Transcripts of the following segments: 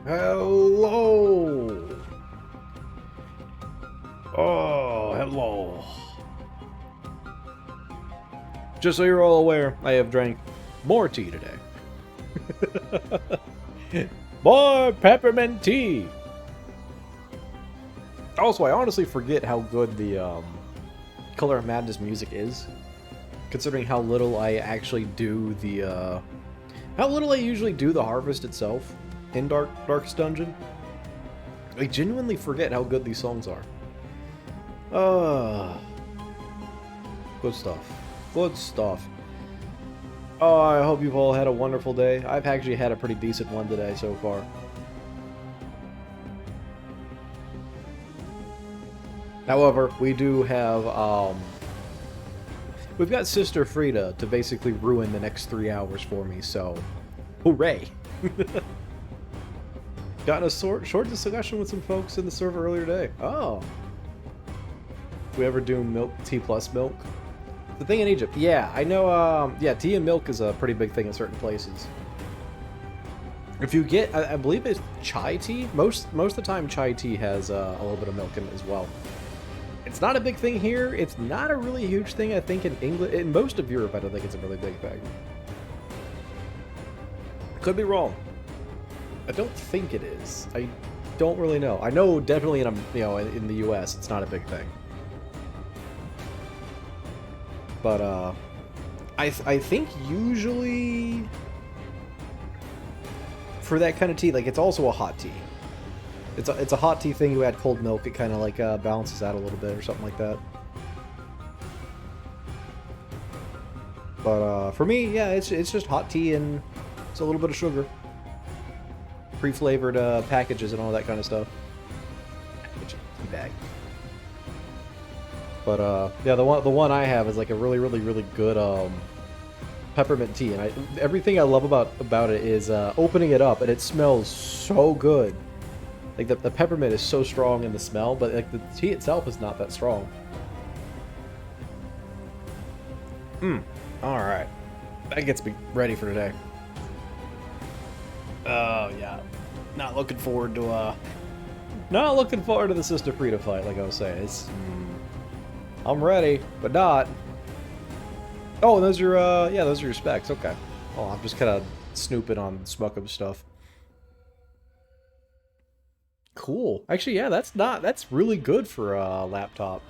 Hello. Oh, hello. Just so you're all aware, I have drank more tea today. More peppermint tea. Also, I honestly forget how good the Color of Madness music is, considering how little I actually do the how little I usually do the harvest itself in Darkest Dungeon. I genuinely forget how good these songs are. Good stuff. Good stuff. Oh, I hope you've all had a wonderful day. I've actually had a pretty decent one today so far. However, we do have, we've got Sister Frida to basically ruin the next 3 hours for me, so hooray! Got in a short discussion with some folks in the server earlier today. Oh. We ever do milk, tea plus milk? The thing in Egypt, yeah, I know, yeah, tea and milk is a pretty big thing in certain places. If you get, I believe it's chai tea, most of the time chai tea has a little bit of milk in it as well. It's not a big thing here, it's not a really huge thing, I think, in England, in most of Europe, I don't think it's a really big thing. Could be wrong. I don't think it is. I don't really know. I know definitely in the US, it's not a big thing. But, I think usually for that kind of tea, like, it's also a hot tea. It's a hot tea thing. You add cold milk, it kind of, like, balances out a little bit or something like that. But, for me, yeah, it's just hot tea and it's a little bit of sugar. Pre-flavored, packages and all that kind of stuff. Tea bag. But, yeah, the one I have is like a really good, peppermint tea, and everything I love about it is, opening it up, and it smells so good. Like, the peppermint is so strong in the smell, but, like, the tea itself is not that strong. Alright. That gets me ready for today. Oh, yeah. Not looking forward to the Sister Frida fight, like I was saying. It's... I'm ready, but not. Oh, those are, yeah, those are your specs. Okay. Oh, I'm just kind of snooping on Smuck'em stuff. Cool. Actually, yeah, that's really good for a laptop.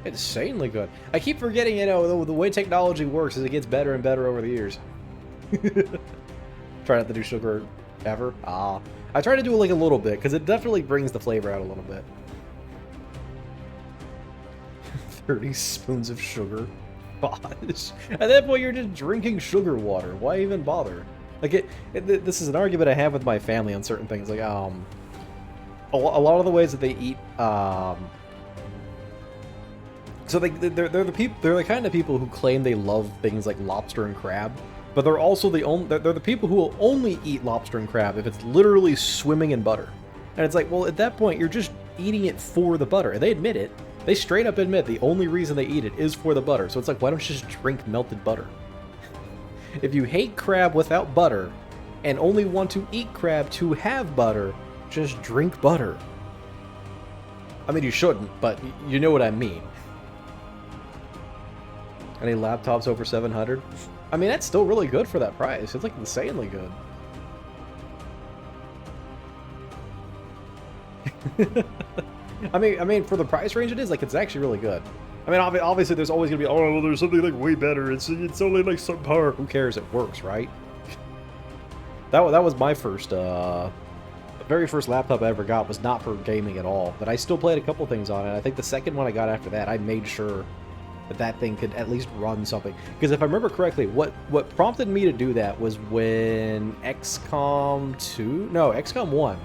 Insanely good. I keep forgetting, the way technology works is it gets better and better over the years. Try not to do sugar ever. I try to do like a little bit, because it definitely brings the flavor out a little bit. 30 spoons of sugar. Gosh. At that point, you're just drinking sugar water. Why even bother? Like, this is an argument I have with my family on certain things. Like, a lot of the ways that they eat, so they're the kind of people who claim they love things like lobster and crab, but they're also they're the people who will only eat lobster and crab if it's literally swimming in butter. And it's like, well, at that point, you're just eating it for the butter. And they admit it. They straight up admit the only reason they eat it is for the butter. So it's like, why don't you just drink melted butter? If you hate crab without butter, and only want to eat crab to have butter, just drink butter. I mean, you shouldn't, but you know what I mean. Any laptops over 700? I mean, that's still really good for that price. It's like insanely good. I mean, for the price range it is, like, it's actually really good. I mean, obviously, there's always gonna be, oh, well, there's something, like, way better. It's only, like, subpar. Who cares? It works, right? That was my first, the very first laptop I ever got was not for gaming at all. But I still played a couple things on it. I think the second one I got after that, I made sure that thing could at least run something. Because if I remember correctly, what prompted me to do that was when XCOM 2? No, XCOM 1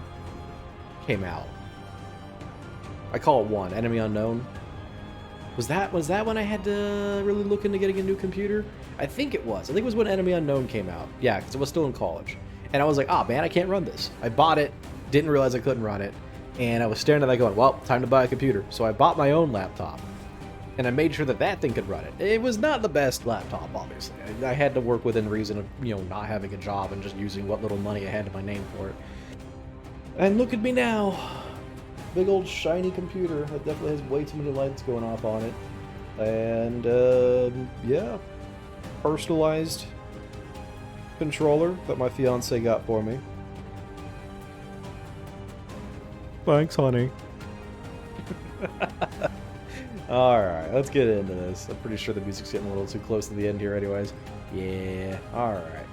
came out. I call it 1, Enemy Unknown. Was that when I had to really look into getting a new computer? I think it was. I think it was when Enemy Unknown came out. Yeah, because I was still in college. And I was like, ah, man, I can't run this. I bought it, didn't realize I couldn't run it, and I was staring at that going, well, time to buy a computer. So I bought my own laptop. And I made sure that that thing could run it. It was not the best laptop, obviously. I had to work within reason of, you know, not having a job and just using what little money I had to my name for it. And look at me now. Big old shiny computer that definitely has way too many lights going off on it. And, yeah. Personalized controller that my fiance got for me. Thanks, honey. Alright, let's get into this. I'm pretty sure the music's getting a little too close to the end here anyways. Yeah, alright.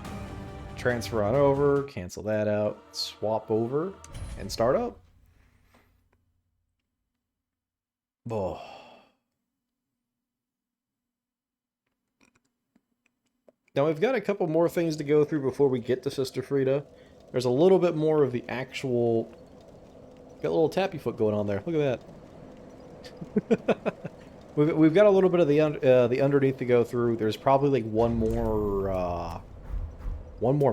Transfer on over, cancel that out, swap over, and start up. Oh. Now we've got a couple more things to go through before we get to Sister Frida. There's a little bit more of the actual... Got a little tappy foot going on there. Look at that. we've got a little bit of the underneath to go through. There's probably like one more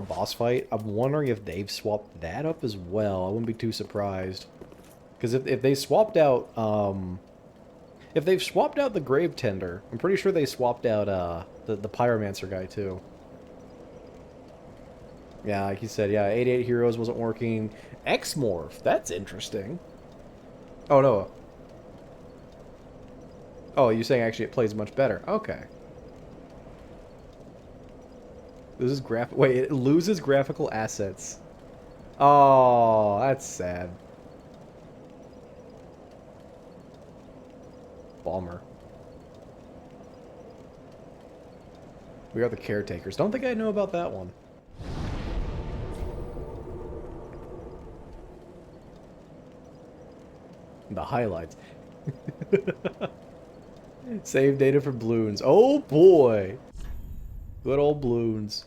boss fight. I'm wondering if they've swapped that up as well. I wouldn't be too surprised. Because if they swapped out... if they've swapped out the Grave Tender, I'm pretty sure they swapped out the Pyromancer guy too. Yeah, like you said, yeah, 88 Heroes wasn't working. X-Morph, that's interesting. Oh, no. Oh, you're saying actually it plays much better. Okay. This is wait, it loses graphical assets. Oh, that's sad. Bummer. We are the caretakers. Don't think I know about that one. The highlights. Save data for balloons. Oh boy! Good old balloons.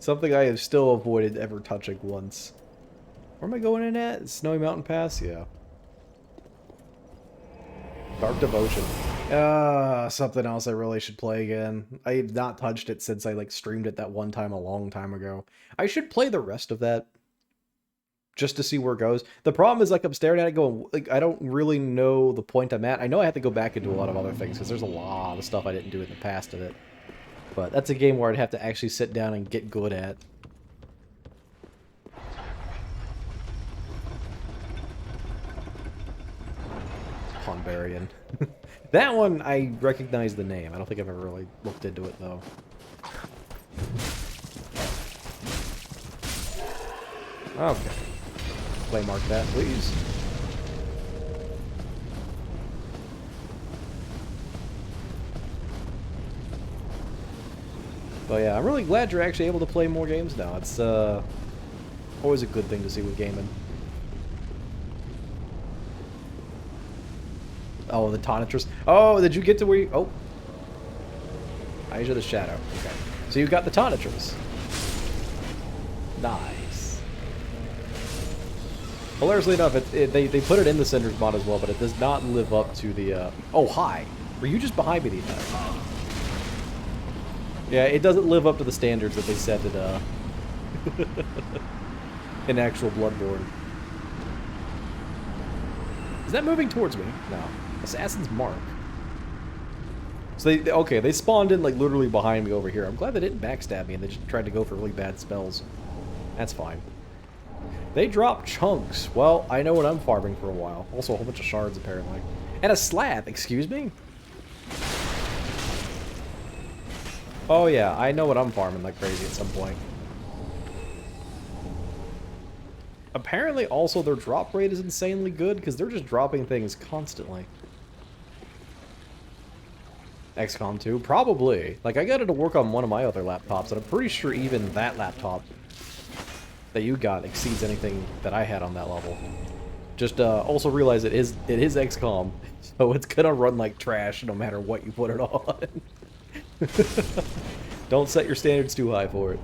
Something I have still avoided ever touching once. Where am I going in at? Snowy Mountain Pass? Yeah. Dark Devotion. Something else I really should play again. I have not touched it since I like streamed it that one time a long time ago. I should play the rest of that just to see where it goes. The problem is, like, I'm staring at it going, like, I don't really know the point I'm at. I know I have to go back and do a lot of other things because there's a lot of stuff I didn't do in the past of it. But that's a game where I'd have to actually sit down and get good at. Ponbarian. That one, I recognize the name. I don't think I've ever really looked into it, though. Okay. Play mark that, please. But yeah, I'm really glad you're actually able to play more games now. It's always a good thing to see with gaming. Oh, the Tonitrus. Oh, did you get to where you... Oh. Eyes of the Shadow. Okay. So you got the Tonitrus. Nice. Hilariously enough, they put it in the Cinders mod as well, but it does not live up to the... Oh, hi. Were you just behind me the entire time? Yeah, it doesn't live up to the standards that they set it, in actual Bloodborne. Is that moving towards me? No. Assassin's Mark. So they spawned in like literally behind me over here. I'm glad they didn't backstab me and they just tried to go for really bad spells. That's fine. They dropped chunks. Well, I know what I'm farming for a while. Also a whole bunch of shards apparently. And a slab, excuse me? Oh yeah, I know what I'm farming like crazy at some point. Apparently also their drop rate is insanely good because they're just dropping things constantly. XCOM 2? Probably. Like, I got it to work on one of my other laptops, and I'm pretty sure even that laptop that you got exceeds anything that I had on that level. Just, also realize it is XCOM, so it's gonna run like trash no matter what you put it on. Don't set your standards too high for it.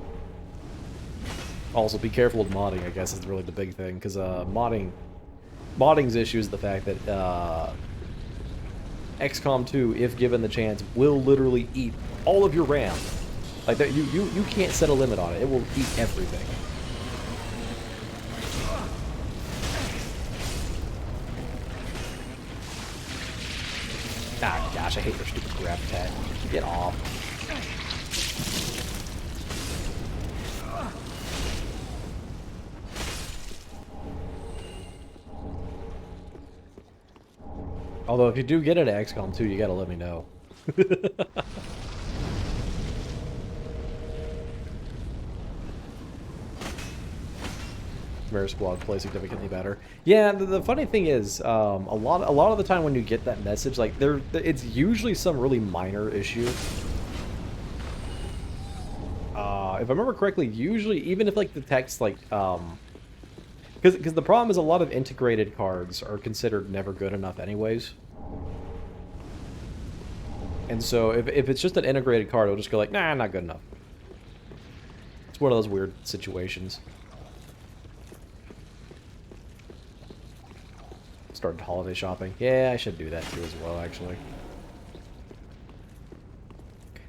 Also, be careful with modding, I guess, is really the big thing, because, modding's issue is the fact that, XCOM 2, if given the chance, will literally eat all of your RAM. Like that, you can't set a limit on it. It will eat everything. Ah, got Gosh, I hate their stupid grab attack. Get off. Although, if you do get it at XCOM 2, you gotta let me know. Mirror Squad plays significantly better. Yeah, the funny thing is, a lot of the time when you get that message, like it's usually some really minor issue. If I remember correctly, usually even if like the text like because the problem is a lot of integrated cards are considered never good enough anyways. And so if it's just an integrated card, it'll just go like, nah, not good enough. It's one of those weird situations. Started holiday shopping. Yeah, I should do that too as well, actually.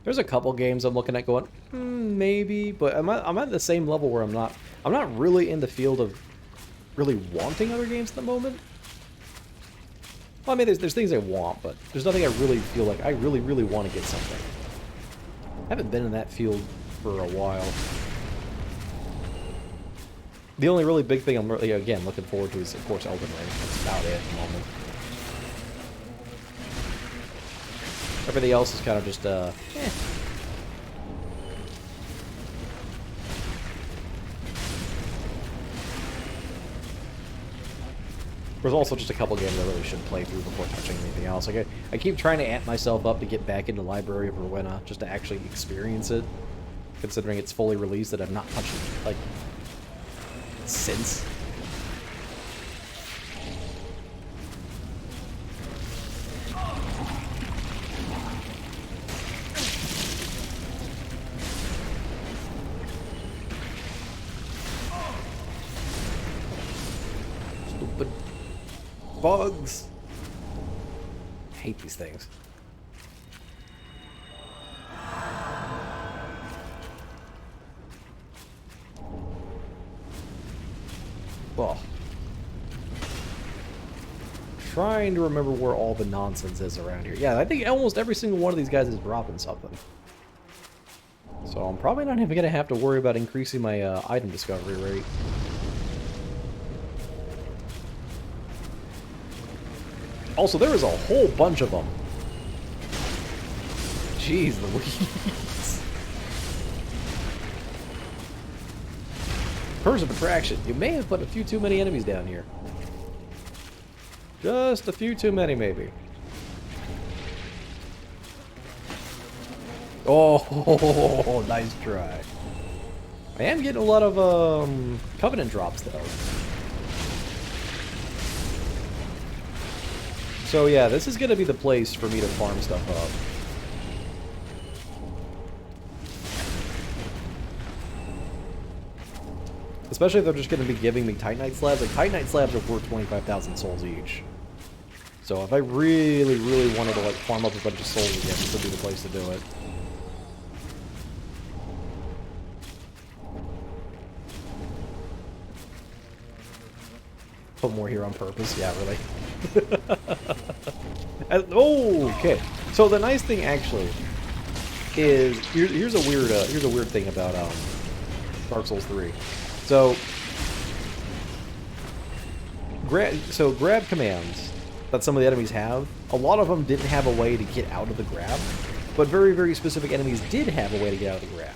There's a couple games I'm looking at going, maybe, but I'm at the same level where I'm not really in the field of really wanting other games at the moment. Well, I mean, there's things I want, but there's nothing I really feel like I really want to get something. I haven't been in that field for a while. The only really big thing I'm really, again, looking forward to is, of course, Elden Ring. That's about it at the moment. Everything else is kind of just, There's also just a couple games I really should play through before touching anything else. Like, I keep trying to amp myself up to get back into Library of Rowena, just to actually experience it. Considering it's fully released that I've not touched it, like, since. Stupid bugs. I hate these things. Well, trying to remember where all the nonsense is around here. Yeah, I think almost every single one of these guys is dropping something. So I'm probably not even going to have to worry about increasing my item discovery rate. Also, there is a whole bunch of them. Jeez Louise. Curse of Attraction. You may have put a few too many enemies down here. Just a few too many, maybe. Oh, nice try. I am getting a lot of Covenant drops, though. So yeah, this is going to be the place for me to farm stuff up. Especially if they're just going to be giving me Titanite slabs. Like, Titanite slabs are worth 25,000 souls each. So if I really wanted to, like, farm up a bunch of souls again, this would be the place to do it. Put more here on purpose. Yeah, really. Okay. So the nice thing, actually, is... Here's a weird thing about Dark Souls 3. So grab commands that some of the enemies have, a lot of them didn't have a way to get out of the grab, but very specific enemies did have a way to get out of the grab.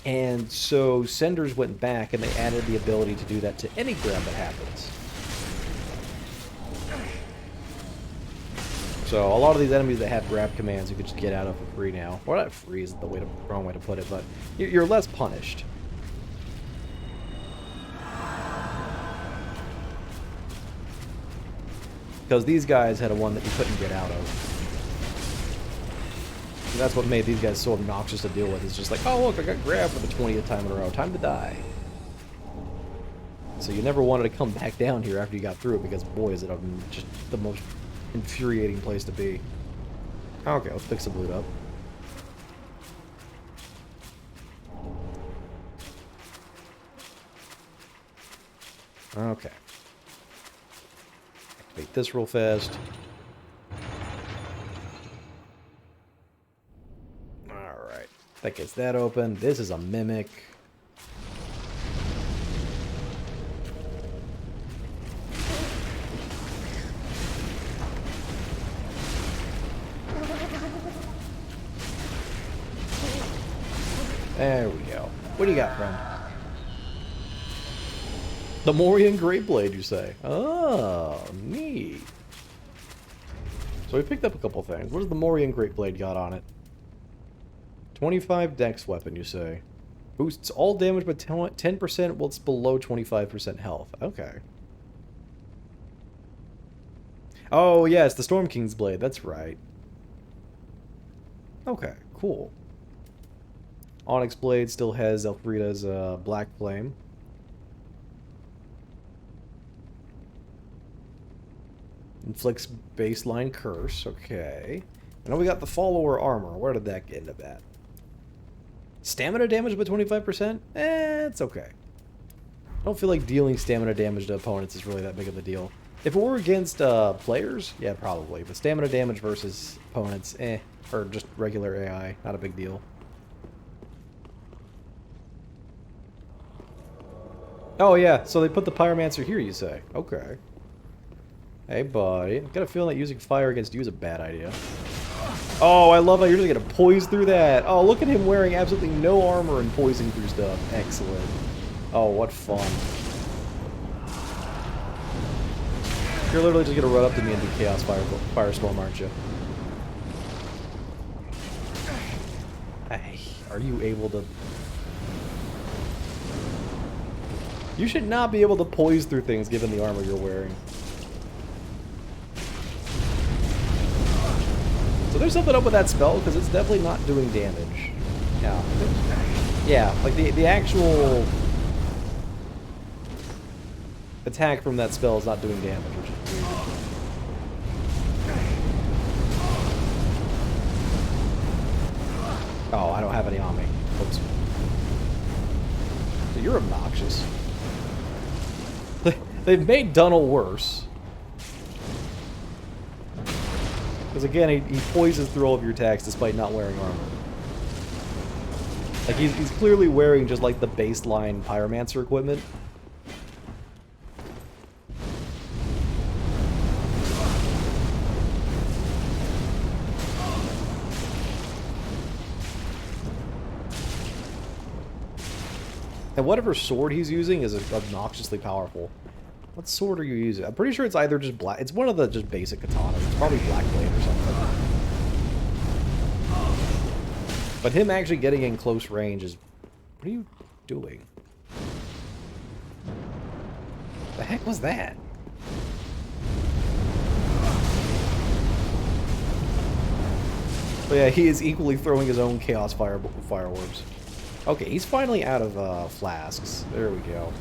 And so Senders went back and they added the ability to do that to any grab that happens. So a lot of these enemies that have grab commands you could just get out of for free now. Well, not free is the wrong way to put it, but you're less punished. Because these guys had a one that you couldn't get out of. And that's what made these guys so obnoxious to deal with. It's just like, oh look, I got grabbed for the 20th time in a row. Time to die. So you never wanted to come back down here after you got through it, because boy is it just the most infuriating place to be. Okay, let's pick some loot up. Okay. Activate this real fast. That gets that open. This is a mimic. There we go. What do you got, friend? The Morian Greatblade, you say? Oh, neat. So we picked up a couple things. What does the Morian Greatblade got on it? 25 dex weapon, you say? Boosts all damage by 10% while it's below 25% health. Okay. Oh, yeah, it's the Storm King's Blade. That's right. Okay, cool. Onyx Blade still has Elfrida's Black Flame. Inflicts baseline curse. Okay. And then we got the follower armor. Where did that end up at? Stamina damage by 25%? It's okay. I don't feel like dealing stamina damage to opponents is really that big of a deal. If it were against players, yeah, probably. But stamina damage versus opponents, or just regular AI, not a big deal. Oh yeah, so they put the Pyromancer here, you say? Okay. Hey, buddy. I've got a feeling that using fire against you is a bad idea. Oh, I love how you're just gonna poise through that. Oh, look at him wearing absolutely no armor and poising through stuff. Excellent. Oh, what fun. You're literally just gonna run up to me and do Chaos Firestorm, aren't you? Hey, are you able to... You should not be able to poise through things given the armor you're wearing. So there's something up with that spell, because it's definitely not doing damage. Yeah. Yeah, like the actual attack from that spell is not doing damage, which is weird. Oh, I don't have any on me. Oops. So you're obnoxious. They've made Dunnel worse. Because again, he poises through all of your attacks despite not wearing armor. Like, he's clearly wearing just like the baseline Pyromancer equipment. And whatever sword he's using is obnoxiously powerful. What sword are you using? I'm pretty sure it's either just black. It's one of the just basic katanas. It's probably Black Blade or something. But him actually getting in close range is... What are you doing? The heck was that? But yeah, he is equally throwing his own Chaos Fireworks. Okay, he's finally out of flasks. There we go.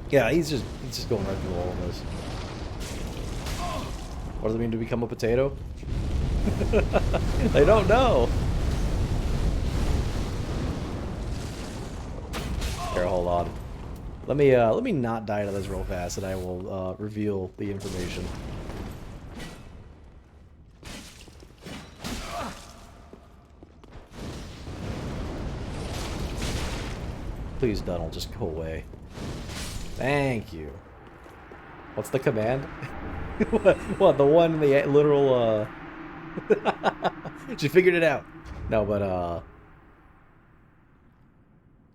Yeah, he's just going right through all of this. What does it mean to become a potato? I don't know. Here, hold on. Let me not die to this real fast, and I will reveal the information. Please, Donald, just go away. Thank you. What's the command? What, the one in the literal, She figured it out. No, but,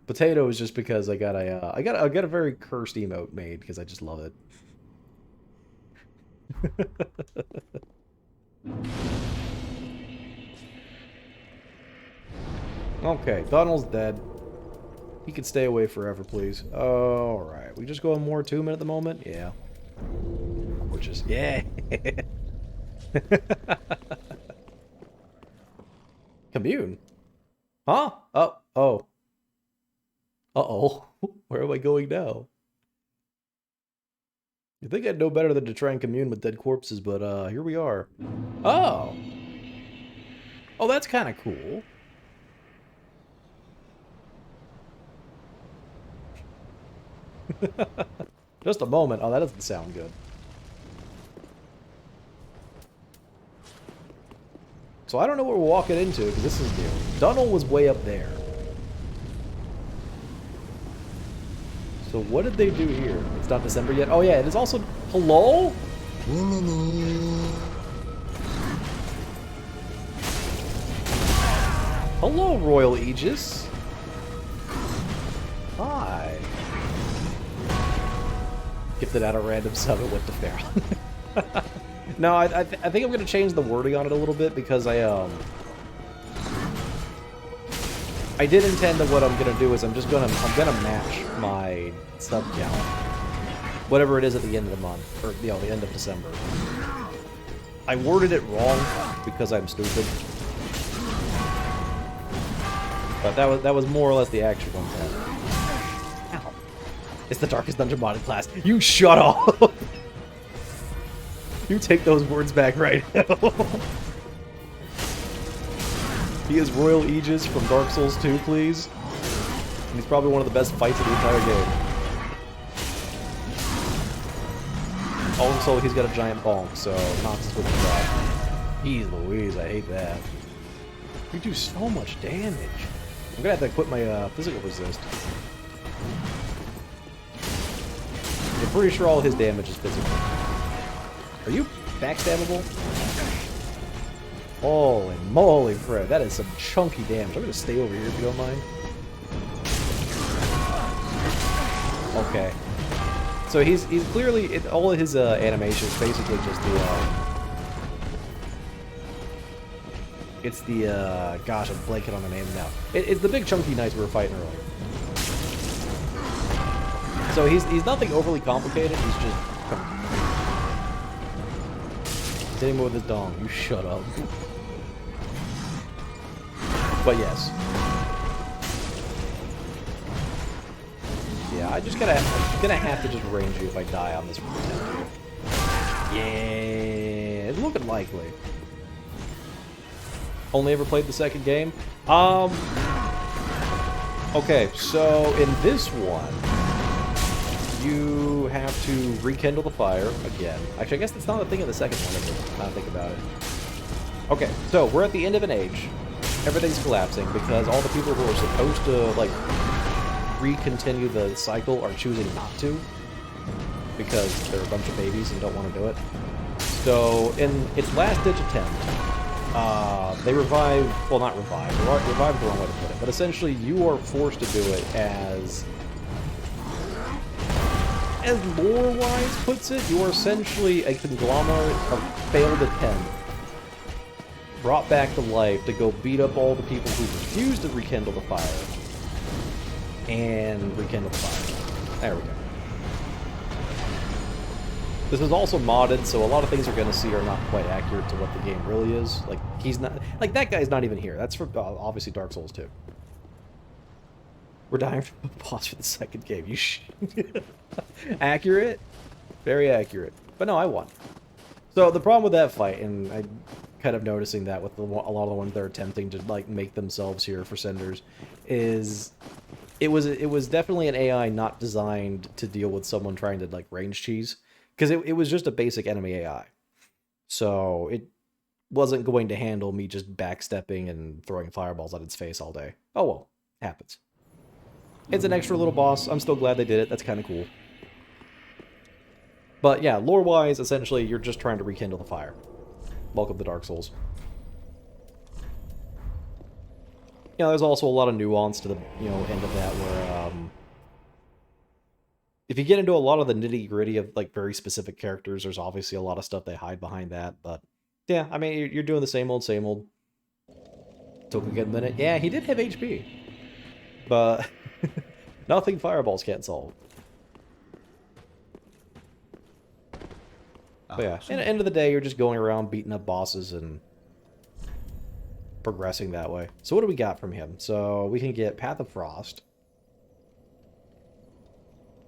Potato is just because I got a very cursed emote made, because I just love it. Okay, Donald's dead. He can stay away forever, please. Alright, we just go on more 2-minute at the moment? Yeah. Which is... Yeah! Commune? Huh? Oh. Oh. Uh-oh. Where am I going now? You'd think I'd know better than to try and commune with dead corpses, but here we are. Oh! Oh, that's kind of cool. Just a moment. Oh, that doesn't sound good. So I don't know what we're walking into, because this is new. Dunnel was way up there. So what did they do here? It's not December yet. Oh yeah, it is also... Hello? Hello, Royal Aegis. Hi. Gifted out a random sub at What the Pharaoh. No, I think I'm going to change the wording on it a little bit because I did intend that what I'm going to do is I'm going to match my sub count. Whatever it is at the end of the month, or, you know, the end of December. I worded it wrong because I'm stupid. But that was more or less the actual intent. Ow. It's the Darkest Dungeon modded class. You shut up! You take those words back right now. He is Royal Aegis from Dark Souls 2, please. And he's probably one of the best fights of the entire game. Also, he's got a giant bonk, so knocks us with the drop. Jeez Louise, I hate that. You do so much damage. I'm gonna have to quit my physical resist. I'm pretty sure all his damage is physical. Are you backstabbable? Holy moly, Fred, that is some chunky damage. I'm gonna stay over here if you don't mind. Okay. So he's clearly, all of his animations basically just the, gosh, I'm blanking on the name now. It's the big chunky knights we were fighting earlier. So he's nothing overly complicated, he's just chunky. He's hitting me with his dong, you shut up. But yes. Yeah, I'm gonna have to just range you if I die on this attempt. Yeah, it's looking likely. Only ever played the second game? Okay, so in this one, you have to rekindle the fire again. Actually, I guess that's not a thing in the second one, is it? Now I think about it. Okay, so we're at the end of an age. Everything's collapsing because all the people who are supposed to, like, re-continue the cycle are choosing not to because they're a bunch of babies and don't want to do it. So, in its last-ditch attempt, they revive, well, not revive, revive the wrong way to put it, but essentially you are forced to do it as lore-wise puts it, you are essentially a conglomerate of failed attempt brought back to life to go beat up all the people who refuse to rekindle the fire and rekindle the fire. There we go. This is also modded, so a lot of things you're going to see are not quite accurate to what the game really is. Like, he's not... Like, that guy's not even here. That's for, obviously, Dark Souls 2. We're dying from a boss for the second game. You Accurate? Very accurate. But no, I won. So, the problem with that fight, and I'm kind of noticing that with a lot of the ones that are attempting to, like, make themselves here for senders, is... It was definitely an AI not designed to deal with someone trying to, like, range cheese. Because it was just a basic enemy AI. So it wasn't going to handle me just backstepping and throwing fireballs at its face all day. Oh well, happens. It's an extra little boss. I'm still glad they did it. That's kind of cool. But yeah, lore-wise, essentially, you're just trying to rekindle the fire. Welcome to Dark Souls. You know, there's also a lot of nuance to the, you know, end of that where, if you get into a lot of the nitty-gritty of, like, very specific characters, there's obviously a lot of stuff they hide behind that, but yeah, I mean, you're doing the same old, same old. Took a good minute. Yeah, he did have HP. But nothing fireballs can't solve. But yeah, at the end of the day, you're just going around beating up bosses and progressing that way. So what do we got from him? So we can get Path of Frost.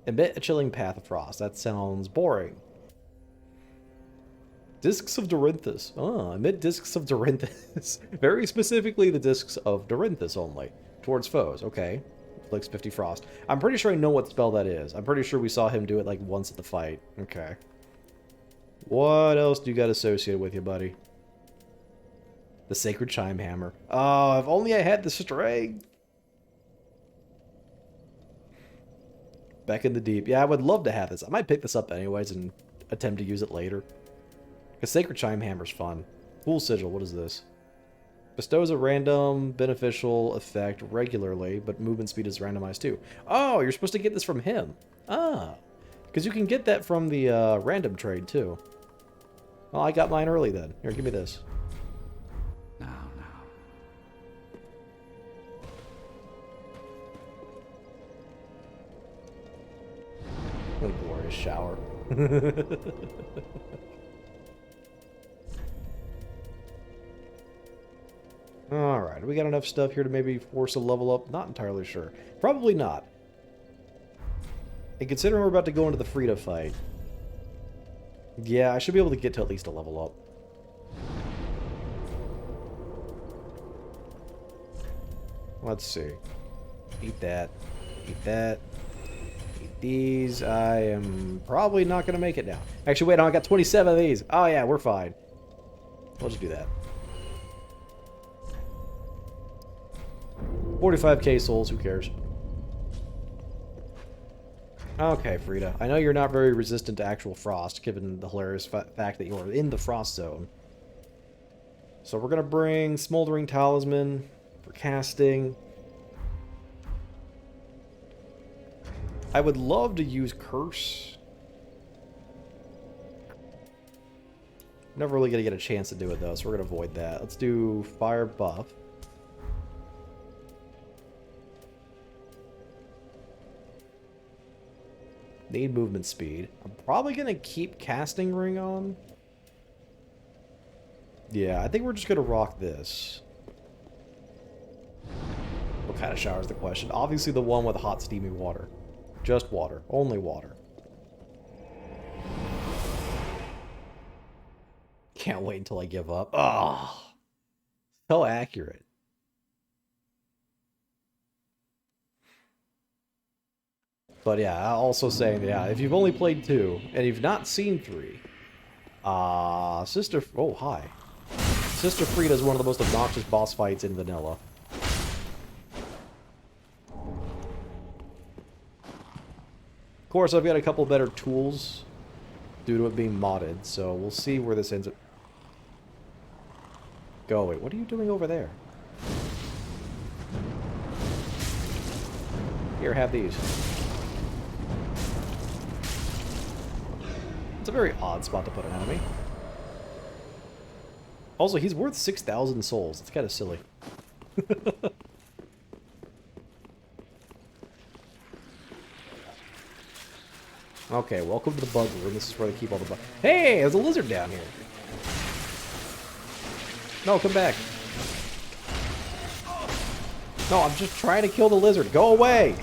Emit a chilling path of frost. That sounds boring. Discs of Dorinthus. Ah, emit discs of Dorinthus. Very specifically the discs of Dorinthus only. Towards foes. Okay. Inflicts 50 frost. I'm pretty sure I know what spell that is. I'm pretty sure we saw him do it like once at the fight. Okay. What else do you got associated with you, buddy? The Sacred Chime Hammer. Oh, if only I had the string. Back in the deep. Yeah, I would love to have this. I might pick this up anyways and attempt to use it later. Because Sacred Chime Hammer's fun. Cool Sigil, what is this? Bestows a random beneficial effect regularly, but movement speed is randomized too. Oh, you're supposed to get this from him. Ah. Because you can get that from the random trade too. Well, I got mine early then. Here, give me this. Now. What a glorious shower. Alright, we got enough stuff here to maybe force a level up? Not entirely sure. Probably not. And considering we're about to go into the Frida fight, yeah, I should be able to get to at least a level up. Let's see. Eat that. Eat that. Eat these. I am probably not going to make it now. Actually, wait, no, I got 27 of these. Oh, yeah, we're fine. We'll just do that. 45k souls, who cares? Okay, Frida. I know you're not very resistant to actual frost, given the hilarious fact that you're in the frost zone. So we're going to bring Smoldering Talisman for casting. I would love to use Curse. Never really going to get a chance to do it, though, so we're going to avoid that. Let's do Fire Buff. Need movement speed. I'm probably going to keep Casting Ring on. Yeah, I think we're just going to rock this. What kind of shower is the question? Obviously the one with hot, steamy water. Just water. Only water. Can't wait until I give up. Oh, so accurate. But yeah, also saying, yeah, if you've only played 2 and you've not seen 3, oh, hi. Sister Frida is one of the most obnoxious boss fights in vanilla. Of course, I've got a couple better tools due to it being modded, so we'll see where this ends up. Go, wait, what are you doing over there? Here, have these. It's a very odd spot to put an enemy. Also, he's worth 6,000 souls. It's kind of silly. Okay, welcome to the bug room. This is where they keep all the bugs. Hey, there's a lizard down here. No, come back. No, I'm just trying to kill the lizard. Go away!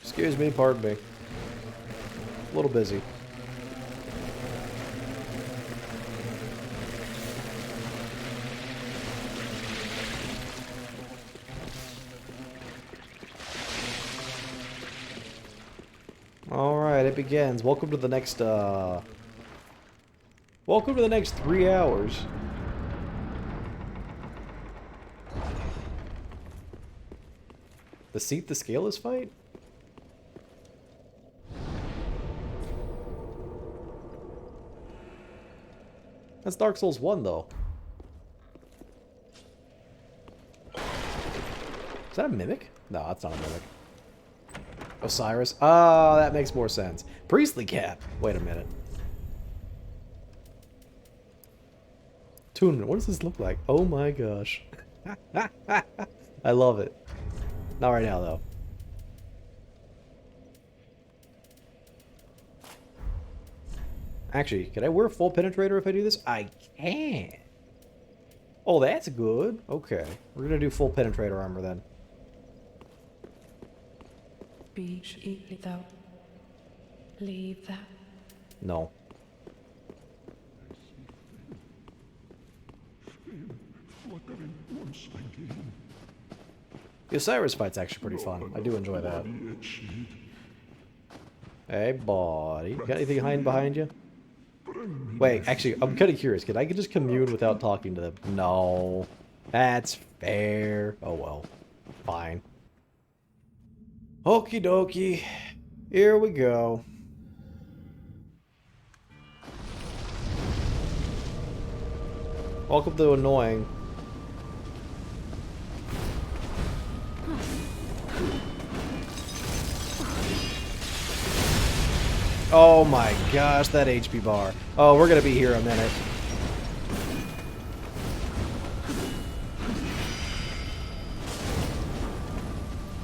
Excuse me, pardon me. A little busy. Alright, it begins. Welcome to the next, welcome to the next 3 hours. The Seat the Scaleless fight? That's Dark Souls 1, though. Is that a mimic? No, that's not a mimic. Osiris? Oh, that makes more sense. Priestly Cat. Wait a minute. Toon, what does this look like? Oh my gosh. I love it. Not right now, though. Actually, can I wear full penetrator if I do this? I can. Oh, that's good. Okay. We're gonna do full penetrator armor then. Beach eat without. Leave that. No. The Osiris fight's actually pretty fun. I do enjoy that. Hey, buddy. Got anything behind you? Wait, actually, I'm kind of curious. Can I just commune without talking to them? No. That's fair. Oh, well. Fine. Okie dokie. Here we go. Welcome to annoying. Oh my gosh, that HP bar. Oh, we're gonna be here a minute.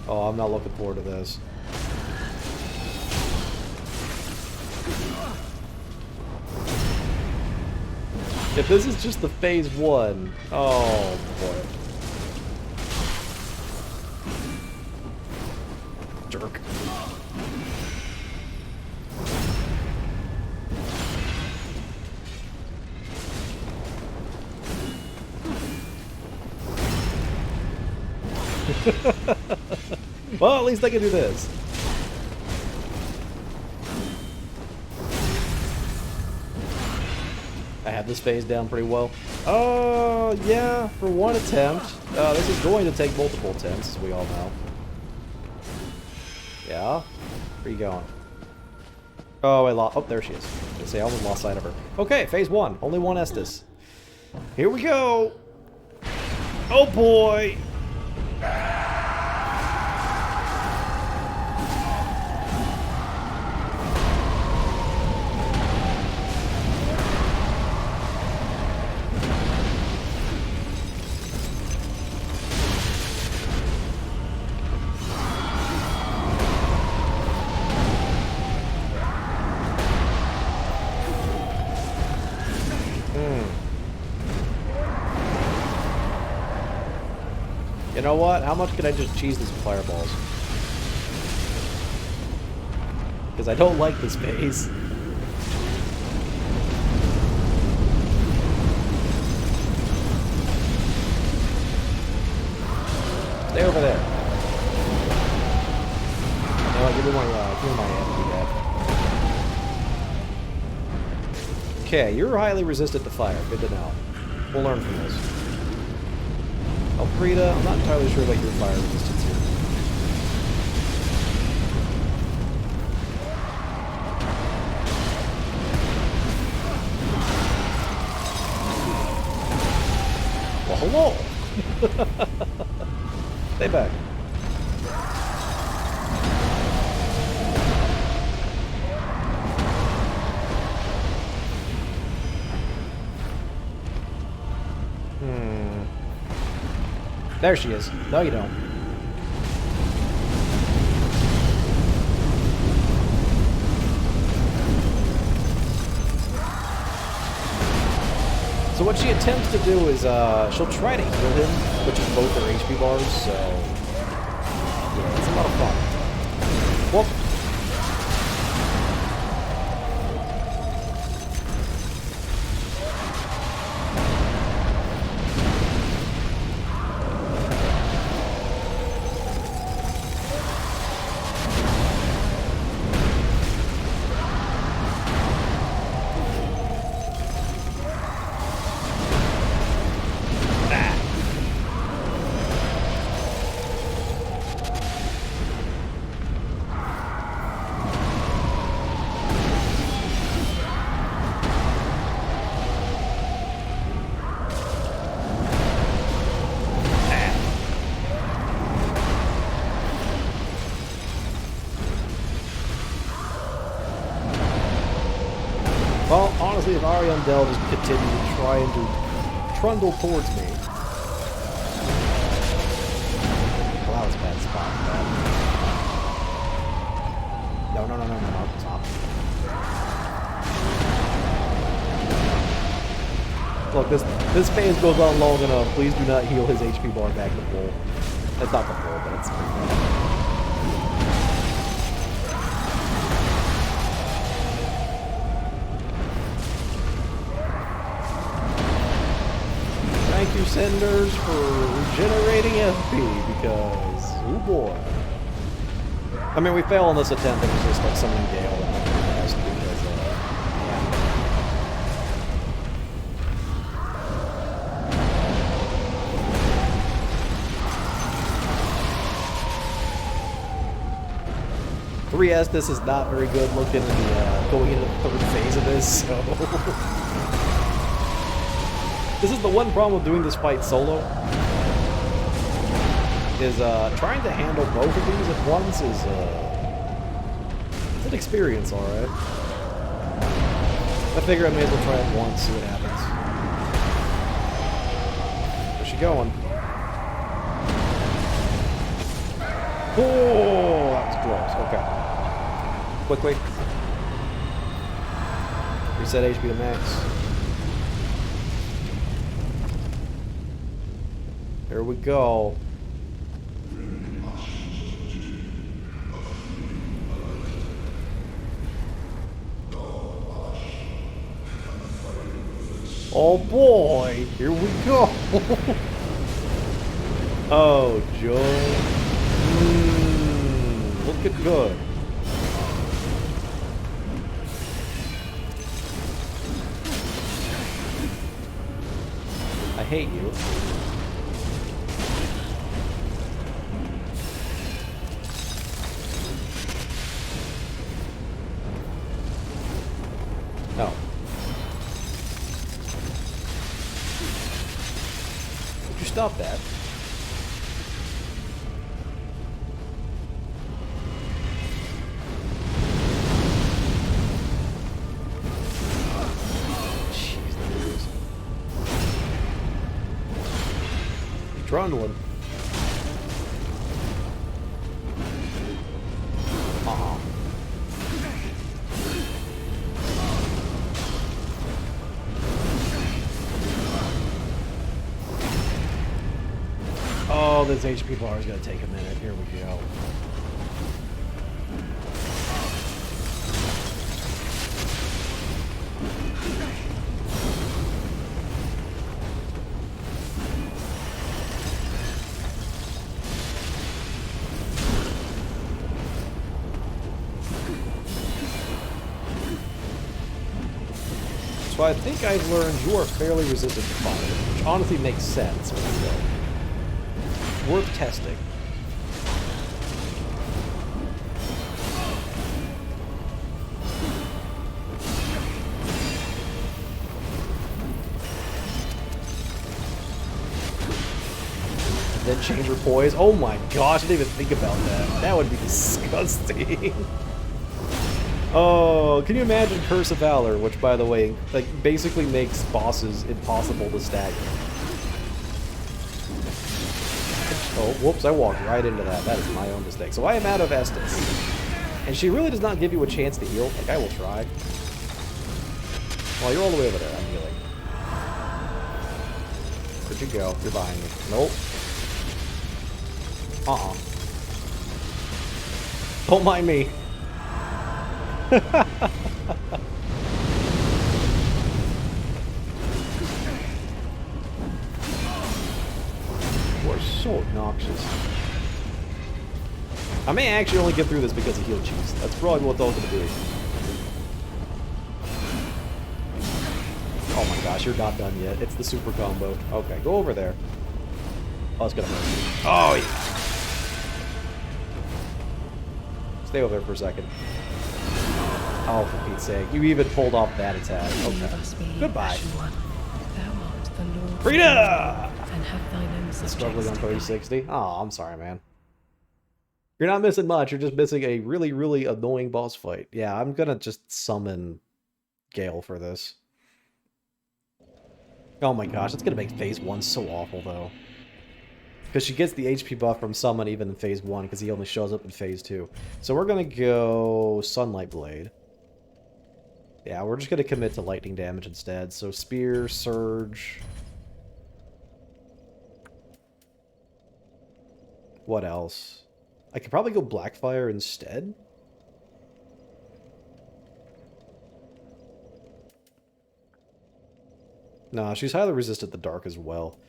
Oh, I'm not looking forward to this. If this is just the phase 1, oh boy. Jerk. Well, at least I can do this. I have this phase down pretty well. Yeah, for one attempt. This is going to take multiple attempts, as we all know. Yeah? Where are you going? Oh, I lost. Oh, there she is. I say I almost lost sight of her. Okay, phase 1. Only one Estes. Here we go. Oh boy. You know what? How much can I just cheese these fireballs? Because I don't like this phase. Stay over there. No, give me my hand to do that. Okay, you're highly resistant to fire. Good to know. We'll learn from this. Alfreda, I'm not entirely sure about your fire resistance here. Well, hello! Stay back. There she is. No, you don't. So what she attempts to do is, she'll try to heal him, which is both her HP bars, so... yeah, it's a lot of fun. Well... Well, honestly, if Ariandel just continued to try and trundle towards me. Well, that was a bad spot. No, stop. Look, this phase goes on long enough. Please do not heal his HP bar back to full. That's not the full, but it's pretty bad. Thank you, Senders, for regenerating FP, because, oh boy. I mean, we fail on this attempt, and it's just like summoning Gale and like the rest because, yeah. 3S, this is not very good looking going into the third phase of this, so... This is the one problem with doing this fight solo. Is trying to handle both of these at once is it's an experience, alright. I figure I may as well try it once, see what happens. Where's she going? Oh, that was close. Okay. Quickly. Reset HP to max. There we go. Oh boy, here we go. Oh, Joe. Looking good. I hate you. No. Would you stop that? Jeez, there it is. You drowned one. Oh, this HP bar is going to take a minute. Here we go. So I think I've learned you are fairly resistant to fire, which honestly makes sense when you go. Worth testing. And then chamber poise. Oh my gosh, I didn't even think about that. That would be disgusting. Oh, can you imagine Curse of Valor, which by the way, like basically makes bosses impossible to stagger. Oh, whoops, I walked right into that. That is my own mistake. So I am out of Estus. And she really does not give you a chance to heal. Like, I will try. Well, you're all the way over there. I'm healing. Where'd you go? You're behind me. Nope. Don't mind me. So obnoxious. I may actually only get through this because of heal cheese. That's probably what those are going to be. Oh my gosh, you're not done yet. It's the super combo. Okay, go over there. Oh, it's going to hurt you. Oh, yeah. Stay over there for a second. Oh, for Pete's sake. You even pulled off that attack. Okay. Goodbye. Frida! Struggling on 3060. Oh, I'm sorry, man. You're not missing much. You're just missing a really, really annoying boss fight. Yeah, I'm gonna just summon Gale for this. Oh my gosh, it's gonna make phase 1 so awful, though. Because she gets the HP buff from summon even in phase 1, because he only shows up in phase 2. So we're gonna go Sunlight Blade. Yeah, we're just gonna commit to lightning damage instead. So Spear, Surge... What else? I could probably go Blackfire instead. Nah, she's highly resistant to dark as well.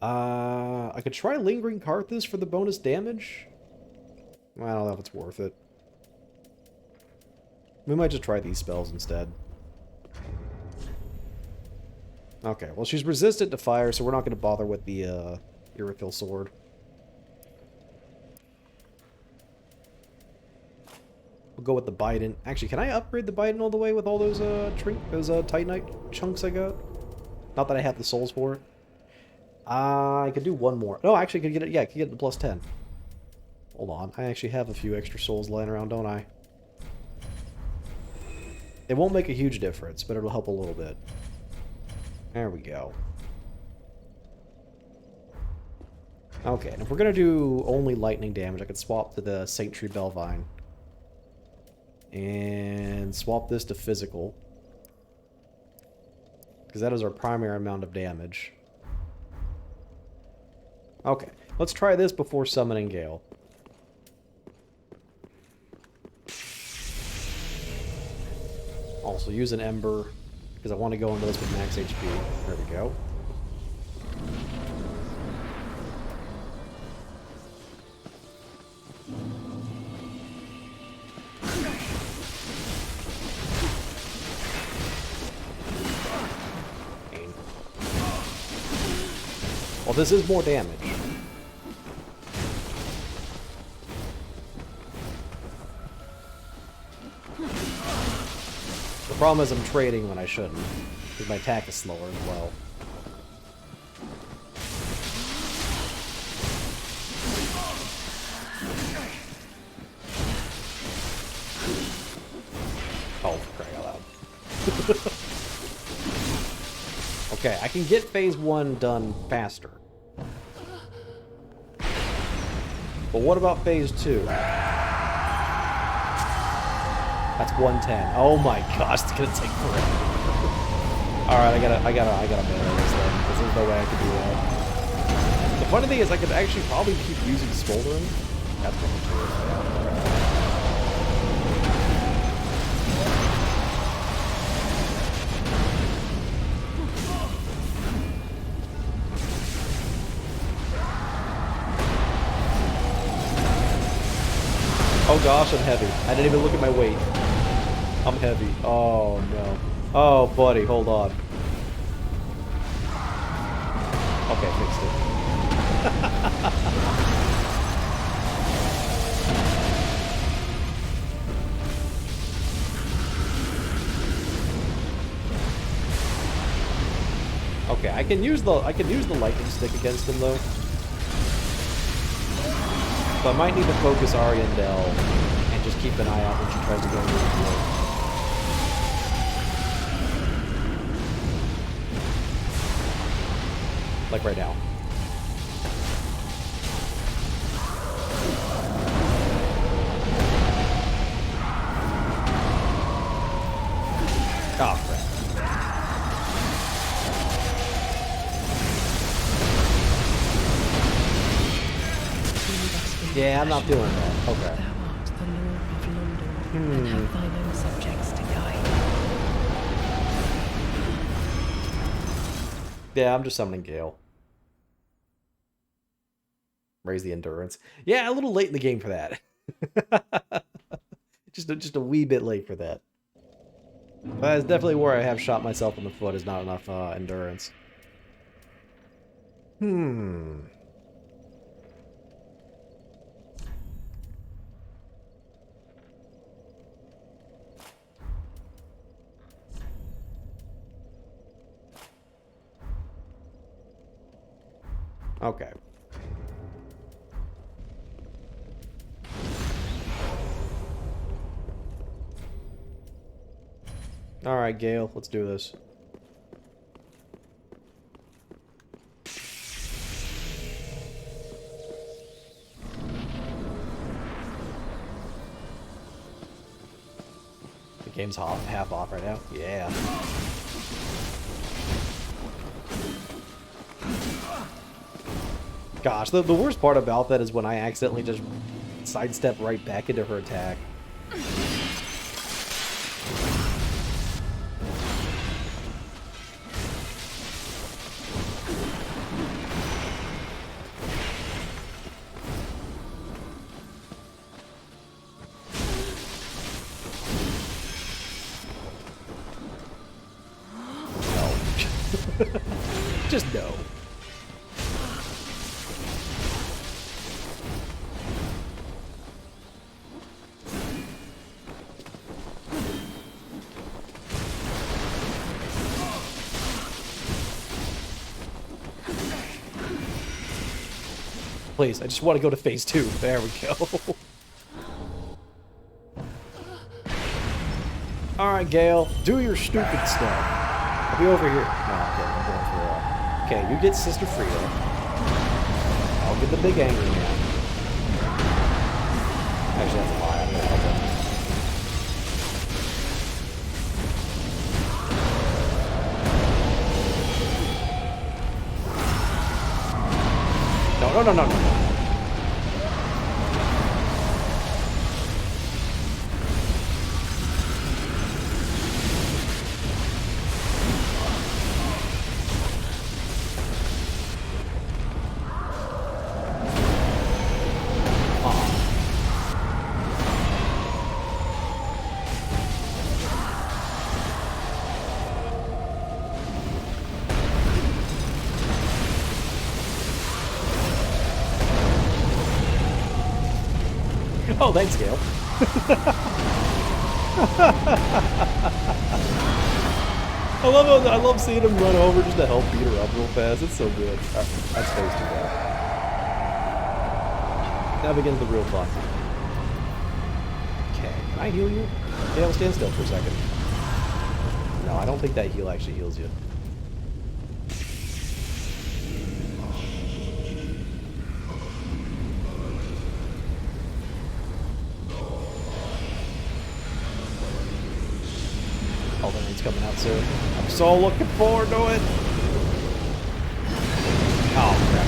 I could try Lingering Karthus for the bonus damage. I don't know if it's worth it. We might just try these spells instead. Okay, well she's resistant to fire, so we're not going to bother with the Irithil sword. We'll go with the Bident. Actually, can I upgrade the Bident all the way with all those Titanite chunks I got? Not that I have the souls for it. I could do one more. No, actually, I could get it. Yeah, I could get it to plus 10. Hold on, I actually have a few extra souls lying around, don't I? It won't make a huge difference, but it'll help a little bit. There we go. Okay, and if we're gonna do only lightning damage, I could swap to the Saintry Belvine. And swap this to physical. Because that is our primary amount of damage. Okay, let's try this before summoning Gale. Also use an Ember, because I want to go into this with max HP. There we go. Well, this is more damage. The problem is I'm trading when I shouldn't, because my attack is slower as well. Oh, for crying out loud. Okay, I can get phase 1 done faster. But what about phase 2? That's 110. Oh my gosh, it's gonna take forever. Alright, I gotta manage this then, because there's no way I can do that. The funny thing is I could actually probably keep using Smoldering. That's probably true. Oh gosh, I'm heavy. I didn't even look at my weight. I'm heavy. Oh no. Oh buddy, hold on. Okay, fixed it. Okay, I can use the lightning stick against him though. So I might need to focus Ariandel and just keep an eye out when she tries to go into the field. Like right now. Oh, crap. Yeah, I'm not doing that. Okay. Thou art the Lord of London, and have thine own subjects to guide. Yeah, I'm just summoning Gale. Raise the endurance. Yeah, a little late in the game for that. just a wee bit late for that. But that's definitely where I have shot myself in the foot, is not enough endurance. Okay. Alright, Gale, let's do this. The game's half off right now? Yeah. Gosh, the worst part about that is when I accidentally just sidestep right back into her attack. Just no. Please, I just want to go to phase 2. There we go. Alright, Gale. Do your stupid stuff. I'll be over here. No, okay, I'm going for okay, you get Sister Frida. I'll get the big angry man. Actually, that's a lie. I'm gonna help him. No, no, no, no, no. Oh, thanks, Gale. I love seeing him run over just to help beat her up real fast. It's so good. That's phase 2 now. Now begins the real fun. Okay, can I heal you? Gale, stand still for a second. No, I don't think that heal actually heals you. It's coming out soon. I'm so looking forward to it. Oh crap!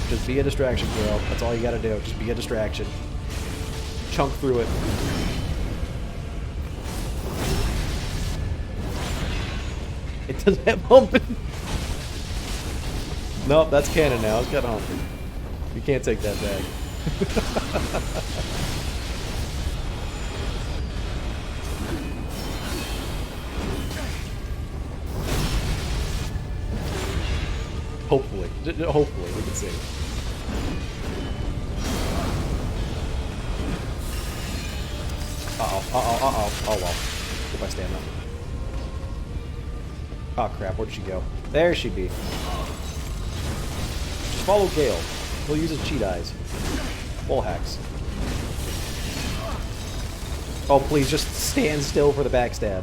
Just be a distraction, girl. That's all you gotta do. Just be a distraction. Chunk through it. It doesn't have humping. Nope, that's canon now. It's got humping. You can't take that back. Hopefully. Hopefully, we can see. Uh-oh, uh-oh, uh-oh. Oh, well. If I stand up. Oh, crap. Where'd she go? There she'd be. Just follow Gale. He'll use his cheat eyes. Wall hacks. Oh, please, just stand still for the backstab.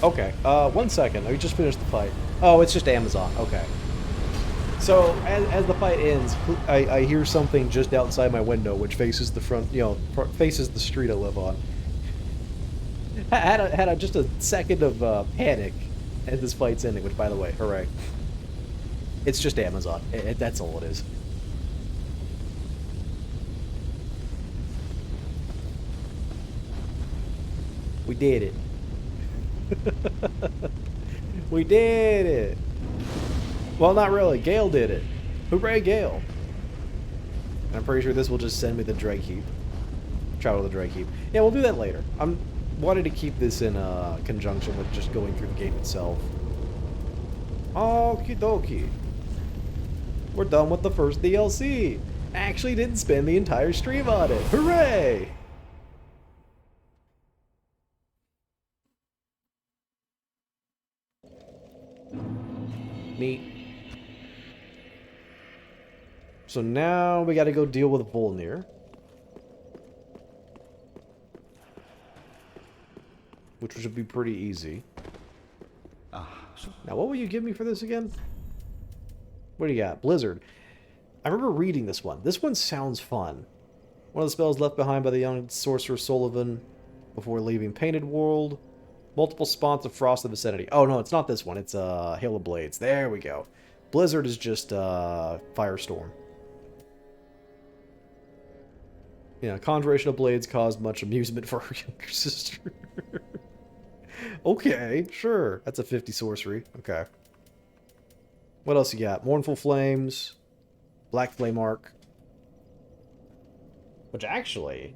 Okay, 1 second. Let me just finish the fight. Oh, it's just Amazon. Okay. So, as the fight ends, I hear something just outside my window, which faces the front, faces the street I live on. I had just a second of panic as this fight's ending, which, by the way, hooray. It's just Amazon. That's all it is. We did it. We did it. Well, not really. Gale did it. Hooray, Gale. And I'm pretty sure this will just send me the Drake Heap. Travel to the Drake Heap. Yeah, we'll do that later. I'm wanted to keep this in conjunction with just going through the game itself. Okie dokie. We're done with the first DLC. Actually didn't spend the entire stream on it. Hooray! Neat. So now we gotta go deal with Volnir. Which should be pretty easy. Now what will you give me for this again? What do you got? Blizzard. I remember reading this one. This one sounds fun. One of the spells left behind by the young sorcerer Sullivan before leaving Painted World. Multiple spots of frost in the vicinity. Oh, no, it's not this one. It's Hail of Blades. There we go. Blizzard is just Firestorm. Yeah, Conjuration of Blades caused much amusement for her younger sister. Okay, sure. That's a 50 sorcery. Okay. What else you got? Mournful Flames. Black Flame Arc. Which actually...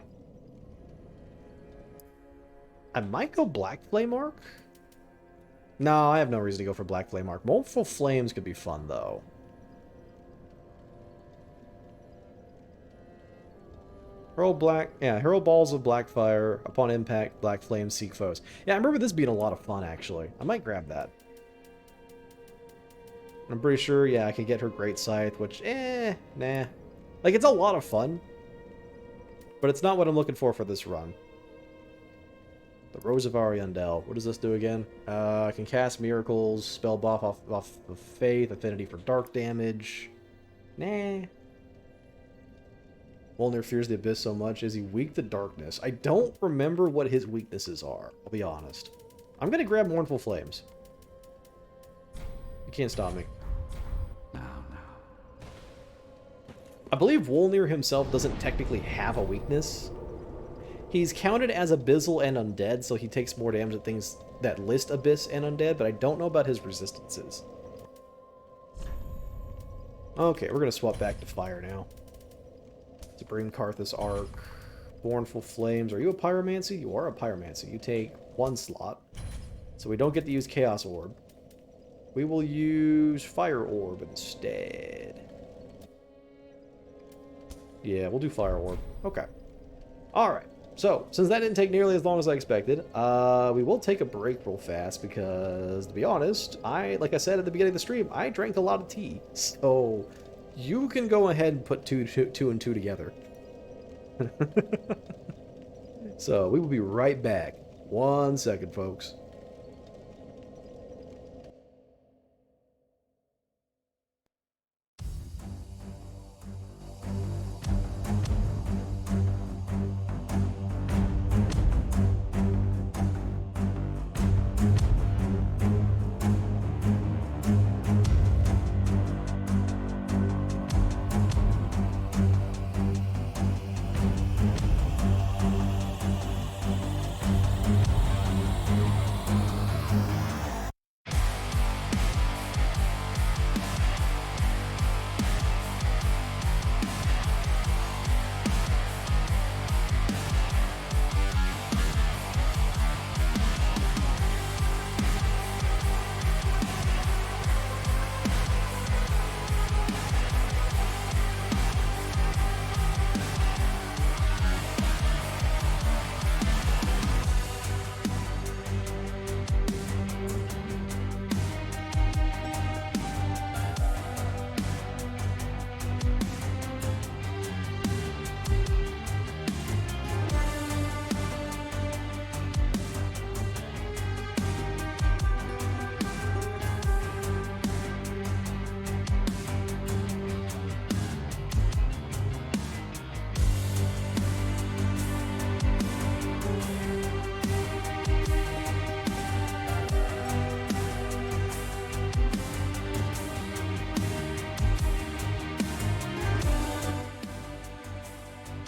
I might go Black Flame Arc? No, I have no reason to go for Black Flame Arc. Mournful Flames could be fun, though. Hurl balls of black fire. Upon impact, black flames seek foes. Yeah, I remember this being a lot of fun, actually. I might grab that. I'm pretty sure, yeah, I can get her Great Scythe, which, nah. Like, it's a lot of fun. But it's not what I'm looking for this run. The Rose of Ariandel. What does this do again? I can cast Miracles, spell buff off of Faith, Affinity for dark damage. Nah. Wolnir fears the Abyss so much. Is he weak to darkness? I don't remember what his weaknesses are, I'll be honest. I'm going to grab Mournful Flames. You can't stop me. No. I believe Wolnir himself doesn't technically have a weakness. He's counted as Abyssal and Undead, so he takes more damage at things that list Abyss and Undead, but I don't know about his resistances. Okay, we're going to swap back to fire now. Supreme Karthus Arc. Mournful Flames. Are you a Pyromancy? You are a Pyromancy. You take 1 slot. So we don't get to use Chaos Orb. We will use Fire Orb instead. Yeah, we'll do Fire Orb. Okay. Alright. So, since that didn't take nearly as long as I expected, we will take a break real fast because, to be honest, like I said at the beginning of the stream, I drank a lot of tea. So... you can go ahead and put two and two together. So, we will be right back. 1 second, folks.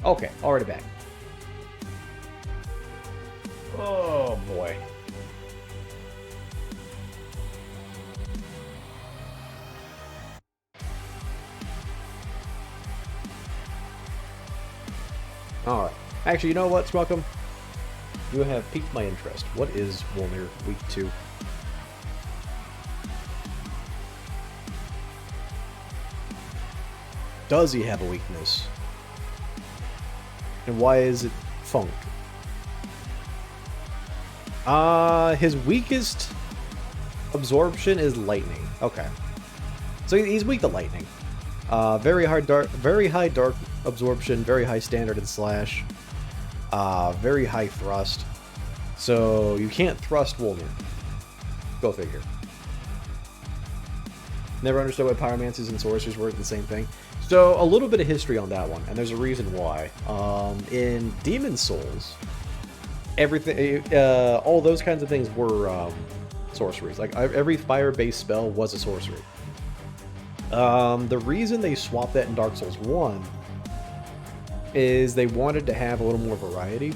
Okay, already back. Oh, boy. Alright. Actually, you know what, Smuckum? You have piqued my interest. What is Wolnir Week 2? Does he have a weakness? And why is it Funk? His weakest absorption is lightning. Okay. So he's weak to lightning. Very high dark absorption, very high standard and slash. Very high thrust. So you can't thrust Wolnir. Go figure. Never understood why pyromancies and sorcerers were the same thing. So, a little bit of history on that one, and there's a reason why. In Demon Souls, everything, all those kinds of things were sorceries. Like every fire-based spell was a sorcery. The reason they swapped that in Dark Souls 1 is they wanted to have a little more variety.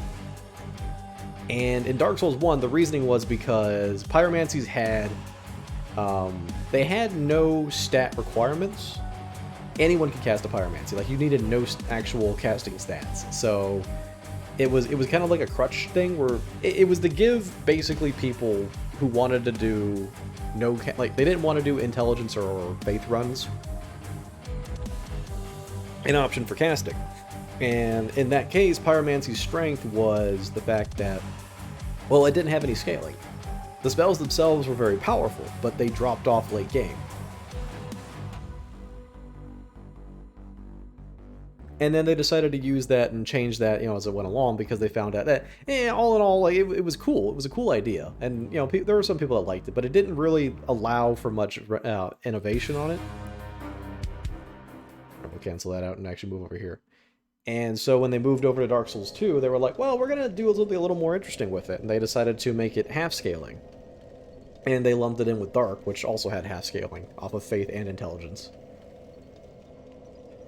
And in Dark Souls 1, the reasoning was because pyromancies had, they had no stat requirements. Anyone could cast a pyromancy. Like, you needed no actual casting stats. So it was kind of like a crutch thing where it was to give basically people who wanted to do like, they didn't want to do intelligence or faith runs an option for casting. And in that case, pyromancy's strength was the fact that, well, it didn't have any scaling. The spells themselves were very powerful, but they dropped off late game. And then they decided to use that and change that, as it went along, because they found out that, all in all, like, it was cool. It was a cool idea. And, there were some people that liked it, but it didn't really allow for much innovation on it. We'll cancel that out and actually move over here. And so when they moved over to Dark Souls 2, they were like, well, we're going to do something a little more interesting with it. And they decided to make it half scaling. And they lumped it in with Dark, which also had half scaling, off of Faith and Intelligence.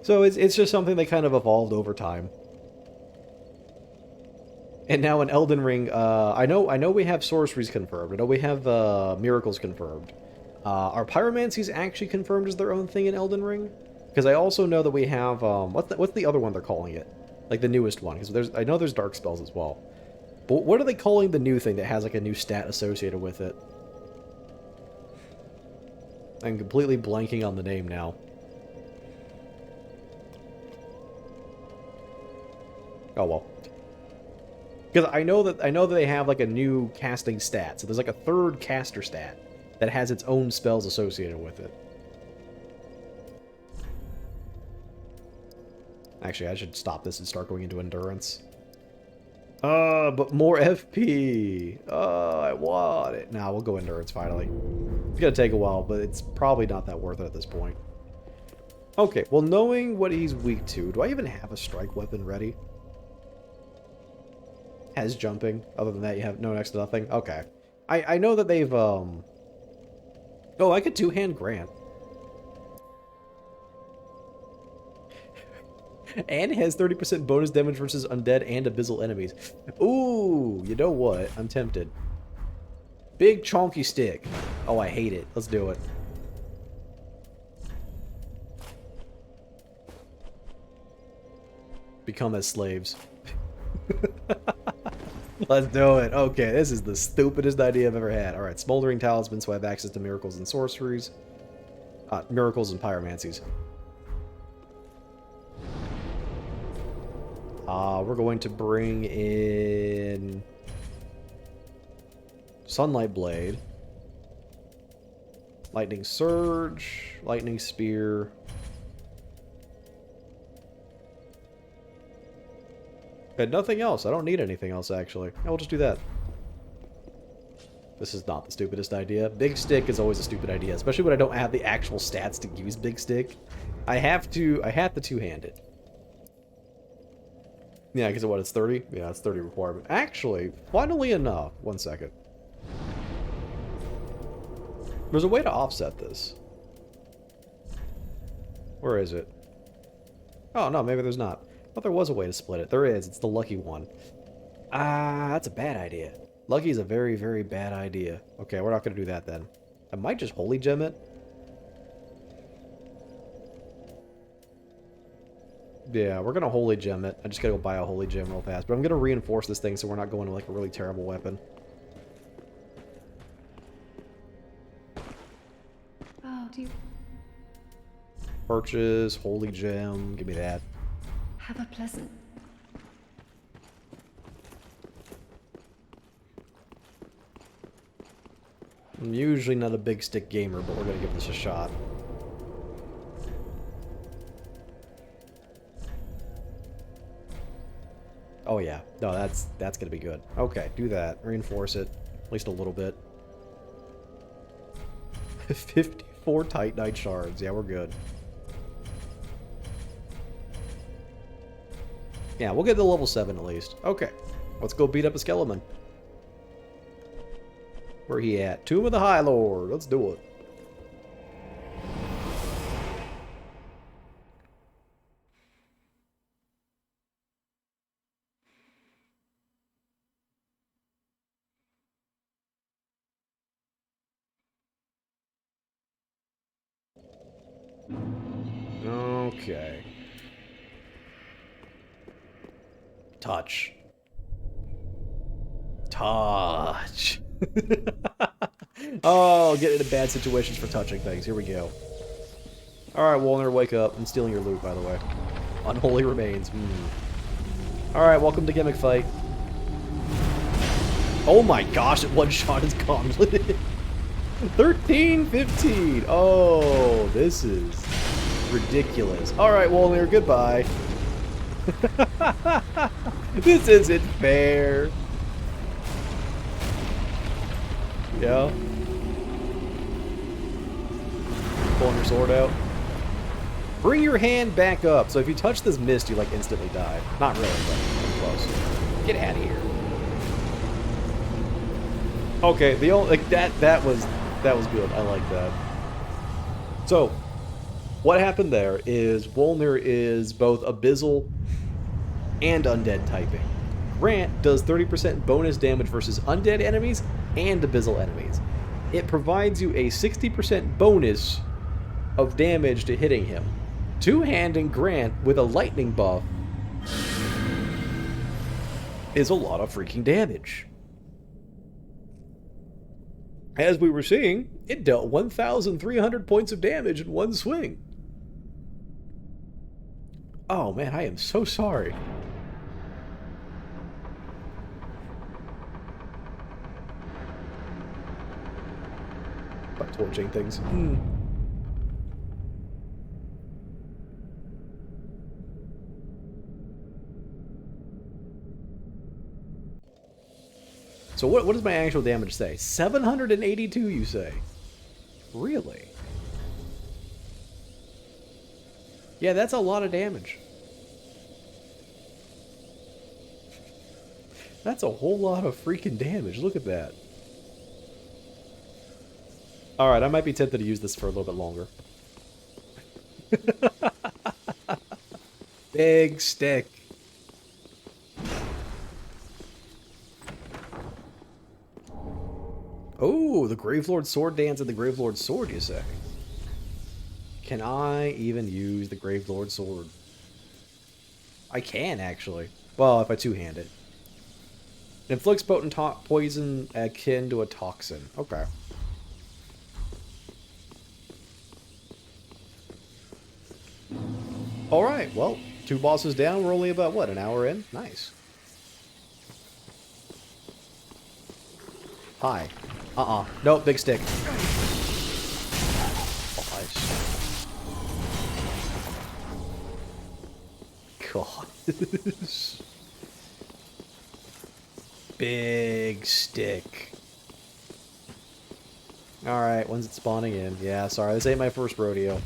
So it's just something that kind of evolved over time. And now in Elden Ring, I know we have sorceries confirmed. I know we have miracles confirmed. Are pyromancies actually confirmed as their own thing in Elden Ring? Because I also know that we have, what's the other one they're calling it? Like the newest one, because I know there's dark spells as well. But what are they calling the new thing that has like a new stat associated with it? I'm completely blanking on the name now. Oh well. Because I know that they have like a new casting stat. So there's like a third caster stat that has its own spells associated with it. Actually, I should stop this and start going into endurance. But more FP. I want it. Nah, we'll go endurance finally. It's gonna take a while, but it's probably not that worth it at this point. Okay, well, knowing what he's weak to, do I even have a strike weapon ready? Has jumping. Other than that, you have no next to nothing. Okay. I know that they've, Oh, I could two-hand Grant. And it has 30% bonus damage versus undead and abyssal enemies. Ooh, you know what? I'm tempted. Big chonky stick. Oh, I hate it. Let's do it. Become as slaves. Let's do it. Okay, this is the stupidest idea I've ever had. Alright, Smoldering Talisman, so I have access to miracles and sorceries. Miracles and pyromancies. We're going to bring in Sunlight Blade, Lightning Surge, Lightning Spear. And nothing else. I don't need anything else, actually. I'll just do that. This is not the stupidest idea. Big Stick is always a stupid idea, especially when I don't have the actual stats to use Big Stick. I have to two-hand it. Yeah, because what, it's 30? Yeah, it's 30 requirement. Actually, funnily enough, one second. There's a way to offset this. Where is it? Oh, no, maybe there's not. I thought there was a way to split it. There is. It's the lucky one. That's a bad idea. Lucky is a very, very bad idea. Okay, we're not going to do that then. I might just holy gem it. Yeah, we're going to holy gem it. I just got to go buy a holy gem real fast. But I'm going to reinforce this thing so we're not going to like a really terrible weapon. Oh, do you... Purchase, holy gem. Give me that. Have a pleasant... I'm usually not a big stick gamer, but we're going to give this a shot. Oh yeah, no, that's going to be good. Okay, do that. Reinforce it, at least a little bit. 54 Titanite shards. Yeah, we're good. Yeah, we'll get to level 7 at least. Okay. Let's go beat up a skeleton. Where he at? Tomb of the High Lord. Let's do it. Okay. Touch. Touch. Oh, get into bad situations for touching things. Here we go. Alright, Walner, wake up. I'm stealing your loot, by the way. Unholy remains. Alright, welcome to Gimmick Fight. Oh my gosh, it one-shot his gauntlet. 13-15. Oh, this is ridiculous. Alright, Walner, goodbye. This isn't fair. Yeah. Pulling your sword out. Bring your hand back up. So if you touch this mist, you like instantly die. Not really, but pretty close. Get out of here. Okay, the only like that was good. I like that. So, what happened there is Wolnir is both Abyssal and Undead typing. Grant does 30% bonus damage versus undead enemies and Abyssal enemies. It provides you a 60% bonus of damage to hitting him. Two-handing Grant with a lightning buff is a lot of freaking damage. As we were seeing, it dealt 1,300 points of damage in one swing. Oh man, I am so sorry. By torching things. So what does my actual damage say? 782, you say? Really? Yeah, that's a lot of damage. That's a whole lot of freaking damage. Look at that. Alright, I might be tempted to use this for a little bit longer. Big stick. Oh, the Gravelord's Sword Dance and the Gravelord's Sword, you say? Can I even use the Gravelord's Sword? I can, actually. Well, if I two-hand it. It inflicts potent poison akin to a toxin. Okay. Alright, well, 2 bosses down. We're only about, what, an hour in? Nice. Hi. Nope, big stick. Nice. God. Big stick. Alright, when's it spawning in? Yeah, sorry, this ain't my first rodeo.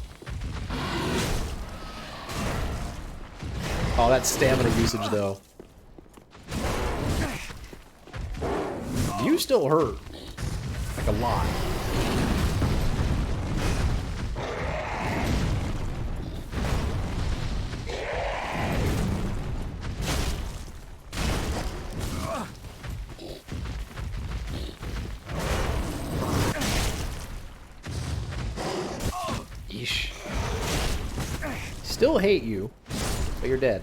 Oh, that's stamina usage, though. You still hurt. Like a lot. Yeesh. Still hate you, but you're dead.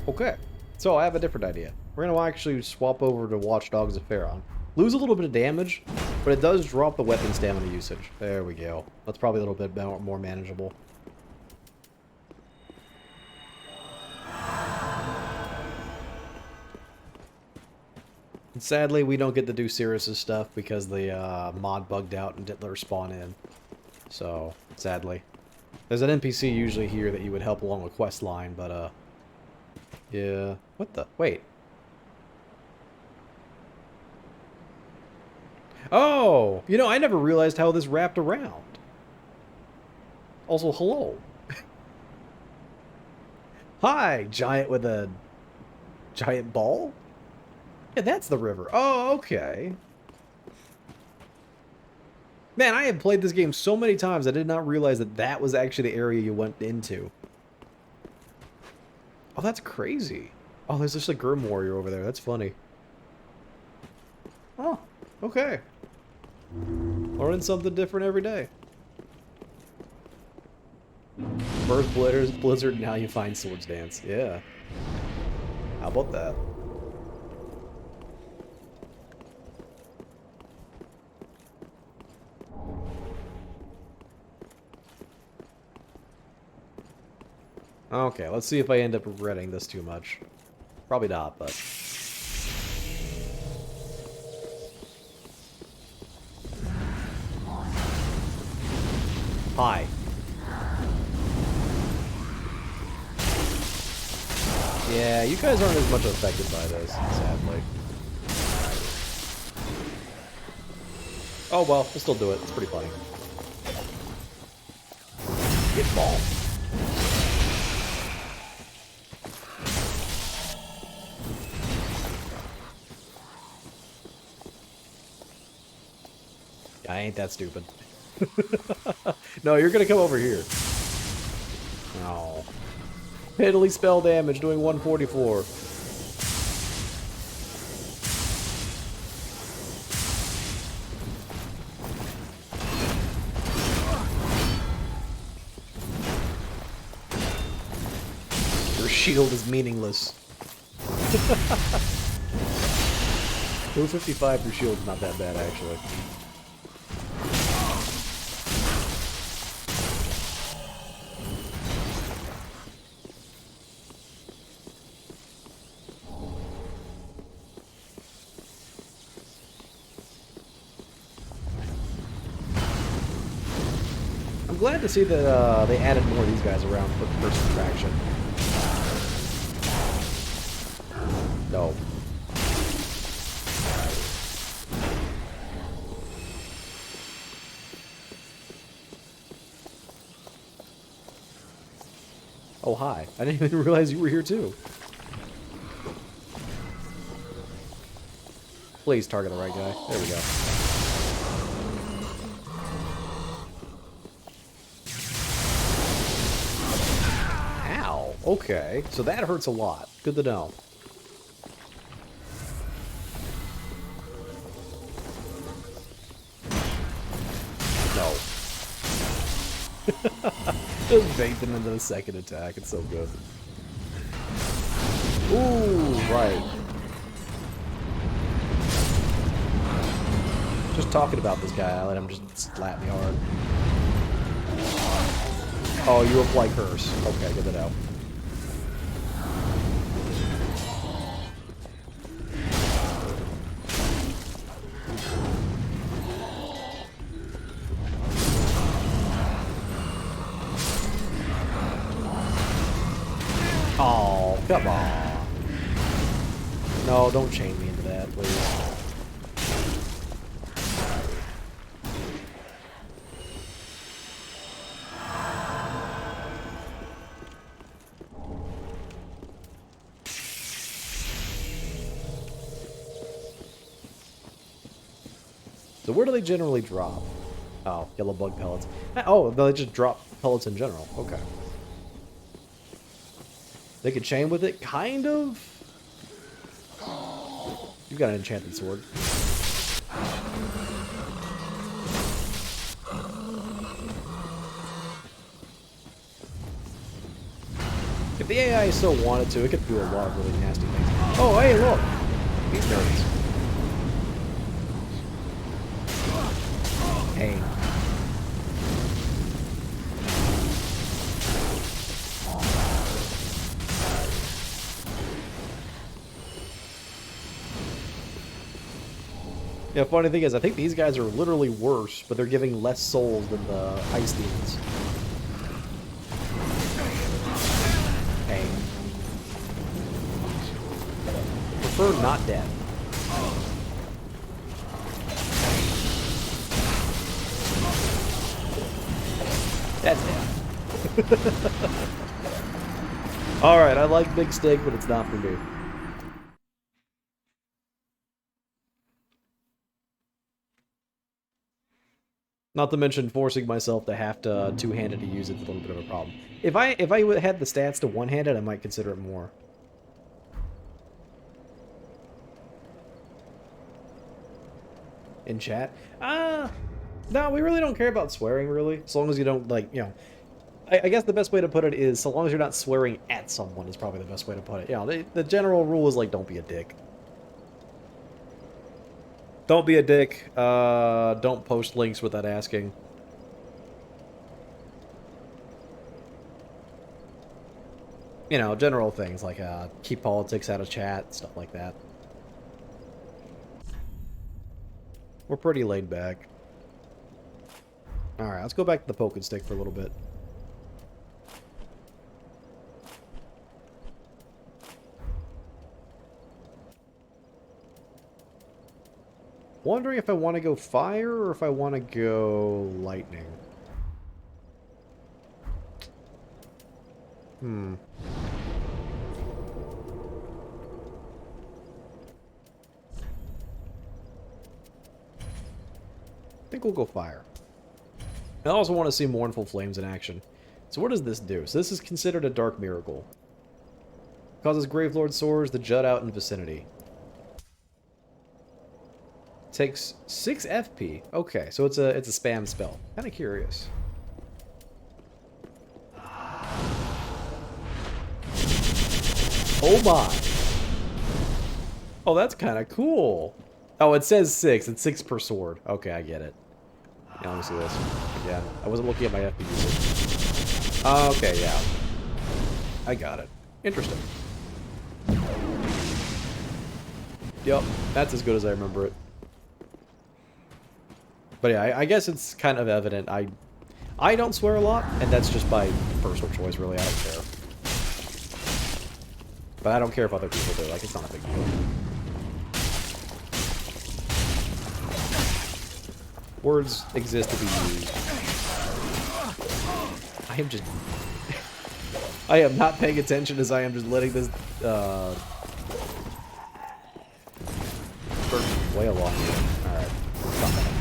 Okay, so I have a different idea. We're going to actually swap over to Watch Dogs of Pharaoh. Lose a little bit of damage, but it does drop the weapon stamina usage. There we go. That's probably a little bit more manageable. And sadly, we don't get to do Sirius's stuff because the mod bugged out and didn't let her spawn in. So, sadly. There's an NPC usually here that you would help along the quest line, but yeah. What the? Wait. Oh! You know, I never realized how this wrapped around. Also, hello. Hi, giant with a giant ball? Yeah, that's the river. Oh, okay. Man, I have played this game so many times, I did not realize that that was actually the area you went into. Oh, that's crazy. Oh, there's just a Grim Warrior over there. That's funny. Oh, okay. Learning something different every day. First Blizzard, now you find Swords Dance. Yeah. How about that? Okay, let's see if I end up regretting this too much. Probably not, but... Hi. Yeah, you guys aren't as much affected by this, sadly. Oh well, we'll still do it. It's pretty funny. Get ball. I ain't that stupid. No, you're gonna come over here. Oh. Piddly spell damage, doing 144. Your shield is meaningless. 255 for shield's not that bad, actually. I'm glad to see that they added more of these guys around for first attraction. No. Oh, hi. I didn't even realize you were here, too. Please target the right guy. There we go. Ow. Okay. So that hurts a lot. Good to know. No. Just bait them into the second attack. It's so good. Ooh, right. Just talking about this guy, I let him just slap me hard. Oh, you apply curse. Okay, get that out. Oh, come on. No, don't chain me into that, please. So where do they generally drop? Oh, yellow bug pellets. Oh, they just drop pellets in general. Okay. They could chain with it? Kind of? You've got an enchanted sword. If the AI so wanted to, it could do a lot of really nasty things. Oh, hey, look! These nerds. Hey. Yeah, funny thing is, I think these guys are literally worse, but they're giving less souls than the ice demons. Hey. Prefer not dead. That's dead. Alright, I like big steak, but it's not for me. Not to mention forcing myself to have to two-handed to use it's a little bit of a problem. If I had the stats to one-handed, I might consider it more. In chat? No, we really don't care about swearing, really. As long as you don't, like, you know... I guess the best way to put it is, so long as you're not swearing at someone is probably the best way to put it. You know, the general rule is, like, don't be a dick. Don't be a dick. Don't post links without asking. You know, general things like keep politics out of chat, stuff like that. We're pretty laid back. Alright, let's go back to the poke and stick for a little bit. Wondering if I want to go fire or if I want to go lightning. I think we'll go fire. I also want to see Mournful Flames in action. So what does this do? So this is considered a Dark Miracle. Causes Gravelord swords to jut out in vicinity. Takes 6 FP. Okay, so it's a spam spell. Kind of curious. Oh my. Oh, that's kind of cool. Oh, it says 6. It's 6 per sword. Okay, I get it. Yeah, let me see this. Yeah, I wasn't looking at my FP usage. Okay, yeah. I got it. Interesting. Yep, that's as good as I remember it. But yeah, I guess it's kind of evident. I don't swear a lot, and that's just by personal choice, really. I don't care. But I don't care if other people do. Like, it's not a big deal. Words exist to be used. I am just... I am not paying attention as I am just letting this, way along here. Alright. Stop that.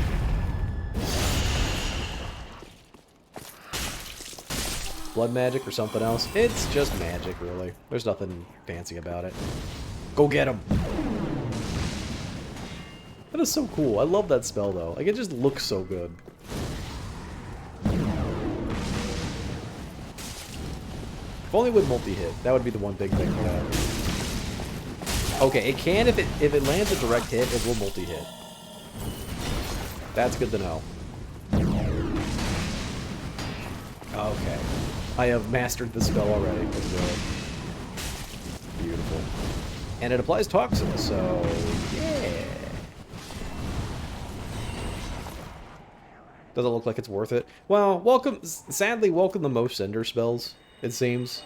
Blood magic or something else? It's just magic, really. There's nothing fancy about it. Go get him! That is so cool. I love that spell, though. Like, it just looks so good. If only with multi-hit. That would be the one big thing for that. Okay, it can if it lands a direct hit, it will multi-hit. That's good to know. Okay. I have mastered the spell already. Let's do it. Beautiful. And it applies toxin, so yeah. Does it look like it's worth it? Well, sadly, welcome the most Cinder spells, it seems.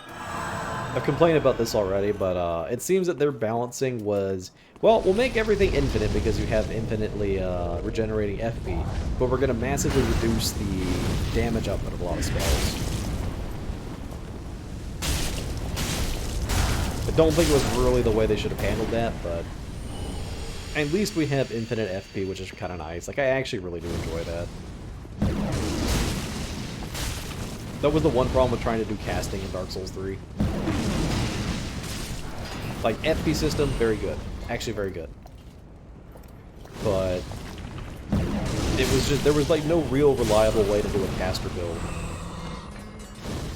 I've complained about this already, but it seems that their balancing was... Well, we'll make everything infinite because you have infinitely regenerating FP, but we're going to massively reduce the damage output of a lot of spells. I don't think it was really the way they should have handled that, but... At least we have infinite FP, which is kind of nice. Like, I actually really do enjoy that. That was the one problem with trying to do casting in Dark Souls 3. Like, FP system, very good. Actually very good. But... it was just, there was like no real reliable way to do a caster build.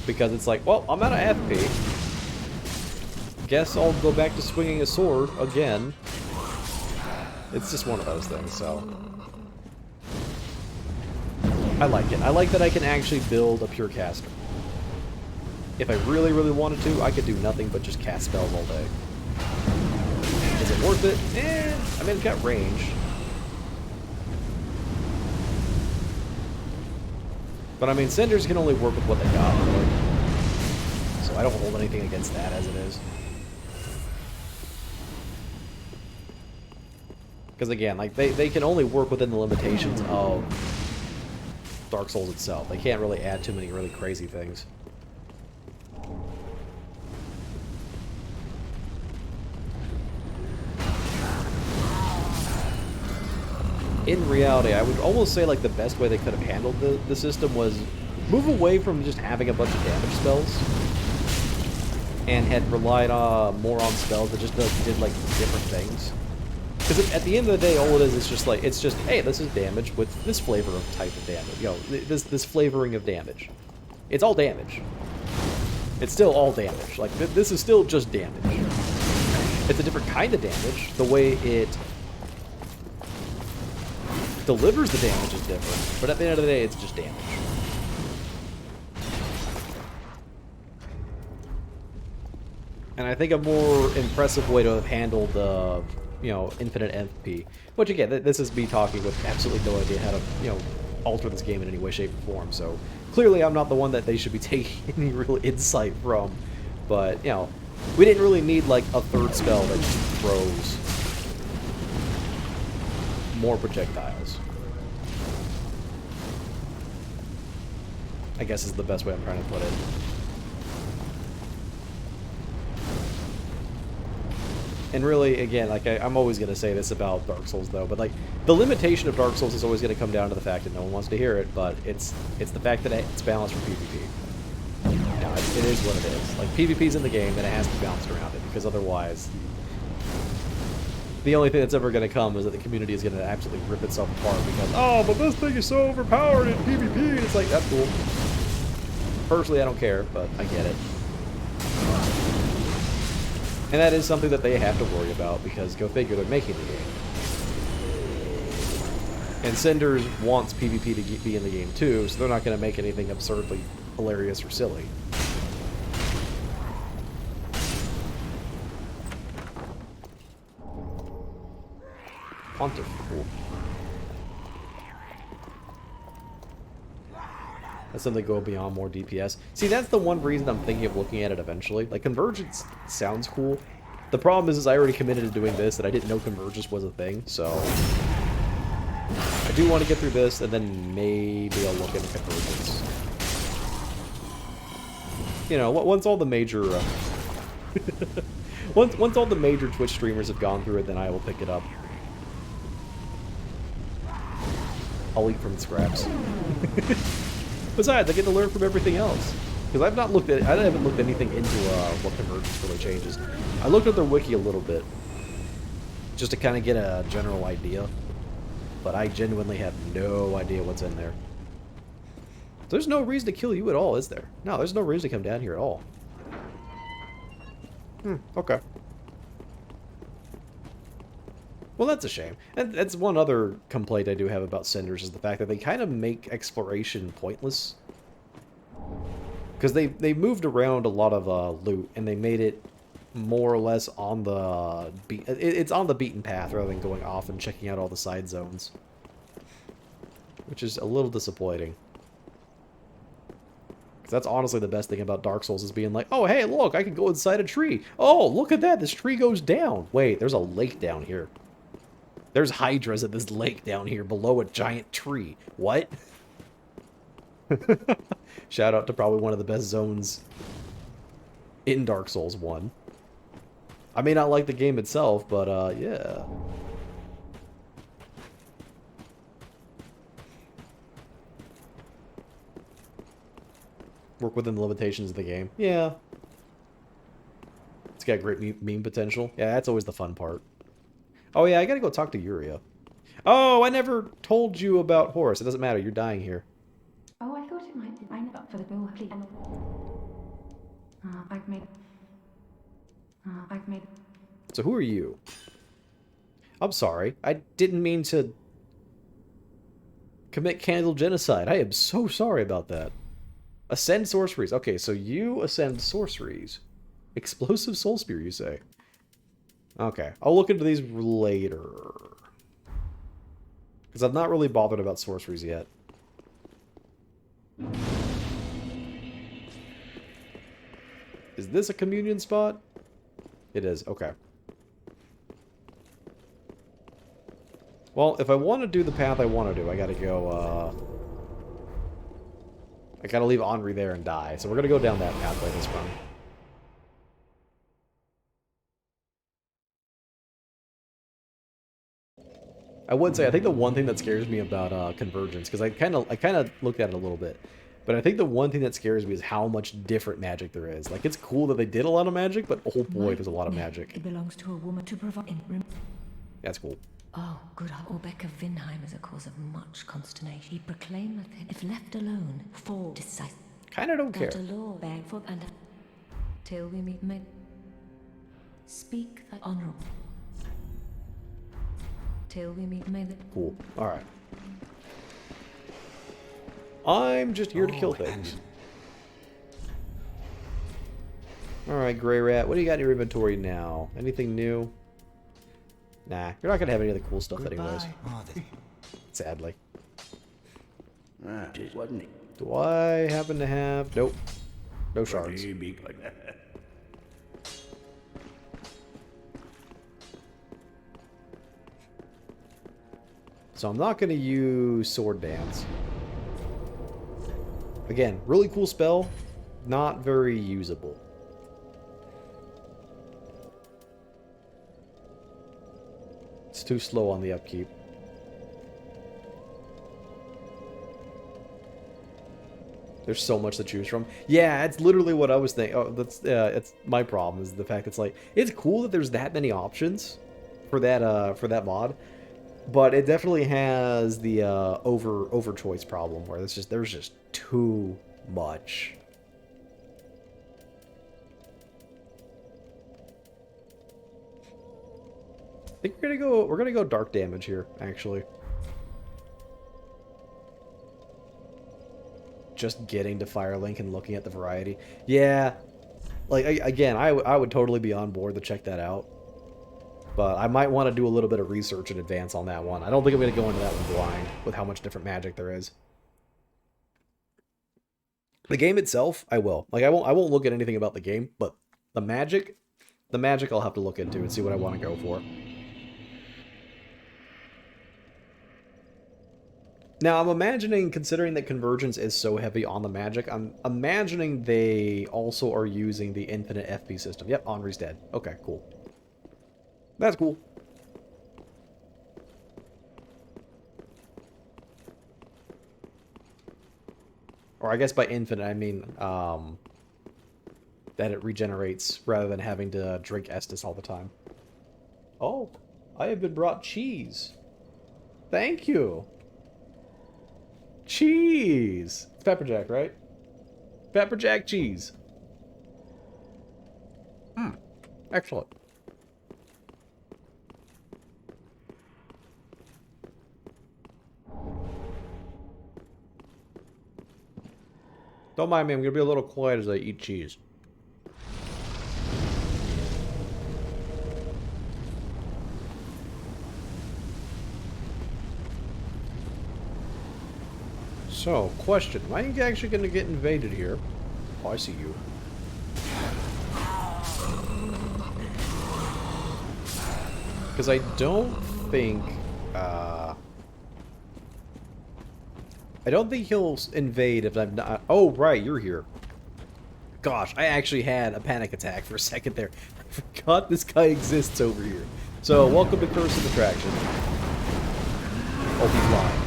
Because it's like, well, I'm out of FP. Guess I'll go back to swinging a sword again. It's just one of those things, so... I like it. I like that I can actually build a pure caster. If I really, really wanted to, I could do nothing but just cast spells all day. Is it worth it? Eh, I mean, it's got range. But I mean, Cinders can only work with what they got, really. So I don't hold anything against that as it is. Because again, like, they can only work within the limitations of Dark Souls itself. They can't really add too many really crazy things. In reality, I would almost say like the best way they could have handled the system was move away from just having a bunch of damage spells and had relied more on spells that just did like different things. Because at the end of the day, all it is just like, hey, this is damage with this flavor of type of damage. You know, this flavoring of damage. It's all damage. It's still all damage. Like, this is still just damage. It's a different kind of damage. The way it delivers the damage is different. But at the end of the day, it's just damage. And I think a more impressive way to have handled you know, infinite MP. Which again, this is me talking with absolutely no idea how to, you know, alter this game in any way, shape, or form. So clearly I'm not the one that they should be taking any real insight from. But, you know, we didn't really need like a third spell that just throws more projectiles. I guess is the best way I'm trying to put it. And really, again, like, I'm always going to say this about Dark Souls, though, but, like, the limitation of Dark Souls is always going to come down to the fact that no one wants to hear it, but it's the fact that it's balanced for PvP. You know, it is what it is. Like, PvP's in the game, and it has to be balanced around it, because otherwise, the only thing that's ever going to come is that the community is going to absolutely rip itself apart, because, oh, but this thing is so overpowered in PvP, and it's like, that's cool. Personally, I don't care, but I get it. And that is something that they have to worry about, because go figure, they're making the game. And Cinders wants PvP to be in the game too, so they're not going to make anything absurdly hilarious or silly. Pontifical. That's something go beyond more DPS. See, that's the one reason I'm thinking of looking at it eventually. Like, Convergence sounds cool. The problem is I already committed to doing this, and I didn't know Convergence was a thing, so I do want to get through this, and then maybe I'll look into Convergence. You know, once all the major... once all the major Twitch streamers have gone through it, then I will pick it up. I'll eat from the scraps. Besides, I get to learn from everything else. Because I haven't looked anything into what Convergence really changes. I looked at their wiki a little bit, just to kind of get a general idea. But I genuinely have no idea what's in there. There's no reason to kill you at all, is there? No, there's no reason to come down here at all. Okay. Well, that's a shame. And that's one other complaint I do have about Cinders, is the fact that they kind of make exploration pointless. Because they moved around a lot of loot, and they made it more or less on the... It's on the beaten path, rather than going off and checking out all the side zones. Which is a little disappointing. Because that's honestly the best thing about Dark Souls, is being like, oh, hey, look, I can go inside a tree. Oh, look at that, this tree goes down. Wait, there's a lake down here. There's hydras at this lake down here below a giant tree. What? Shout out to probably one of the best zones in Dark Souls 1. I may not like the game itself, but yeah. Work within the limitations of the game. Yeah. It's got great meme potential. Yeah, that's always the fun part. Oh yeah, I gotta go talk to Yuria. Oh, I never told you about Horus. It doesn't matter, you're dying here. Oh, I thought it might be lined up for the bill, please. I've made... So who are you? I'm sorry. I didn't mean to commit candle genocide. I am so sorry about that. Ascend sorceries. Okay, so you ascend sorceries. Explosive soul spear, you say? Okay, I'll look into these later. Because I've not really bothered about sorceries yet. Is this a communion spot? It is, okay. Well, if I want to do the path I want to do, I gotta go, I gotta leave Henri there and die. So we're gonna go down that pathway this run. I would say I think the one thing that scares me about Convergence, because I kind of looked at it a little bit, but I think the one thing that scares me is how much different magic there is. Like, it's cool that they did a lot of magic, but oh boy, there's a lot of magic. It belongs to a woman to provide. That's cool. Oh, good. Rebecca Vinheim is a cause of much consternation. He proclaimed that if left alone, fall decisive. Kind of don't care. That a law beg for and till we meet, may speak the honorable. Till we meet, may the Cool. All right. I'm just here to kill things. All right, Grey Rat. What do you got in your inventory now? Anything new? Nah, you're not gonna have any of the cool stuff anyways. Sadly. Just wasn't it? Do I happen to have? Nope. No shards. So I'm not gonna use Sword Dance. Again, really cool spell, not very usable. It's too slow on the upkeep. There's so much to choose from. Yeah, it's literally what I was thinking. Oh, that's it's my problem is the fact it's like it's cool that there's that many options for that mod, but it definitely has the over choice problem where there's just too much. I think we're gonna go dark damage here, actually. Just getting to Firelink and looking at the variety. Yeah, like again, I would totally be on board to check that out. But I might want to do a little bit of research in advance on that one. I don't think I'm going to go into that one blind with how much different magic there is. The game itself, I will. Like I won't look at anything about the game, but the magic I'll have to look into and see what I want to go for. Now, I'm imagining, considering that Convergence is so heavy on the magic, I'm imagining they also are using the infinite FP system. Yep, Henri's dead. Okay, cool. That's cool. Or I guess by infinite, I mean that it regenerates rather than having to drink Estus all the time. Oh, I have been brought cheese. Thank you. Cheese! It's Pepper Jack, right? Pepper Jack cheese. Excellent. Don't mind me, I'm gonna be a little quiet as I eat cheese. So, question. Am I actually going to get invaded here? Oh, I see you. Because I don't think... I don't think he'll invade if I'm not... Oh, right, you're here. Gosh, I actually had a panic attack for a second there. I forgot this guy exists over here. So, welcome to Curse of Attraction. Oh, he's lying.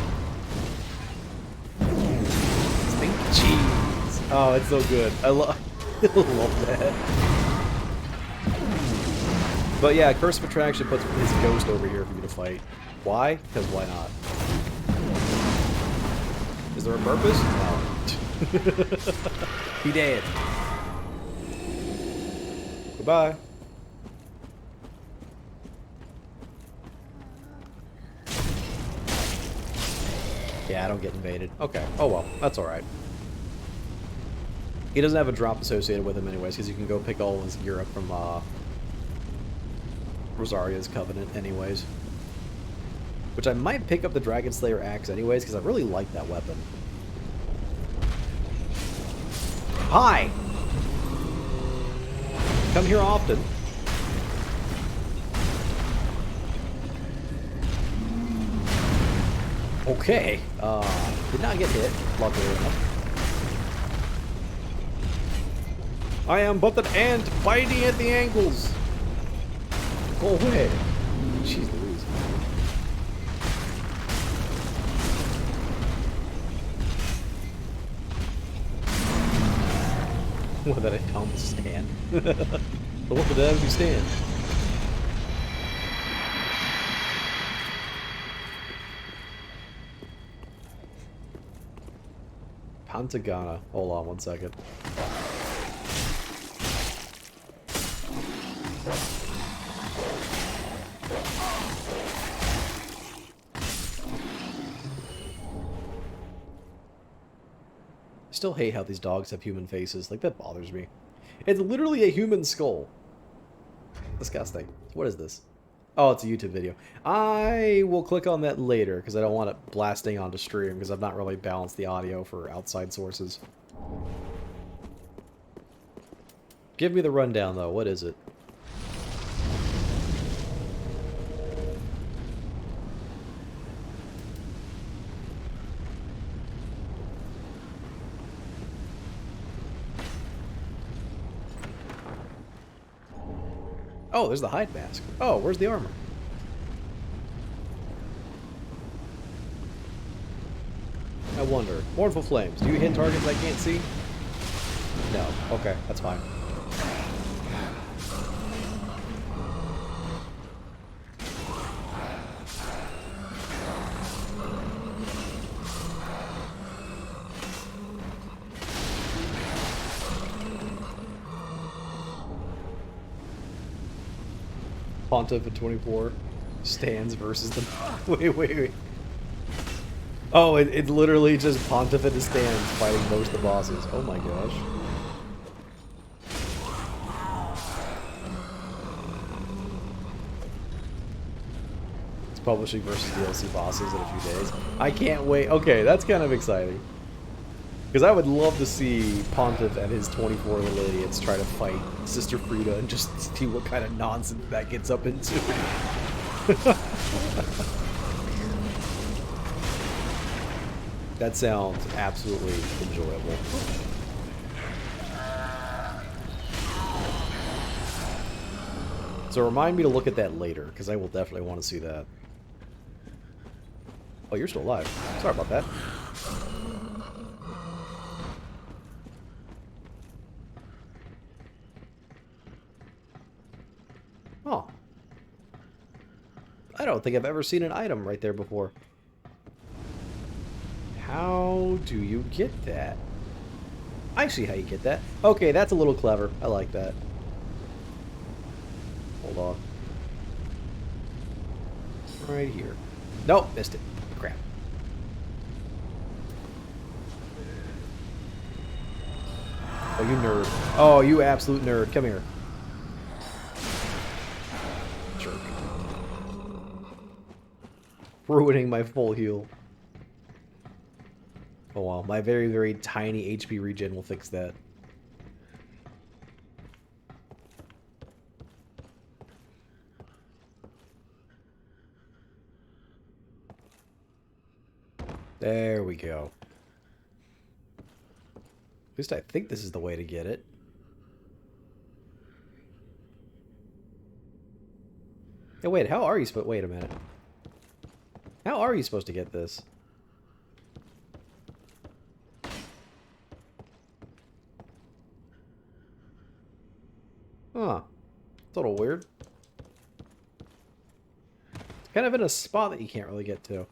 Cheese. Oh, it's so good. I love that. But yeah, Curse of Attraction puts his ghost over here for you to fight. Why? Because why not? Is there a purpose? No. He dead. Goodbye. Yeah, I don't get invaded. Okay. Oh well, that's alright. He doesn't have a drop associated with him anyways, because you can go pick all his gear up from Rosaria's Covenant anyways. Which I might pick up the Dragon Slayer axe anyways, because I really like that weapon. Hi! Come here often. Okay. Did not get hit, luckily enough. I am but an ant biting at the ankles. Go away. Jeez Louise. What did I tell him to stand? What did I have to stand? Pantagana. Hold on one second. I still hate how these dogs have human faces. Like, that bothers me. It's literally a human skull. Disgusting. What is this? Oh, it's a YouTube video. I will click on that later, because I don't want it blasting onto stream, because I've not really balanced the audio for outside sources. Give me the rundown, though. What is it? Oh, there's the hide mask. Oh, where's the armor? I wonder. Mournful Flames. Do you hit targets I can't see? No. Okay, that's fine. Pontiff at 24 stands versus the... Wait. Oh, it's literally just Pontiff at the stands fighting most of the bosses. Oh my gosh. It's publishing versus DLC bosses in a few days. I can't wait. Okay, that's kind of exciting. Because I would love to see Pontiff and his 24 little idiots try to fight Sister Frida and just see what kind of nonsense that gets up into. That sounds absolutely enjoyable. So remind me to look at that later, because I will definitely want to see that. Oh, you're still alive. Sorry about that. Oh. I don't think I've ever seen an item right there before. How do you get that? I see how you get that. Okay, that's a little clever. I like that. Hold on. Right here. Nope, missed it. Crap. Oh, you nerd. Oh, you absolute nerd. Come here. Jerk. Ruining my full heal. Oh well, my very, very tiny HP regen will fix that. There we go. At least I think this is the way to get it. Oh, wait, how are you supposed... Wait a minute. How are you supposed to get this? Huh. It's a little weird. It's kind of in a spot that you can't really get to.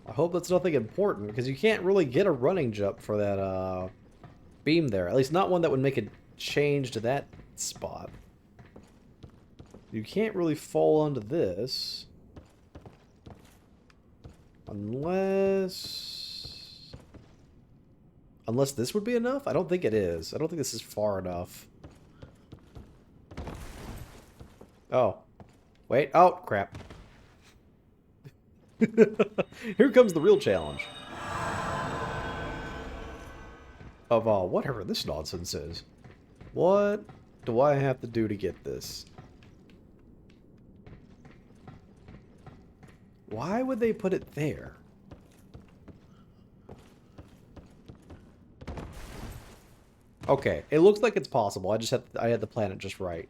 I hope that's nothing important, because you can't really get a running jump for that beam there. At least not one that would make a change to that spot. You can't really fall onto this. Unless this would be enough? I don't think it is. I don't think this is far enough. Oh. Wait. Oh, crap. Here comes the real challenge. Of whatever this nonsense is. What do I have to do to get this? Why would they put it there? Okay, it looks like it's possible. I had the planet just right.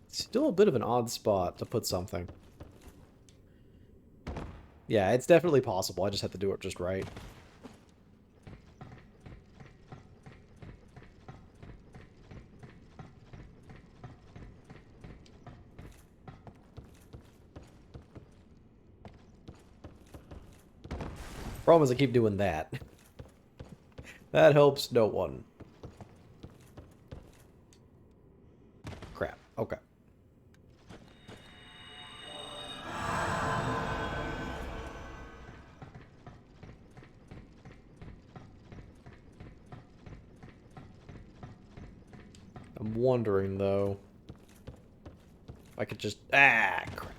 Still a bit of an odd spot to put something. Yeah, it's definitely possible. I just have to do it just right. Problem is I keep doing that. That helps no one. Crap. Okay. I'm wondering, though, if I could just... Ah, crap.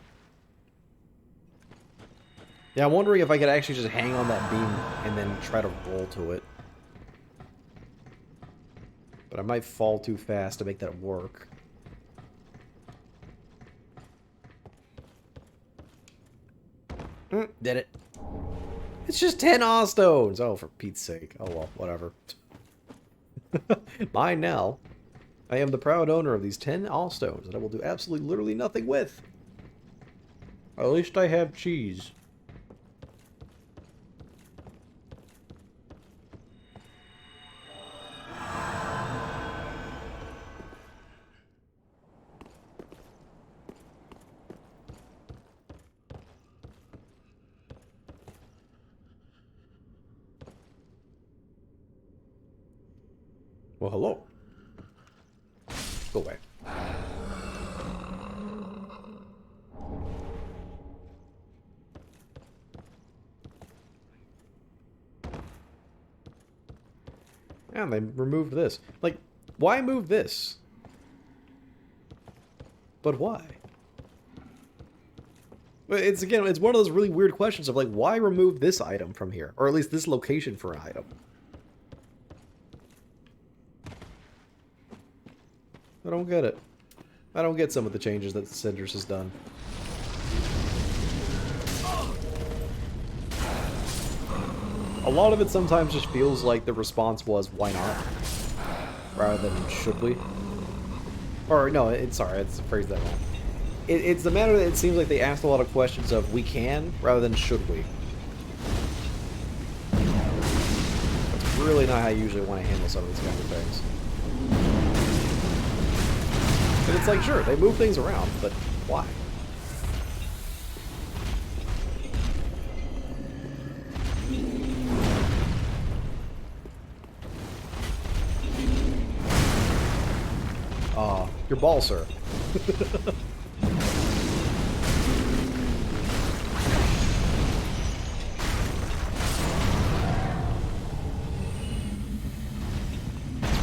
Yeah, I'm wondering if I could actually just hang on that beam and then try to roll to it. But I might fall too fast to make that work. Did it. It's just 10 awe stones. Oh, for Pete's sake. Oh, well, whatever. Mine now. I am the proud owner of these 10 awe stones that I will do absolutely literally nothing with. At least I have cheese. Well, hello. Go away. And they removed this. Like, why move this? But why? It's, again, it's one of those really weird questions of, like, why remove this item from here? Or at least this location for an item. I don't get it. I don't get some of the changes that Cinders has done. A lot of it sometimes just feels like the response was, why not? Rather than, should we? Or, no, sorry, it's phrased that wrong. It's the matter that it seems like they asked a lot of questions of, we can, rather than, should we? That's really not how I usually want to handle some of these kinds of things. And it's like, sure, they move things around, but why? Your ball, sir.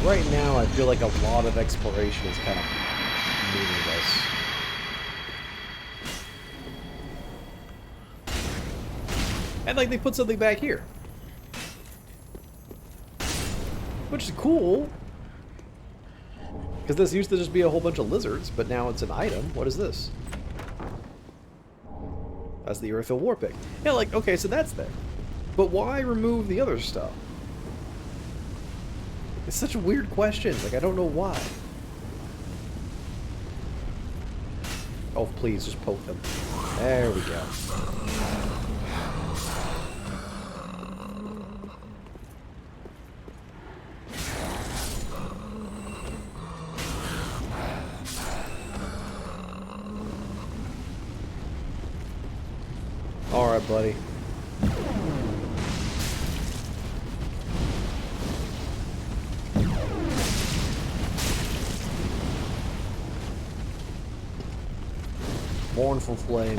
Right now, I feel like a lot of exploration is kind of meaningless. And, like, they put something back here. Which is cool. Because this used to just be a whole bunch of lizards, but now it's an item. What is this? That's the Earthil War Pick. Yeah, like, okay, so that's there. But why remove the other stuff? It's such a weird question. Like, I don't know why. Oh, please, just poke them. There we go. Alright, buddy. Mournful flame.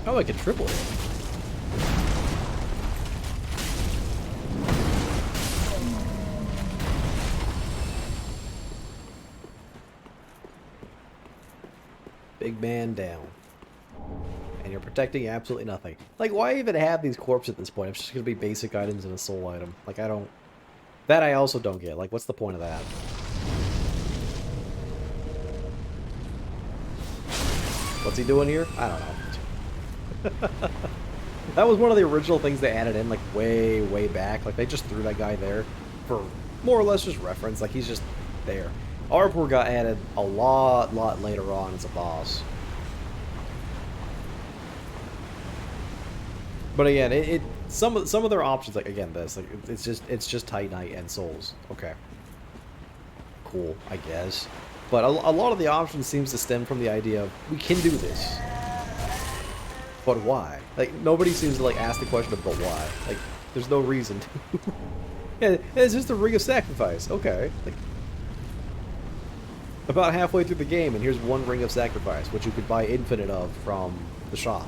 Oh, I could triple it. Big man down. And You're protecting absolutely nothing. Like, why even have these corpses at this point? It's just gonna be basic items and a soul item. Like, I don't... That I also don't get. Like, what's the point of that? What's he doing here? I don't know. That was one of the original things they added in, like, way, way back. Like, they just threw that guy there for more or less just reference. Like, he's just there. Arpur got added a lot later on as a boss. But again, some of their options, like, again, this, like, it's just Titanite and souls. Okay. Cool, I guess. But a lot of the options seems to stem from the idea of, we can do this. But why? Like, nobody seems to, like, ask the question of, but why? Like, there's no reason to. Yeah, it's just a ring of sacrifice. Okay. Like, about halfway through the game, and here's one ring of sacrifice, which you could buy infinite of from the shop.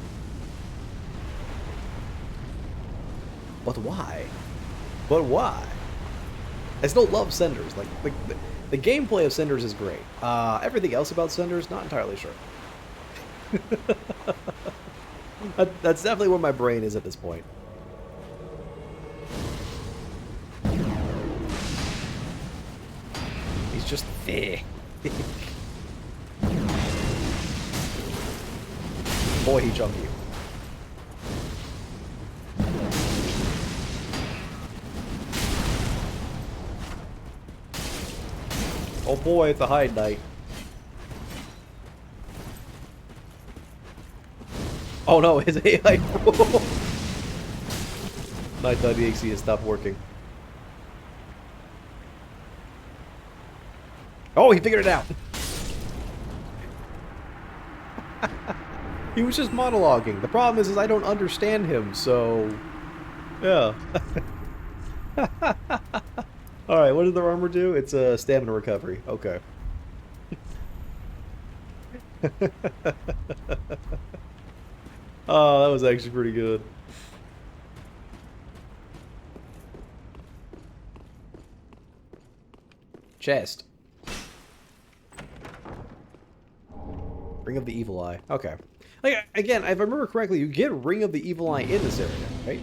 But why? But why? I still love Cinders. Like, the gameplay of Cinders is great. Everything else about Cinders, not entirely sure. That's definitely where my brain is at this point. He's just thick. Boy, he jumped you. Oh boy, it's a hide night. Oh no, his AI Night.exe has stopped working. Oh, he figured it out! He was just monologuing. The problem is I don't understand him, so... Yeah. Alright, what does their armor do? It's a stamina recovery. Okay. Oh, that was actually pretty good. Chest. Ring of the Evil Eye. Okay. Like, again, if I remember correctly, you get Ring of the Evil Eye in this area, right?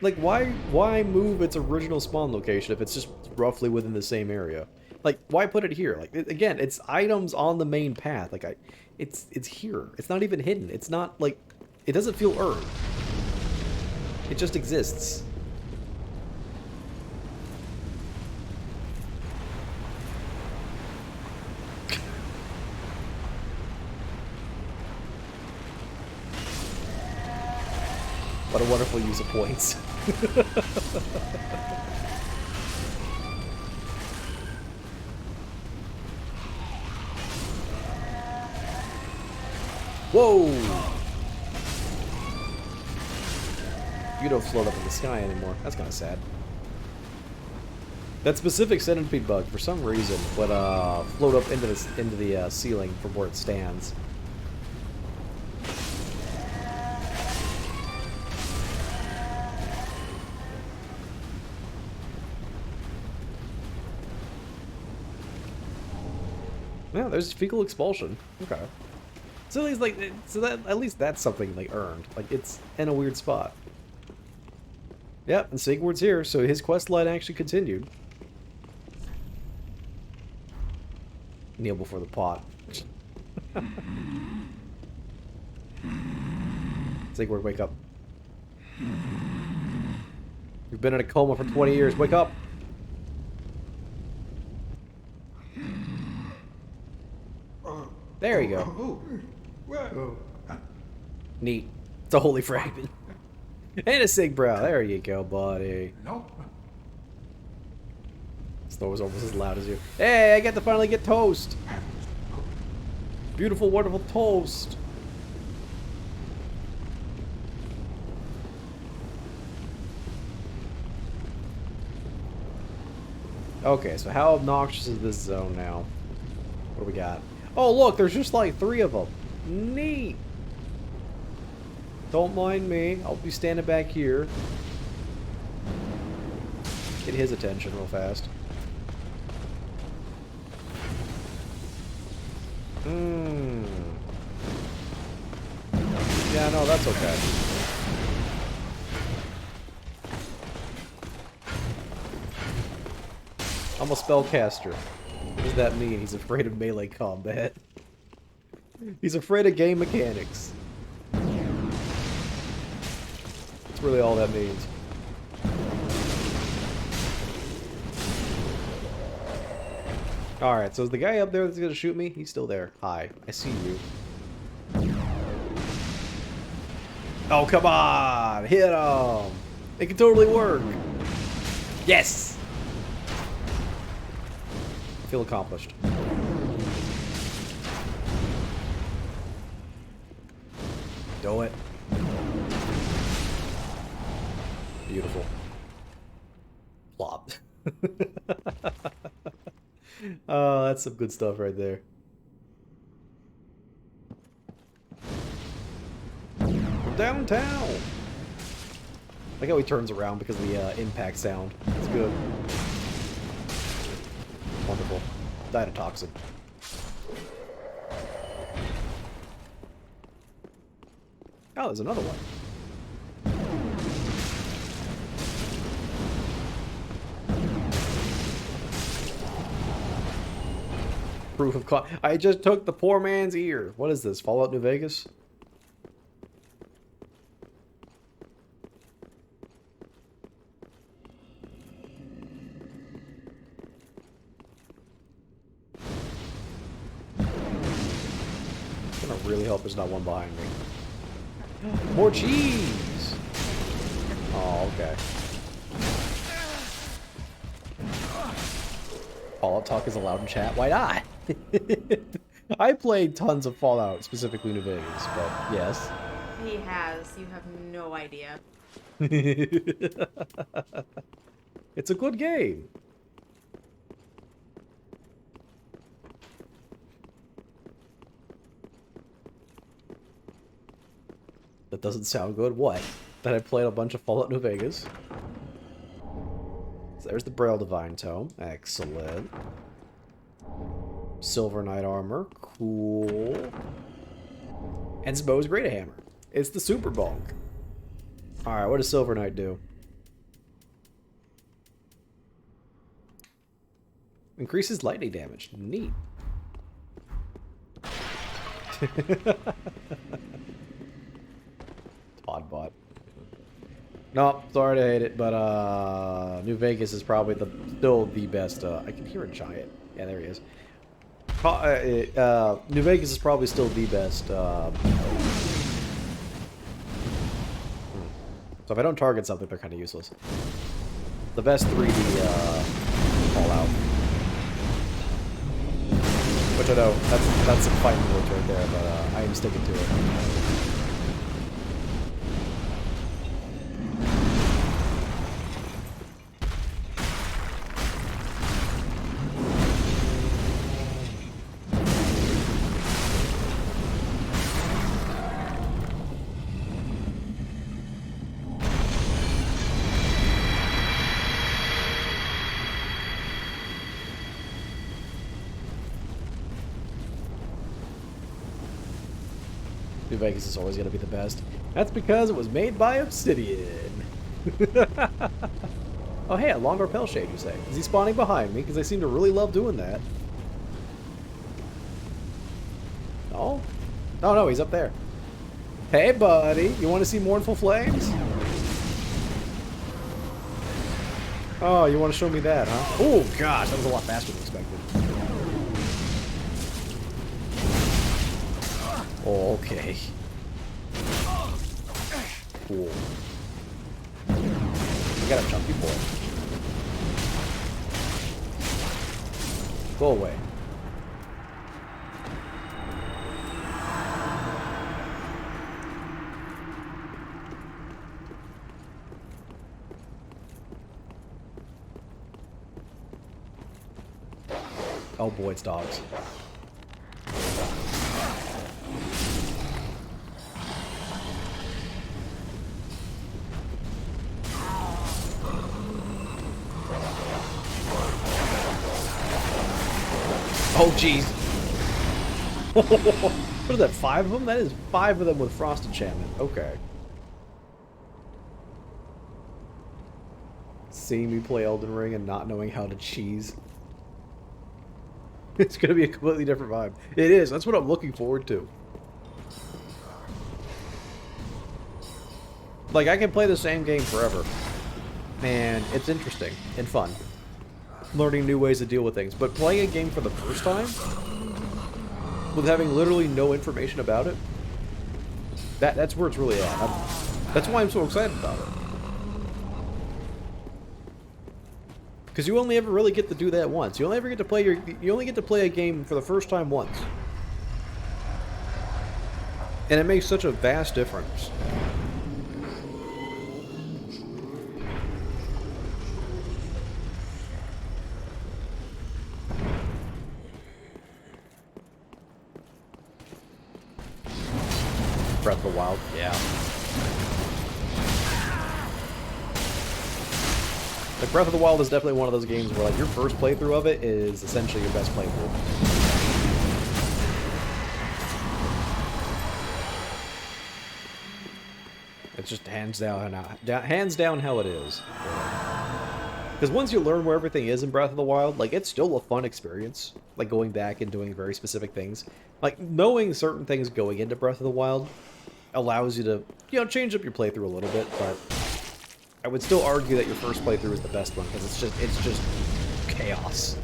Like, why move its original spawn location if it's just roughly within the same area? Like, why put it here? Like, again, it's items on the main path. Like, it's here. It's not even hidden. It's not, like, it doesn't feel earned. It just exists. What a wonderful use of points. Whoa! You don't float up in the sky anymore. That's kind of sad. That specific centipede bug, for some reason, would float up into the ceiling from where it stands. Yeah, there's fecal expulsion. Okay. So at least that's something like earned. Like, it's in a weird spot. Yep, and Sigward's here, so his quest line actually continued. Kneel before the pot. Sigward, wake up. You've been in a coma for 20 years. Wake up! There you go. Neat. It's a holy fragment. And a sig brow. There you go, buddy. Nope. Snow's almost as loud as you. Hey, I get to finally get toast. Beautiful, wonderful toast. Okay, so how obnoxious is this zone now? What do we got? Oh, look, there's just like 3 of them. Neat. Don't mind me. I'll be standing back here. Get his attention real fast. Yeah, no, that's okay. I'm a spellcaster. What does that mean? He's afraid of melee combat. He's afraid of game mechanics. That's really all that means. Alright, so is the guy up there that's gonna shoot me? He's still there. Hi, I see you. Oh, come on! Hit him! It can totally work! Yes! I feel accomplished. Do it. Beautiful. Plop. Oh, that's some good stuff right there. Downtown! Like how he turns around because of the impact sound. It's good. Wonderful. Dinotoxin. Oh, there's another one. Proof of I just took the poor man's ear. What is this? Fallout New Vegas? It's gonna really help there's not one behind me. More cheese! Oh, okay. Fallout talk is allowed in chat. Why not? I played tons of Fallout, specifically New Vegas, but yes. He has. You have no idea. It's a good game. That doesn't sound good. What? That I played a bunch of Fallout New Vegas. So there's the Braille Divine Tome. Excellent. Silver Knight Armor. Cool. And Zbo's Great Hammer. It's the Super Bulk. Alright, what does Silver Knight do? Increases lightning damage. Neat. Toddbot. No, sorry to hate it, but New Vegas is probably still the best. I can hear a giant. Yeah, there he is. New Vegas is probably still the best. So if I don't target something, they're kind of useless. The best 3D Fallout. Which I know, that's some fighting words right there, but I am sticking to it. New Vegas is always going to be the best. That's because it was made by Obsidian. Oh, hey, a long repel shade, you say. Is he spawning behind me? Because I seem to really love doing that. No? Oh, no, he's up there. Hey, buddy. You want to see Mournful Flames? Oh, you want to show me that, huh? Oh, gosh, that was a lot faster than expected. Oh, okay. Cool. You got a chunky boy. Go away. Oh boy, it's dogs. Oh, jeez. What is that, 5 of them? That is 5 of them with Frost Enchantment. Okay. Seeing me play Elden Ring and not knowing how to cheese. It's going to be a completely different vibe. It is. That's what I'm looking forward to. Like, I can play the same game forever. And it's interesting and fun. Learning new ways to deal with things. But playing a game for the first time, with having literally no information about it, that's where it's really at. That's why I'm so excited about it. Because you only ever really get to do that once. You only ever get to play you only get to play a game for the first time once. And it makes such a vast difference. Breath of the Wild, yeah. Like, Breath of the Wild is definitely one of those games where, like, your first playthrough of it is essentially your best playthrough. It's just hands down how it is. Because once you learn where everything is in Breath of the Wild, like, it's still a fun experience. Like, going back and doing very specific things. Like, knowing certain things going into Breath of the Wild allows you to, you know, change up your playthrough a little bit, but I would still argue that your first playthrough is the best one, because it's just chaos.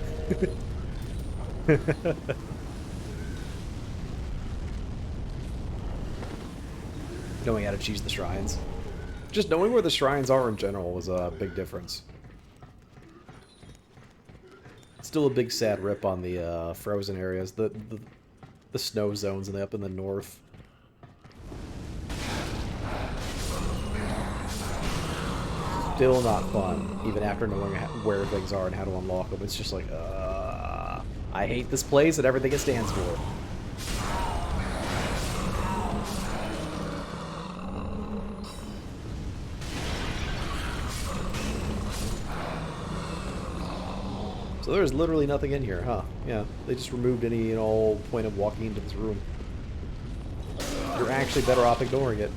Knowing how to cheese the shrines. Just knowing where the shrines are in general was a big difference. Still a big sad rip on the frozen areas, the snow zones and up in the north. Still not fun, even after knowing where things are and how to unlock them. It's just like, I hate this place and everything it stands for. So there's literally nothing in here, huh? Yeah, they just removed any, you know, point of walking into this room. You're actually better off ignoring it.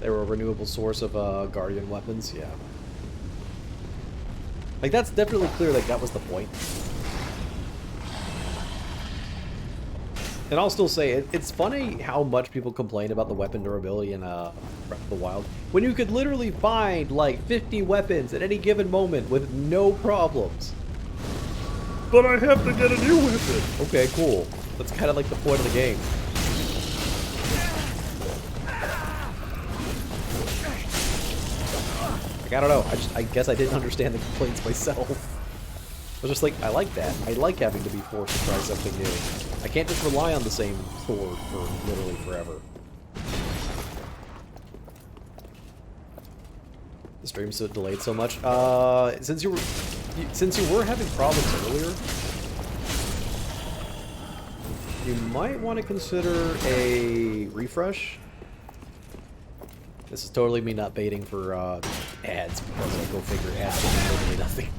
They were a renewable source of Guardian weapons, yeah. Like, that's definitely clear, like, that was the point. And I'll still say, it's funny how much people complain about the weapon durability in Breath of the Wild, when you could literally find, like, 50 weapons at any given moment with no problems. But I have to get a new weapon! Okay, cool. That's kind of like the point of the game. Like, I don't know, I guess I didn't understand the complaints myself. I was just like, I like that. I like having to be forced to try something new. I can't just rely on the same sword for literally forever. The stream's so delayed so much. Since you were having problems earlier, you might want to consider a refresh. This is totally me not baiting for ads, because I go figure ads are literally nothing.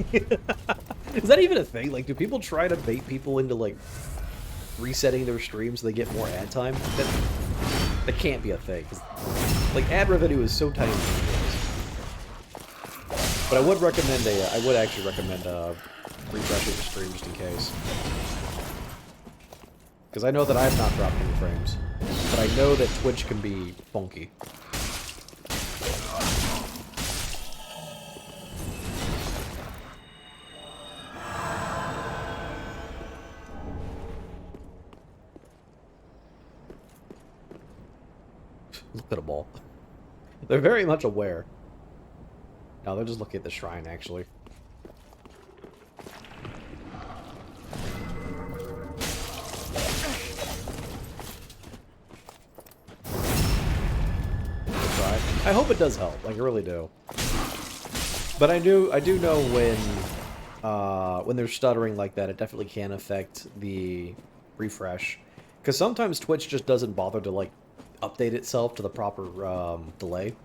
Is that even a thing? Like, do people try to bait people into, like, resetting their streams so they get more ad time? That can't be a thing. 'Cause, like, ad revenue is so tiny. But I would recommend I would actually recommend refreshing your stream just in case. Because I know that I have not dropped any frames. But I know that Twitch can be funky. Look at them all. They're very much aware. No, they're just looking at the shrine, actually. I hope it does help. Like, I really do. But I do know when they're stuttering like that, it definitely can affect the refresh. Because sometimes Twitch just doesn't bother to, like, update itself to the proper delay.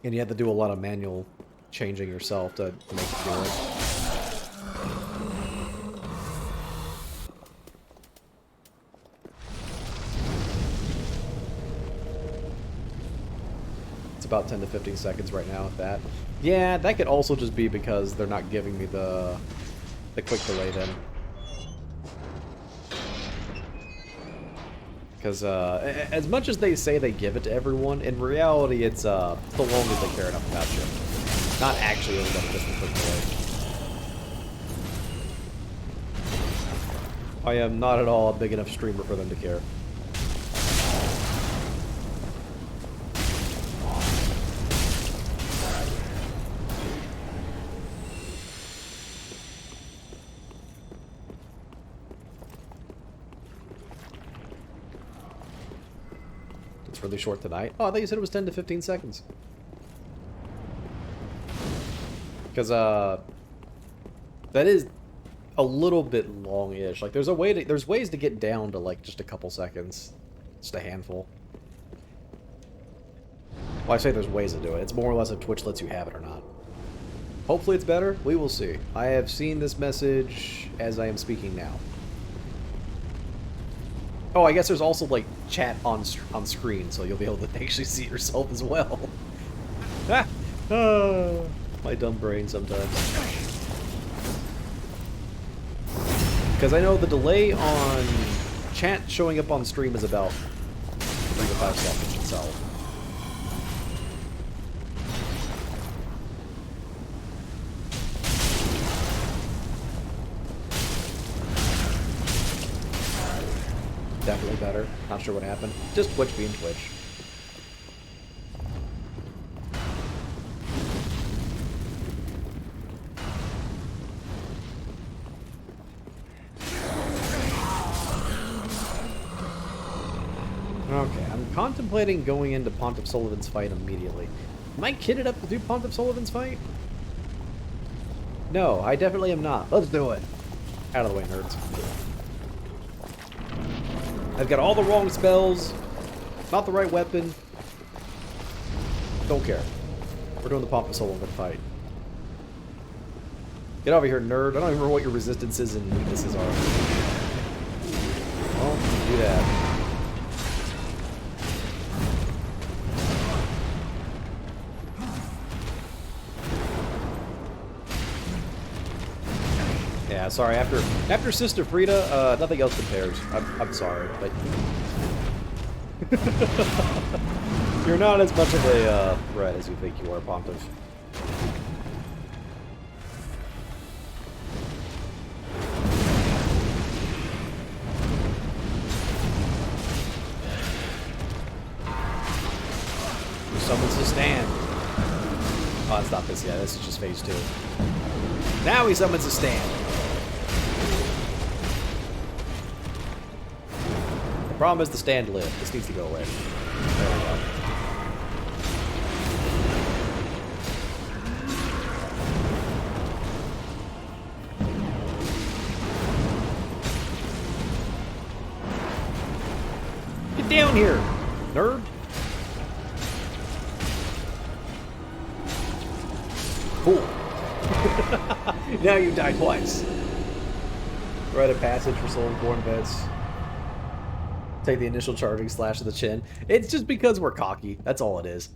And you have to do a lot of manual changing yourself to make it do it. It's about 10 to 15 seconds right now with that. Yeah, that could also just be because they're not giving me the quick delay then. Because as much as they say they give it to everyone, in reality it's so long as they care enough about you. Not actually everybody gets the quick delay. I am not at all a big enough streamer for them to care. It's really short tonight. Oh, I thought you said it was 10 to 15 seconds. Because, that is a little bit long-ish. Like, there's ways to get down to, like, just a couple seconds. Just a handful. Well, I say there's ways to do it. It's more or less if Twitch lets you have it or not. Hopefully it's better. We will see. I have seen this message as I am speaking now. Oh, I guess there's also, like, chat on screen, so you'll be able to actually see yourself as well. Ah! My dumb brain sometimes. Because I know the delay on chat showing up on stream is about 3 to 5 seconds itself. Definitely better. Not sure what happened. Just Twitch being Twitch. Okay, I'm contemplating going into Pontiff Sullivan's fight immediately. Am I kitted up to do Pontiff Sullivan's fight? No, I definitely am not. Let's do it. Out of the way, nerds. I've got all the wrong spells, not the right weapon. Don't care. We're doing the Pontiff Sullivan fight. Get over here, nerd. I don't even remember what your resistances and weaknesses are. Well, do that. Yeah, sorry. After Sister Frida, nothing else compares. I'm sorry, but you're not as much of a threat as you think you are, Pontiff. Who summons the stand? Oh, it's not this yet. This is just phase 2. Now he summons a stand. The problem is the stand lived. This needs to go away. There we go. Get down here, nerd. Cool. Now you die twice. Rite of passage for Soulborn vets. Take the initial charging slash to the chin. It's just because we're cocky. That's all it is.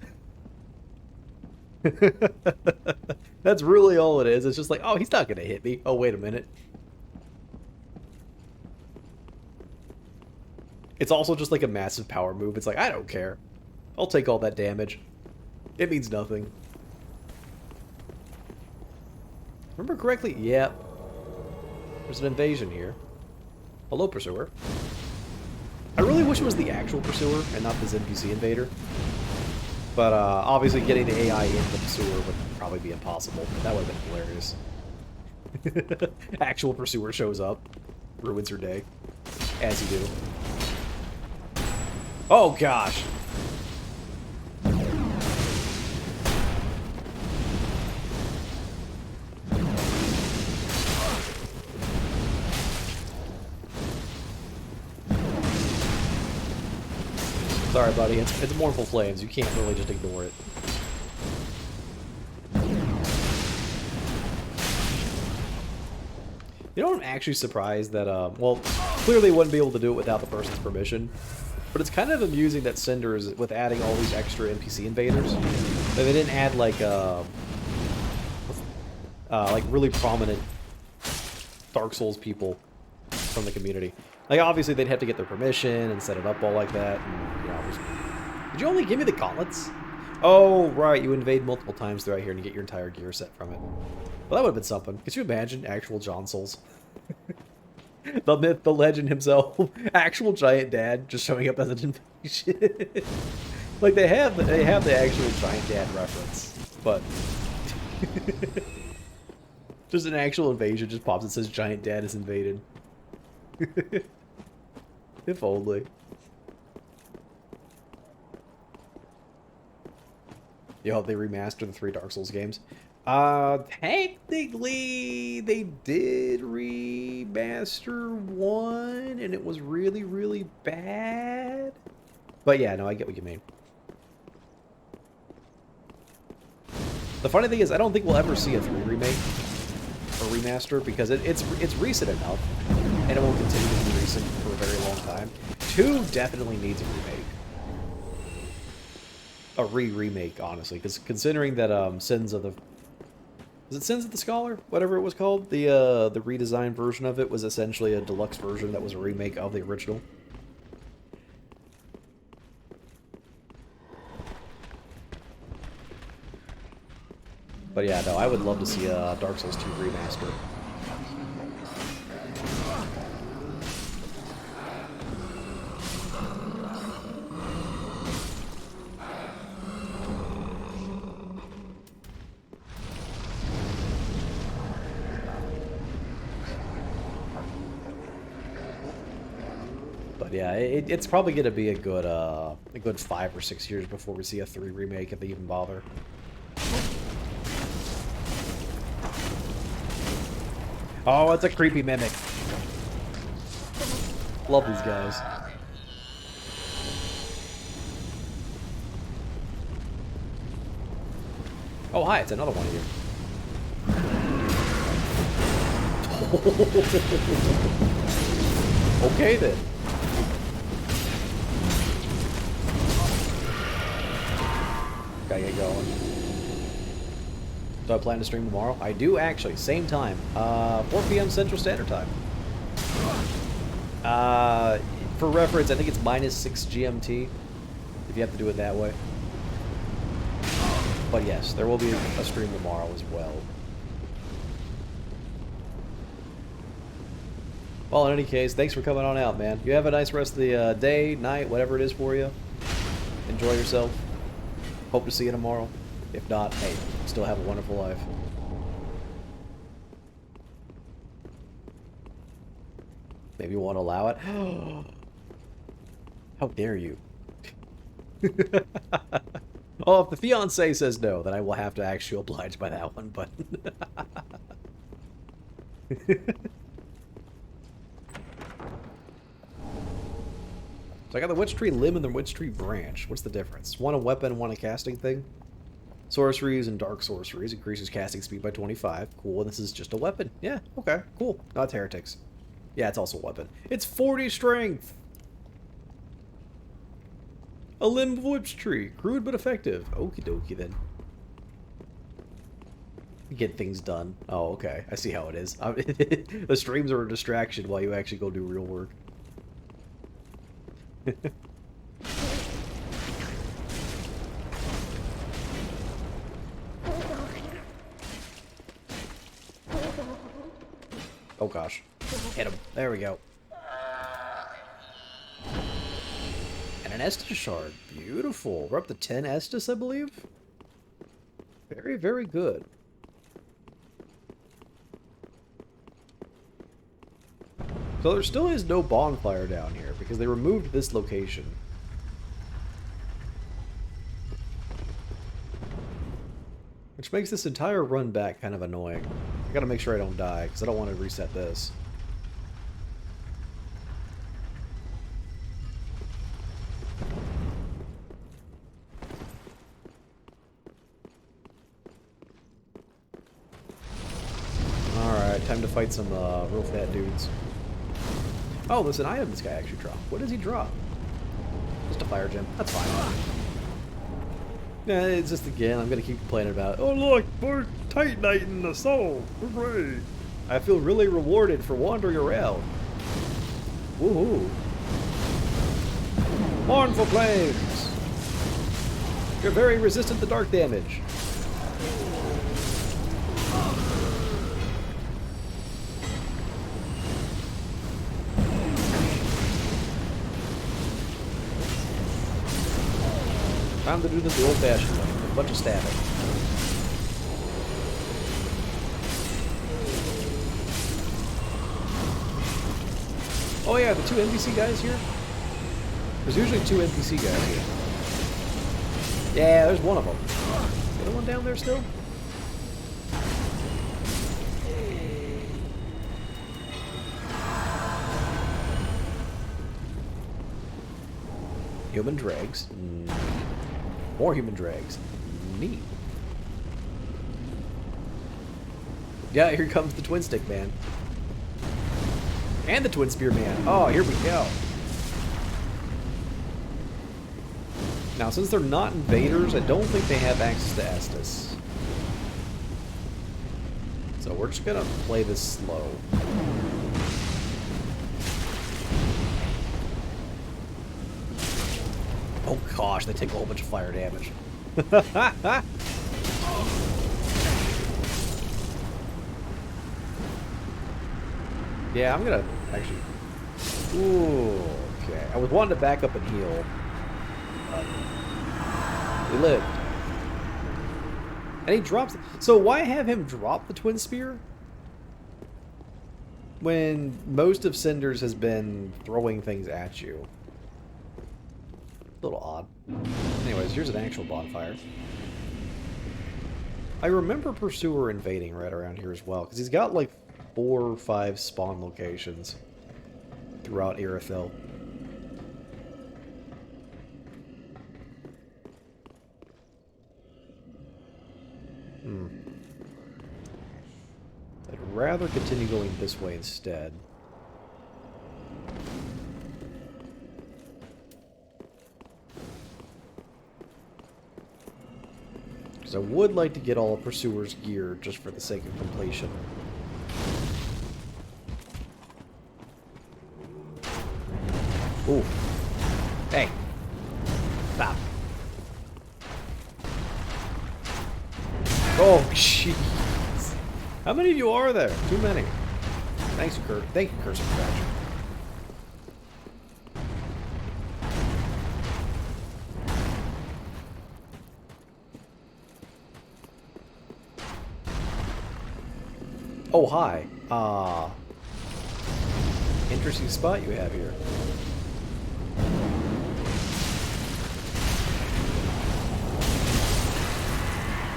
That's really all it is. It's just like, oh, he's not going to hit me. Oh, wait a minute. It's also just like a massive power move. It's like, I don't care. I'll take all that damage. It means nothing. Remember correctly? Yep. There's an invasion here. Hello, Pursuer. I really wish it was the actual Pursuer and not this NPC invader. But obviously getting the AI in the Pursuer would probably be impossible. That would have been hilarious. Actual Pursuer shows up. Ruins her day. As you do. Oh gosh! Sorry, buddy. It's Mournful Flames. You can't really just ignore it. You know, I'm actually surprised that, well, clearly wouldn't be able to do it without the person's permission. But it's kind of amusing that Cinder is, with adding all these extra NPC invaders, that they didn't add, like really prominent Dark Souls people from the community. Like, obviously, they'd have to get their permission and set it up all like that. And, you know, did you only give me the gauntlets? Oh, right, you invade multiple times throughout here and you get your entire gear set from it. Well, that would have been something. Could you imagine actual John Souls? The myth, the legend himself. Actual giant dad just showing up as an invasion. Like, they have the actual giant dad reference, but... just an actual invasion just pops and says giant dad is invaded. If only. You hope they remaster the 3 Dark Souls games. Technically, they did remaster 1, and it was really, really bad. But yeah, no, I get what you mean. The funny thing is, I don't think we'll ever see a 3 remake or remaster because it's recent enough, and it will continue to be recent for a very long time. 2 definitely needs a remake. A remake, honestly, because considering that Sins of the... Is it Sins of the Scholar? Whatever it was called? The redesigned version of it was essentially a deluxe version that was a remake of the original. But yeah, no, I would love to see a Dark Souls 2 remaster. But yeah, it's probably going to be a good 5 or 6 years before we see a 3 remake if they even bother. Oh, it's a creepy mimic. Love these guys. Oh, hi, it's another one of you. Okay, then. Gotta get going. Do I plan to stream tomorrow? I do, actually. Same time. 4 p.m. Central Standard Time. For reference, I think it's -6 GMT, if you have to do it that way. But yes, there will be a stream tomorrow as well. Well, in any case, thanks for coming on out, man. You have a nice rest of the day, night, whatever it is for you. Enjoy yourself. Hope to see you tomorrow. If not, hey, still have a wonderful life. Maybe you want to allow it? How dare you? Oh, if the fiancé says no, then I will have to actually oblige by that one, but... So I got the Witch Tree Limb and the Witch Tree Branch. What's the difference? One a weapon, one a casting thing? Sorceries and Dark Sorceries increases casting speed by 25. Cool, and this is just a weapon. Yeah, okay, cool. Not heretics. Yeah, it's also a weapon. It's 40 strength! A limb of Witch Tree. Crude but effective. Okie dokie then. Get things done. Oh, okay. I see how it is. The streams are a distraction while you actually go do real work. Oh gosh. Hit him. There we go. And an Estus shard. Beautiful. We're up to 10 Estus, I believe. Very, very good. So there still is no bonfire down here because they removed this location. Which makes this entire run back kind of annoying. I gotta make sure I don't die because I don't want to reset this. Alright, time time to fight some real fat dudes. Oh, there's an item this guy actually dropped. What does he drop? Just a fire gem. That's fine. Yeah, it's just, again, I'm gonna keep complaining about, oh look, more Titanite in the soul. Hooray. I feel really rewarded for wandering around. Woohoo. Mournful Flames! You're very resistant to dark damage. Time to do this the old-fashioned way. A bunch of stabbing. Oh yeah, the 2 NPC guys here? There's usually 2 NPC guys here. Yeah, there's one of them. The other one down there still? Human dregs. More human dregs. Neat. Yeah, here comes the Twin Stick Man. And the Twin Spear Man. Oh, here we go. Now, since they're not invaders, I don't think they have access to Estus. So we're just gonna play this slow. Oh gosh, they take a whole bunch of fire damage. Yeah, I'm gonna actually... Ooh, okay. I was wanting to back up and heal. But we lived. And he drops... So why have him drop the Twin Spear? When most of Cinder's has been throwing things at you. A little odd. Anyways, here's an actual bonfire. I remember Pursuer invading right around here as well, because he's got like 4 or 5 spawn locations throughout Irithyll. I'd rather continue going this way instead. Because I would like to get all of Pursuer's gear just for the sake of completion. Ooh. Hey. Stop. Oh, jeez. How many of you are there? Too many. Thanks, Kurt. Thank you, Curse of Traction. Oh, hi. Interesting spot you have here.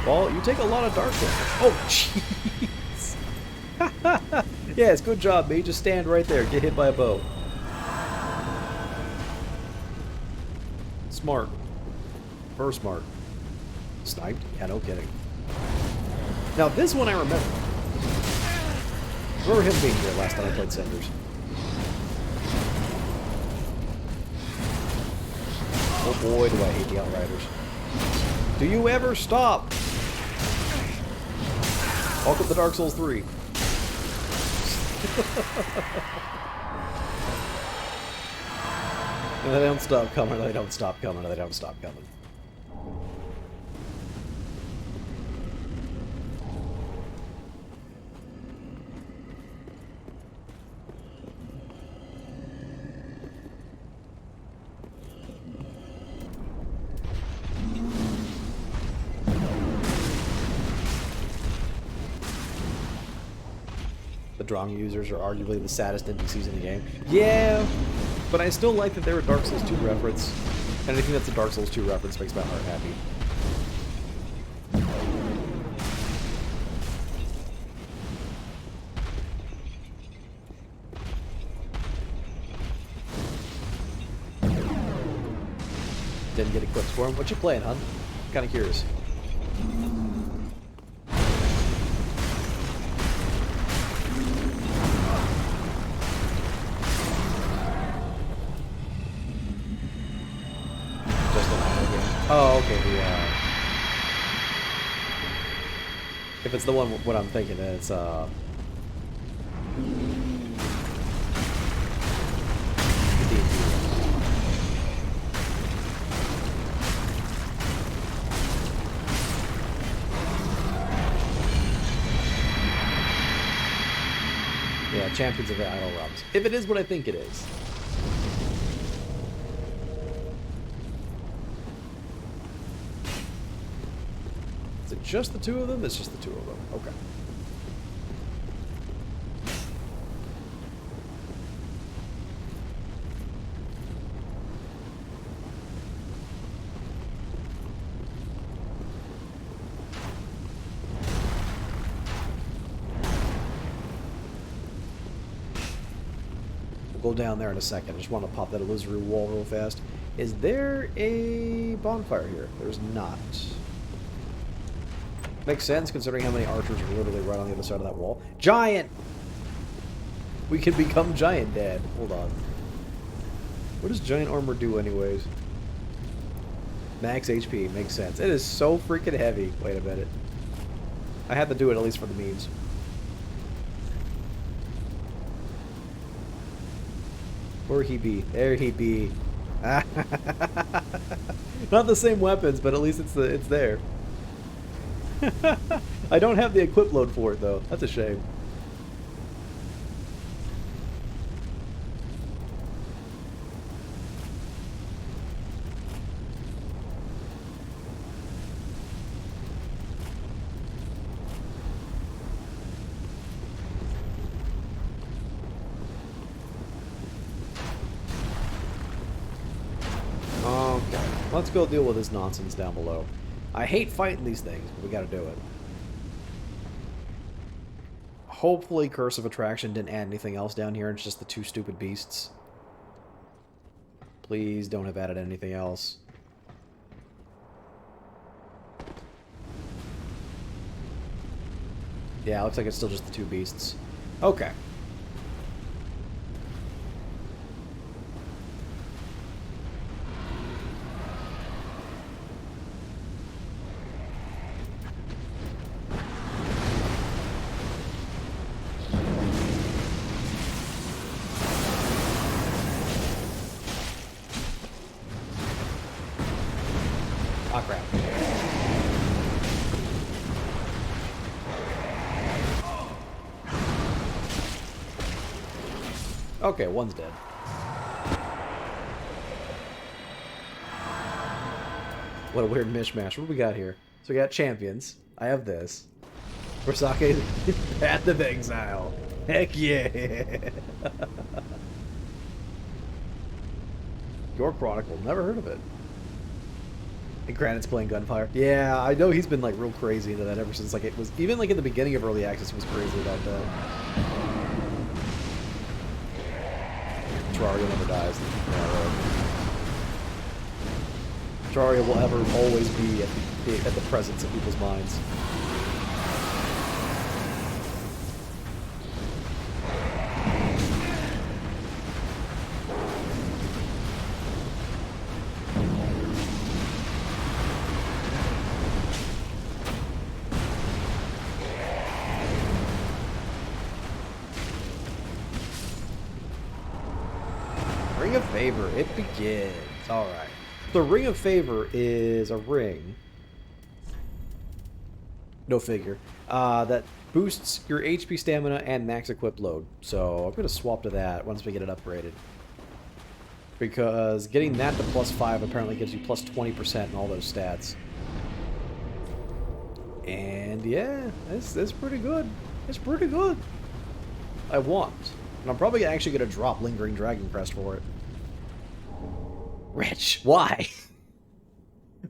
Well, you take a lot of dark damage. Oh, jeez. Yes, good job, me. Just stand right there. Get hit by a bow. Smart. Very smart. Sniped? Yeah, no kidding. Now, this one I remember. Remember him being here last time I played Cinders. Oh boy, do I hate the Outriders. Do you ever stop? Welcome to Dark Souls 3. And they don't stop coming, they don't stop coming, they don't stop coming. The Drong users are arguably the saddest NPCs in the game. Yeah, but I still like that they're a Dark Souls 2 reference. And anything that's a Dark Souls 2 reference makes my heart happy. Didn't get equipped for him. What you playing, hun? Kinda curious. Oh, okay, if it's the one, what I'm thinking, then it's, yeah, Champions of the Idle Realms. If it is what I think it is. Is it just the two of them? It's just the two of them. Okay. We'll go down there in a second. I just want to pop that illusory wall real fast. Is there a bonfire here? There's not. Makes sense, considering how many archers are literally right on the other side of that wall. Giant! We can become giant, Dad. Hold on. What does giant armor do anyways? Max HP. Makes sense. It is so freaking heavy. Wait a minute. I had to do it at least for the memes. Where he be? There he be. Not the same weapons, but at least it's there. I don't have the equip load for it though. That's a shame. Okay, let's go deal with this nonsense down below. I hate fighting these things, but we gotta do it. Hopefully Curse of Attraction didn't add anything else down here. It's just the two stupid beasts. Please don't have added anything else. Yeah, looks like it's still just the two beasts. Okay. Oh, crap. Okay, one's dead. What a weird mishmash. What do we got here? So we got champions. I have this. Versace, Path of Exile. Heck yeah! Your Chronicle. Never heard of it. And Granite's playing Gunfire. Yeah, I know he's been like real crazy into that ever since like it was even like in the beginning of early access he was crazy about that. Terraria never dies. Terraria will ever always be at the presence of people's minds. Ring of Favor, it begins. Alright. The Ring of Favor is a ring. No figure. That boosts your HP, stamina, and max equip load. So I'm going to swap to that once we get it upgraded. Because getting that to +5 apparently gives you plus 20% in all those stats. And yeah, it's pretty good. It's pretty good. I want. And I'm probably actually going to drop Lingering Dragon Crest for it. Rich, why?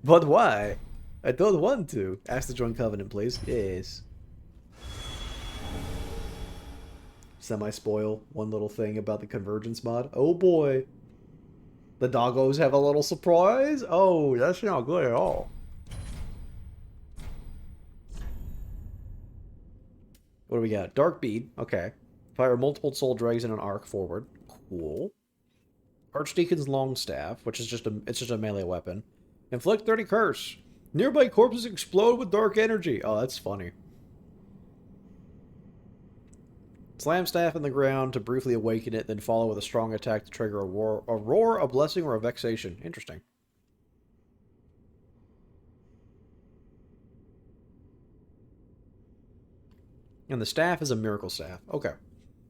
But why? I don't want to. Ask to join Covenant, please. Yes. Semi-spoil one little thing about the Convergence mod. Oh boy. The doggos have a little surprise? Oh, that's not good at all. What do we got? Dark Bead. Okay. Fire multiple soul dregs in an arc forward. Cool. Archdeacon's Longstaff, which is just a melee weapon. Inflict 30 curse. Nearby corpses explode with dark energy. Oh, that's funny. Slam staff in the ground to briefly awaken it, then follow with a strong attack to trigger a roar, a blessing, or a vexation. Interesting. And the staff is a miracle staff. Okay.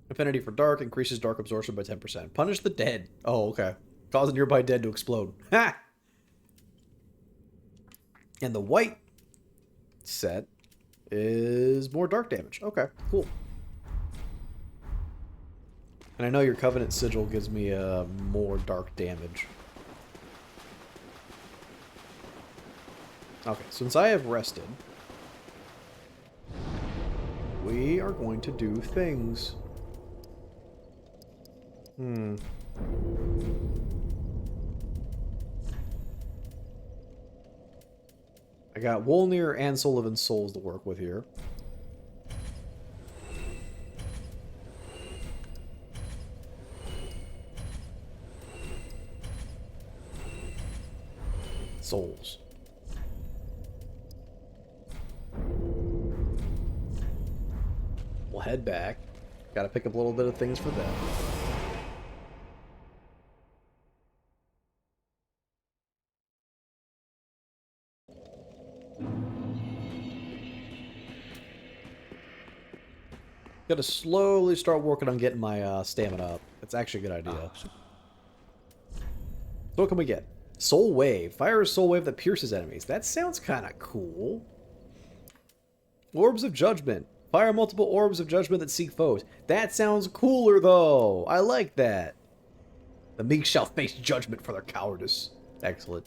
Affinity for dark increases dark absorption by 10%. Punish the dead. Oh, okay. Cause a nearby dead to explode. Ha! And the white set is more dark damage. Okay, cool. And I know your Covenant Sigil gives me more dark damage. Okay, since I have rested, we are going to do things. I got Wolnir and Sullivan's souls to work with here. Souls. We'll head back. Gotta pick up a little bit of things for them. Gotta slowly start working on getting my stamina up. It's actually a good idea. So what can we get? Soul Wave. Fire a soul wave that pierces enemies. That sounds kind of cool. Orbs of Judgment. Fire multiple orbs of judgment that seek foes. That sounds cooler, though. I like that. The meek shall face judgment for their cowardice. Excellent.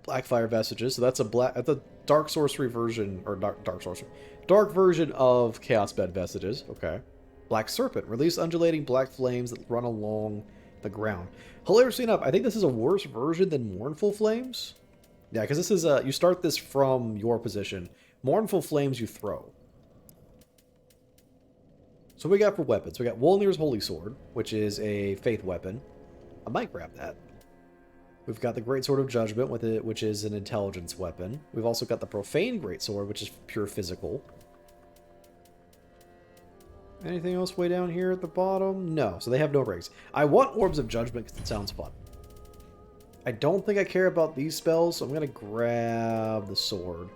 Blackfire Vestiges. So that's a dark sorcery version, or dark sorcery. Dark version of Chaos Bed Vestiges. Okay. Black Serpent. Release undulating black flames that run along the ground. Hilariously enough, I think this is a worse version than Mournful Flames. Yeah, because this is you start this from your position. Mournful Flames you throw. So what we got for weapons? We got Wolnir's Holy Sword, which is a faith weapon. I might grab that. We've got the Great Sword of Judgment with it, which is an intelligence weapon. We've also got the Profane Great Sword, which is pure physical. Anything else way down here at the bottom? No, so they have no rings. I want Orbs of Judgment because it sounds fun. I don't think I care about these spells, so I'm going to grab the sword.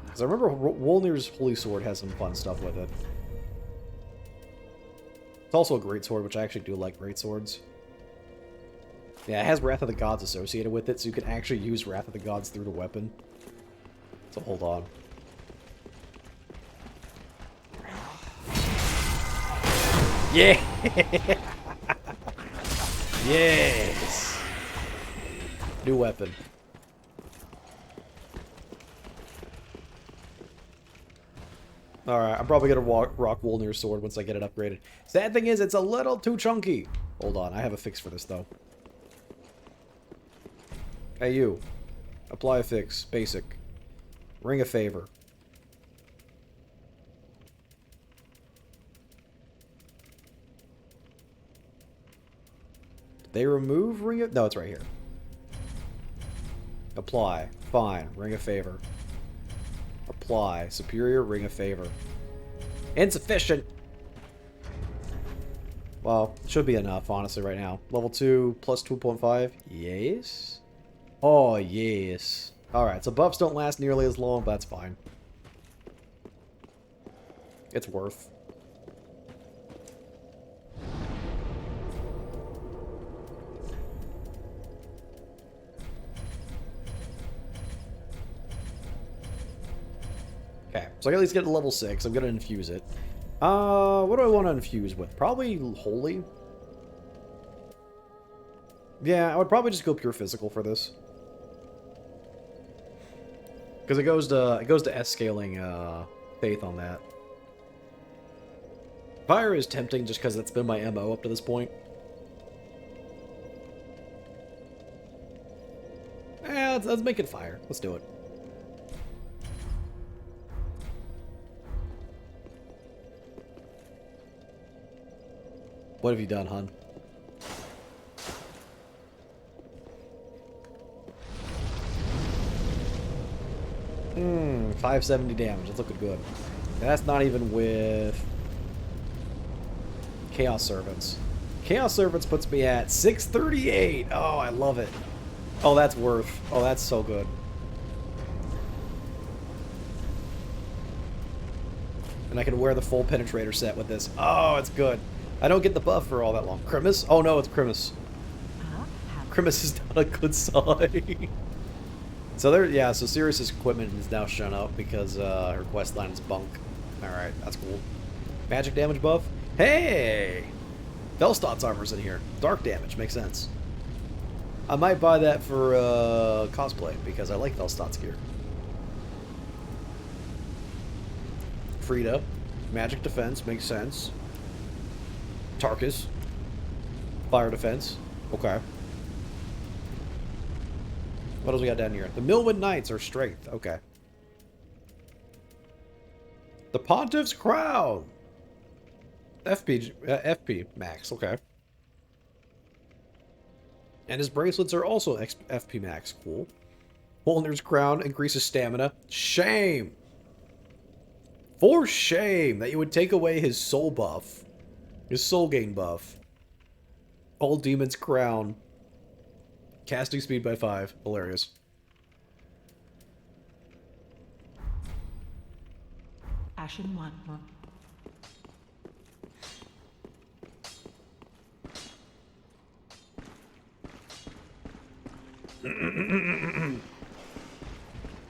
Because I remember Wolnir's Holy Sword has some fun stuff with it. It's also a great sword, which I actually do like great swords. Yeah, it has Wrath of the Gods associated with it, so you can actually use Wrath of the Gods through the weapon. So hold on. Yeah! Yes! New weapon. Alright, I'm probably gonna rock Wolnir's sword once I get it upgraded. Sad thing is, it's a little too chunky. Hold on, I have a fix for this, though. Hey, you. Apply a fix. Basic. Ring of Favor. They remove Ring of... No, it's right here. Apply. Fine. Ring of Favor. Apply. Superior Ring of Favor. Insufficient! Well, should be enough, honestly, right now. Level 2 plus 2.5. Yes? Oh, yes. Alright, so buffs don't last nearly as long, but that's fine. It's worth. Okay, so I can at least get to level 6. I'm going to infuse it. What do I want to infuse with? Probably Holy. Yeah, I would probably just go pure physical for this. Because it goes to S scaling faith on that. Fire is tempting just because it's been my MO up to this point. Let's make it fire. Let's do it. What have you done, hun? 570 damage. That's looking good. And that's not even with Chaos Servants. Chaos Servants puts me at 638. Oh, I love it. Oh, that's worth. Oh, that's so good. And I can wear the full penetrator set with this. Oh, it's good. I don't get the buff for all that long. Crimus? Oh no, it's Crimus. Crimus is not a good sign. So there, yeah, so Sirius's equipment is now shown up because her quest line is bunk. Alright, that's cool. Magic damage buff? Hey! Velstad's armor's in here. Dark damage, makes sense. I might buy that for cosplay because I like Velstad's gear. Frida, magic defense, makes sense. Tarkus, fire defense, okay. What else we got down here? The Millwood Knights are strength, okay. The Pontiff's Crown, FP max, okay. And his bracelets are also FP max, cool. Holner's Crown increases stamina. Shame! For shame that you would take away his soul buff. His soul gain buff. All Demon's Crown. Casting speed by 5. Hilarious. Ashen one.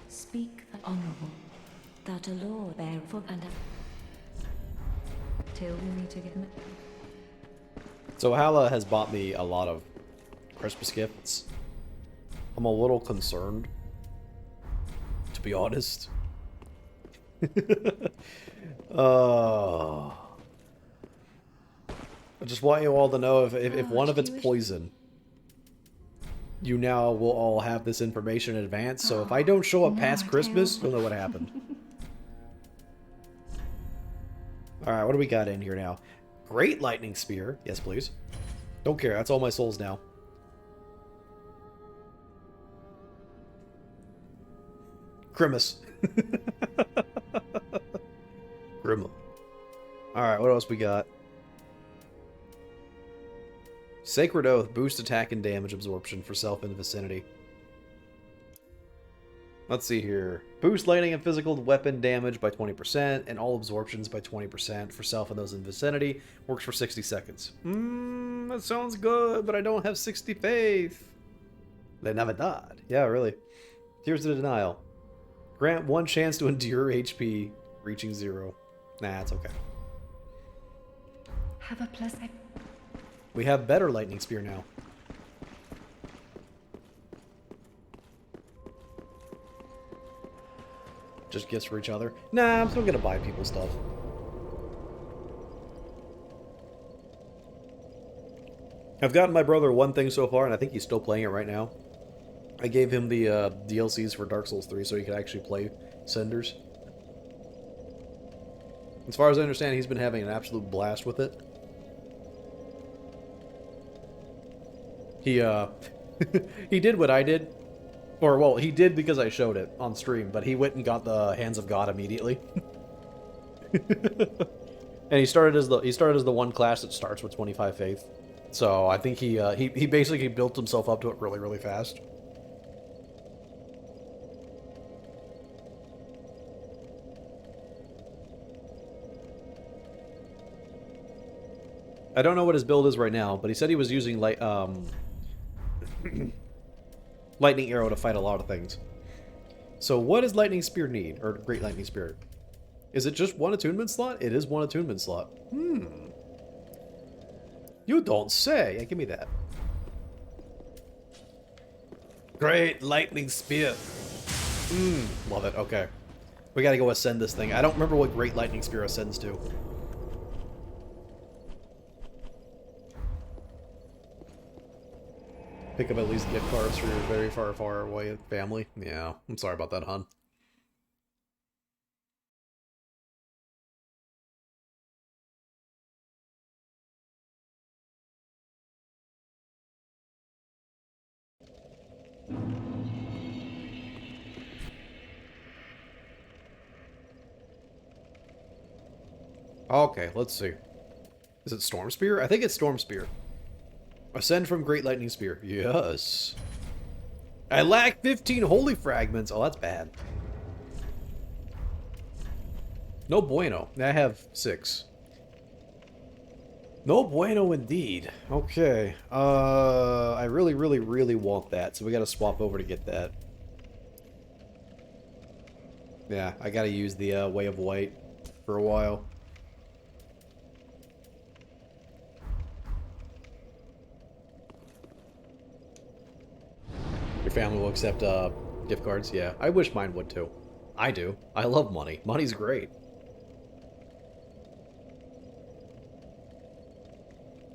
Speak the honorable, that a lord bear for and till you need to give me. So Hala has bought me a lot of Christmas gifts. I'm a little concerned, to be honest. I just want you all to know if one of it's poison, you now will all have this information in advance, so if I don't show up past Christmas, you'll know what happened. Alright, what do we got in here now? Great Lightning Spear. Yes, please. Don't care, that's all my souls now. Grimace. Grimace. Alright, what else we got? Sacred Oath. Boost attack and damage absorption for self in the vicinity. Let's see here. Boost lightning and physical weapon damage by 20% and all absorptions by 20% for self and those in vicinity. Works for 60 seconds. That sounds good, but I don't have 60 faith. La Navidad. Yeah, really. Tears of Denial. Grant 1 chance to endure HP reaching 0. Nah, it's okay. Have a pleasant. We have better Lightning Spear now. Just gifts for each other. Nah, I'm still gonna buy people stuff. I've gotten my brother one thing so far, and I think he's still playing it right now. I gave him the DLCs for Dark Souls 3 so he could actually play Cinders. As far as I understand, he's been having an absolute blast with it. He, he did what I did. Or, well, he did because I showed it on stream, but he went and got the Hands of God immediately. And he started as the one class that starts with 25 faith. So I think he basically built himself up to it really, really fast. I don't know what his build is right now, but he said he was using Lightning Arrow to fight a lot of things. So what does Lightning Spear need? Or Great Lightning Spear? Is it just one attunement slot? It is one attunement slot. You don't say. Yeah, give me that. Great Lightning Spear. Love it. Okay. We gotta go ascend this thing. I don't remember what Great Lightning Spear ascends to. Pick up at least gift cards for your very far, far away family. Yeah, I'm sorry about that, hon. Okay, let's see. Is it Storm Spear? I think it's Storm Spear. Ascend from Great Lightning Spear. Yes. I lack 15 holy fragments. Oh, that's bad. No bueno. I have 6. No bueno indeed. Okay. I really, really, really want that, so we gotta swap over to get that. Yeah, I gotta use the Way of White for a while. Your family will accept gift cards? Yeah, I wish mine would too. I do. I love money. Money's great.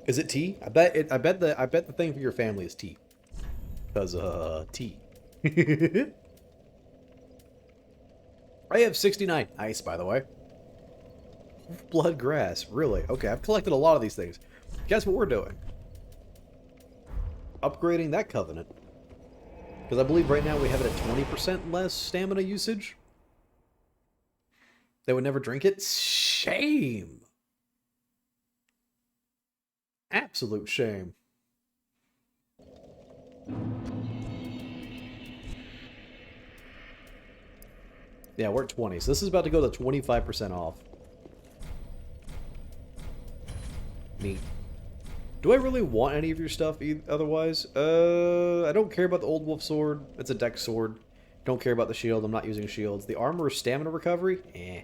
Is it tea? I bet the thing for your family is tea. Cause tea. I have 69 ice, by the way. Blood grass, really? Okay, I've collected a lot of these things. Guess what we're doing? Upgrading that covenant. Because I believe right now we have it at 20% less stamina usage. They would never drink it? Shame! Absolute shame. Yeah, we're at 20, so this is about to go to 25% off. Neat. Do I really want any of your stuff otherwise? I don't care about the Old Wolf Sword. It's a deck sword. Don't care about the shield. I'm not using shields. The armor stamina recovery? Eh.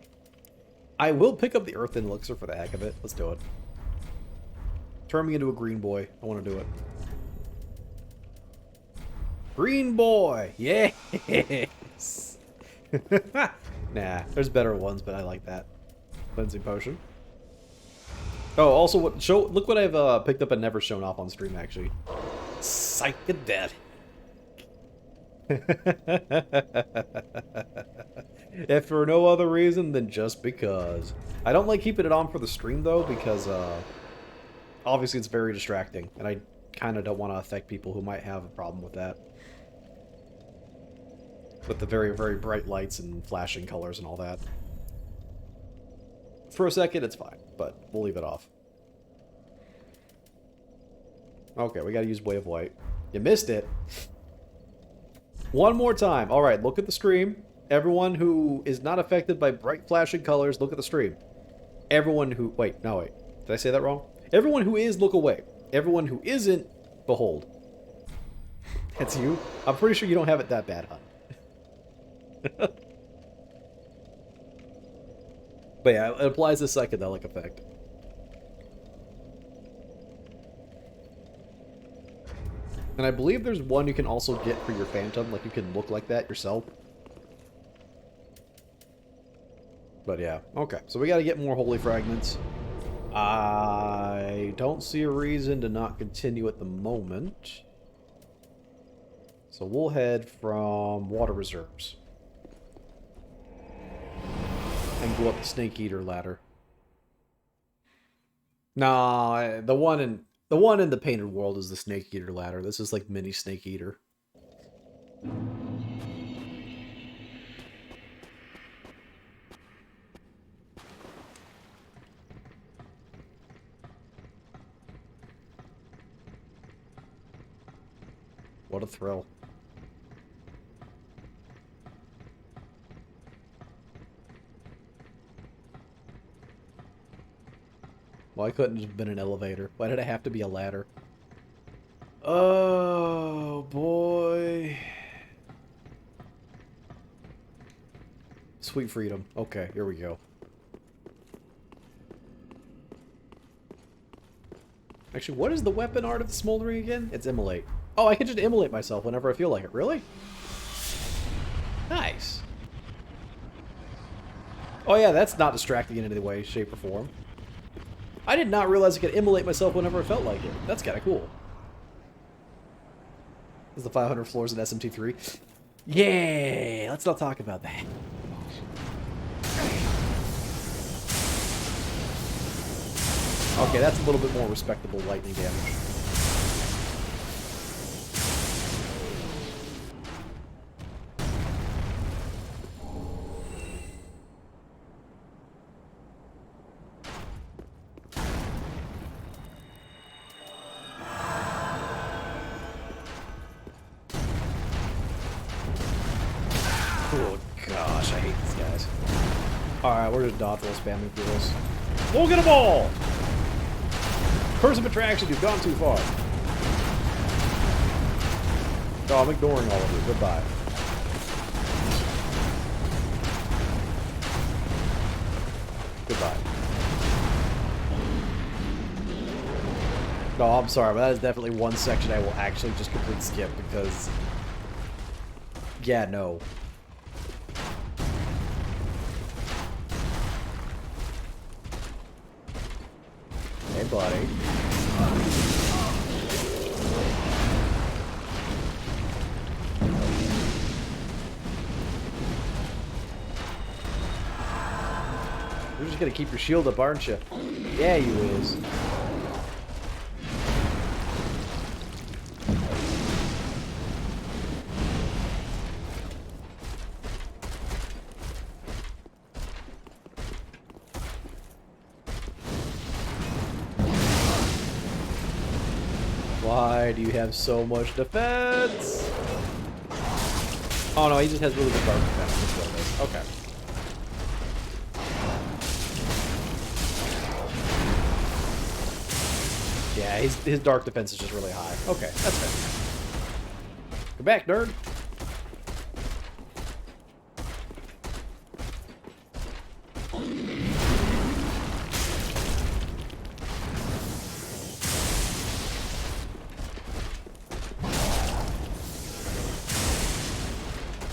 I will pick up the Earthen Elixir for the heck of it. Let's do it. Turn me into a green boy. I want to do it. Green boy! Yes! Nah, there's better ones, but I like that. Cleansing potion. Oh, also, look what I've picked up and never shown off on stream, actually. Psychedelic. If for no other reason than just because. I don't like keeping it on for the stream, though, because, obviously it's very distracting, and I kind of don't want to affect people who might have a problem with that. With the very, very bright lights and flashing colors and all that. For a second, it's fine, but we'll leave it off. Okay, we gotta use Way of White. You missed it. One more time. Alright, look at the stream. Everyone who is not affected by bright flashing colors, look at the stream. Everyone who... Wait, no, wait. Did I say that wrong? Everyone who is, look away. Everyone who isn't, behold. That's you? I'm pretty sure you don't have it that bad, huh? But yeah, it applies the psychedelic effect. And I believe there's one you can also get for your phantom, like you can look like that yourself. But yeah, okay, so we gotta get more holy fragments. I don't see a reason to not continue at the moment. So we'll head from water reserves. And go up the Snake Eater ladder. Nah, the one in the Painted World is the Snake Eater ladder. This is like mini Snake Eater. What a thrill. Why couldn't it have been an elevator? Why did it have to be a ladder? Oh, boy. Sweet freedom. Okay, here we go. Actually, what is the weapon art of the Smoldering again? It's Immolate. Oh, I can just immolate myself whenever I feel like it. Really? Nice. Oh yeah, that's not distracting in any way, shape, or form. I did not realize I could immolate myself whenever I felt like it. That's kind of cool. Is the 500 floors in SMT3? Yeah, let's not talk about that. Okay, that's a little bit more respectable lightning damage. Alright, we're just dodge roll spamming through this. Look at them all! Curse of attraction, you've gone too far. Oh, I'm ignoring all of you. Goodbye. Goodbye. No, I'm sorry, but that is definitely one section I will actually just completely skip because... Yeah, no. Hey, buddy. You're just gonna keep your shield up, aren't you? Yeah, you is. Why do you have so much defense? Oh no, he just has really good dark defense. That's what it is. Okay. Yeah, his dark defense is just really high. Okay, that's fair. Go back, nerd.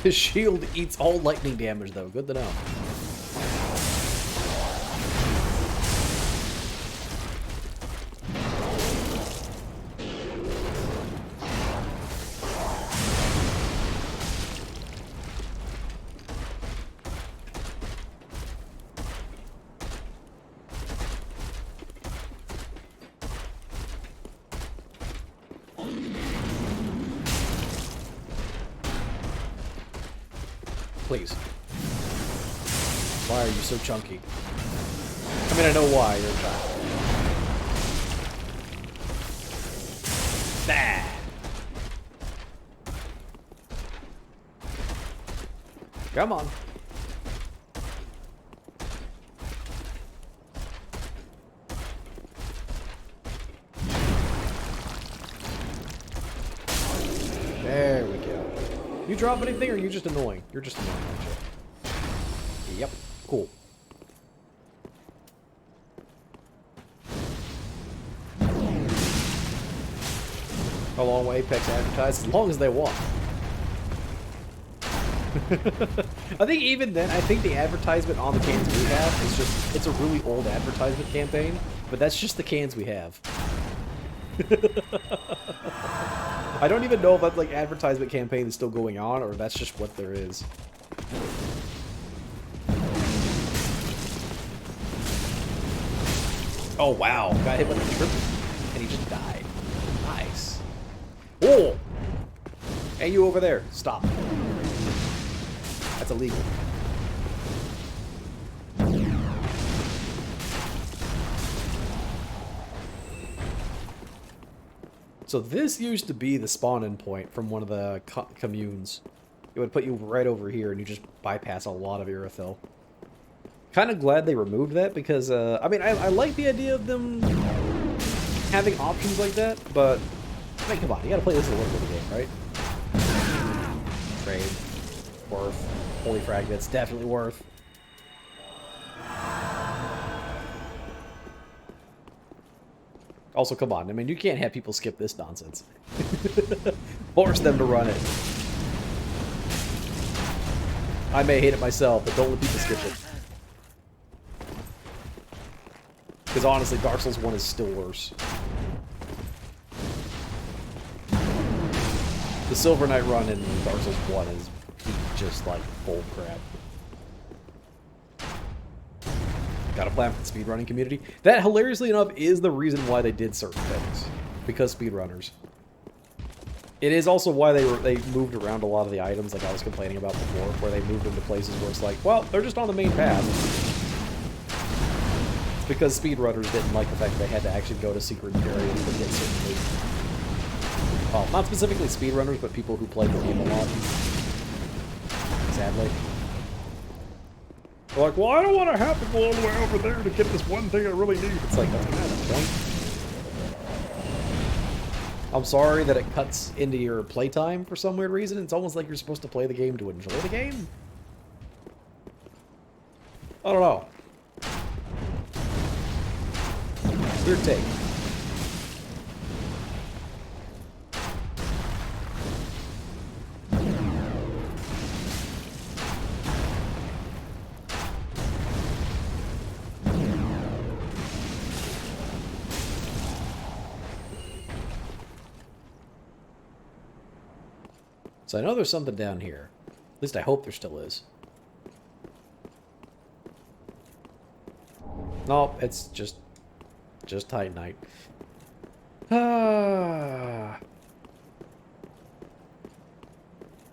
His shield eats all lightning damage, though. Good to know. Please. Why are you so chunky? I mean, I know why. You're a child. Bah! Come on. There we go. You drop anything, or are you just annoying? You're just annoying, aren't you? Yep. Cool. How long will Apex advertise? As long as they want. I think even then, I think the advertisement on the cans we have is just, it's a really old advertisement campaign, but that's just the cans we have. I don't even know if that like advertisement campaign is still going on or that's just what there is. Oh wow, got hit with a triple and he just died. Nice. Oh! Hey, you over there, stop. That's illegal. So this used to be the spawn-in point from one of the communes. It would put you right over here and you just bypass a lot of Irithyll. Kind of glad they removed that because, I mean, I like the idea of them having options like that, but, I mean, come on, you gotta play this a little bit of the game, right? Trade. Worth. Holy fragments, definitely worth. Also, come on, I mean, you can't have people skip this nonsense. Force them to run it. I may hate it myself, but don't let people skip it. Because honestly, Dark Souls 1 is still worse. The Silver Knight run in Dark Souls 1 is just like bull crap. Got a plan for the speedrunning community. That, hilariously enough, is the reason why they did certain things. Because speedrunners. It is also why they moved around a lot of the items, like I was complaining about before, where they moved them to places where it's like, well, they're just on the main path. It's because speedrunners didn't like the fact that they had to actually go to secret areas to get certain loot. Well, not specifically speedrunners, but people who played the game a lot. Sadly. They're like, well, I don't want to have to go all the way over there to get this one thing I really need. It's like, that's kind of the point. I'm sorry that it cuts into your playtime for some weird reason. It's almost like you're supposed to play the game to enjoy the game. I don't know. Weird take. So I know there's something down here. At least I hope there still is. No, it's just Titanite.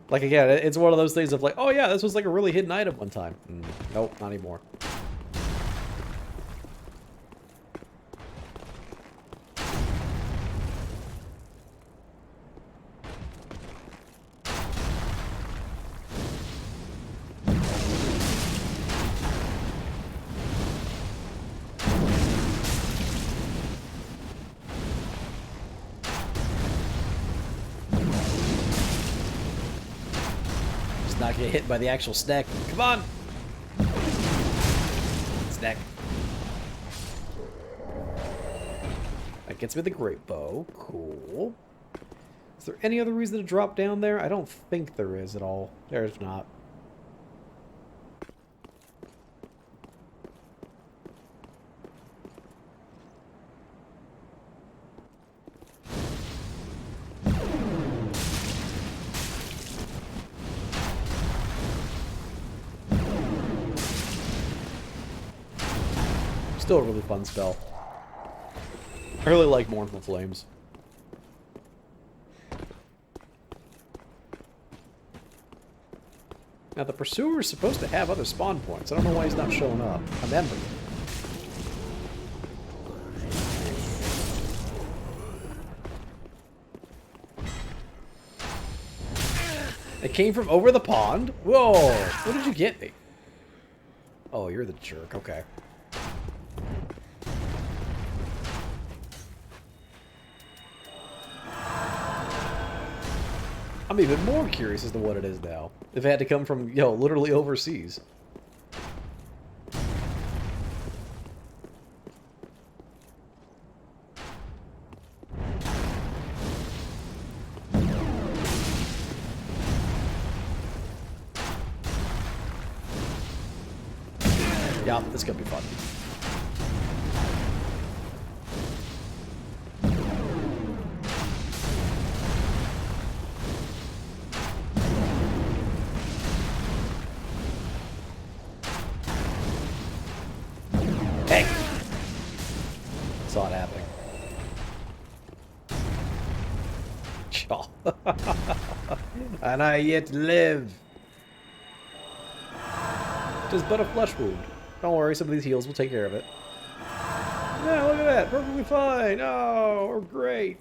Like, again, it's one of those things of like, oh yeah, this was like a really hidden item one time. Nope, not anymore. Not get hit by the actual snack. Come on! Snack. That gets me the great bow. Cool. Is there any other reason to drop down there? I don't think there is at all. There's not. Still a really fun spell. I really like Mournful Flames. Now the Pursuer is supposed to have other spawn points. I don't know why he's not showing up. I'm Ember. It came from over the pond? Whoa! What did you get me? Oh, you're the jerk. Okay. I'm even more curious as to what it is now. If it had to come from, you know, literally overseas. Yeah, this is gonna be fun. Saw it happening. And I yet live. Tis but a flesh wound. Don't worry, some of these heals will take care of it. Yeah, look at that. Perfectly fine. Oh, we're great.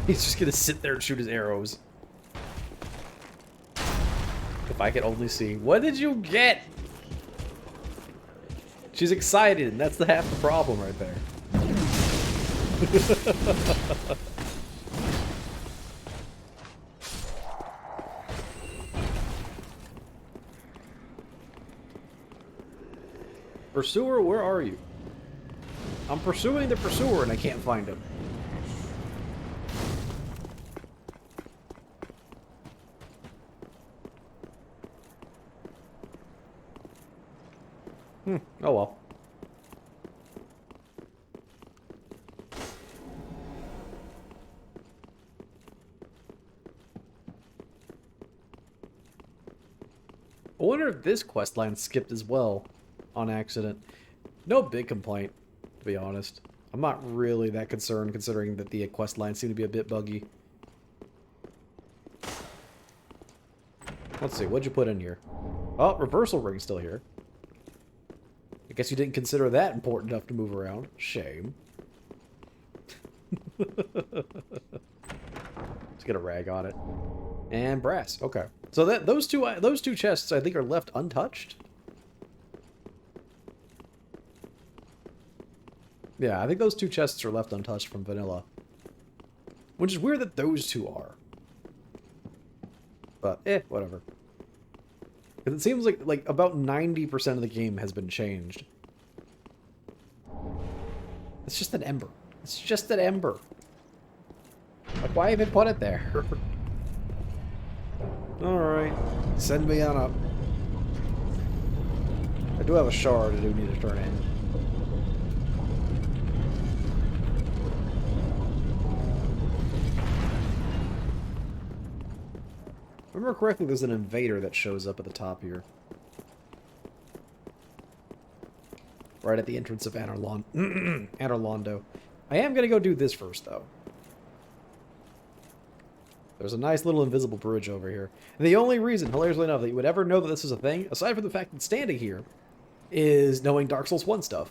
He's just gonna sit there and shoot his arrows. If I could only see. What did you get? She's excited, and that's the half the problem right there. Pursuer, where are you? I'm pursuing the pursuer and I can't find him. Oh well. I wonder if this questline skipped as well on accident. No big complaint, to be honest. I'm not really that concerned, considering that the quest lines seem to be a bit buggy. Let's see, what'd you put in here? Oh, reversal ring's still here. I guess you didn't consider that important enough to move around. Shame. Let's get a rag on it. And brass. Okay. So that those two chests I think are left untouched. Yeah, I think those two chests are left untouched from vanilla. Which is weird that those two are. But whatever. Because it seems like about 90% of the game has been changed. It's just an ember. It's just an ember. Like, why even put it there? Alright. Send me on up. I do have a shard I do need to turn in. If I remember correctly, there's an invader that shows up at the top here. Right at the entrance of Anorlondo. I am going to go do this first, though. There's a nice little invisible bridge over here. And the only reason, hilariously enough, that you would ever know that this is a thing, aside from the fact that standing here, is knowing Dark Souls 1 stuff.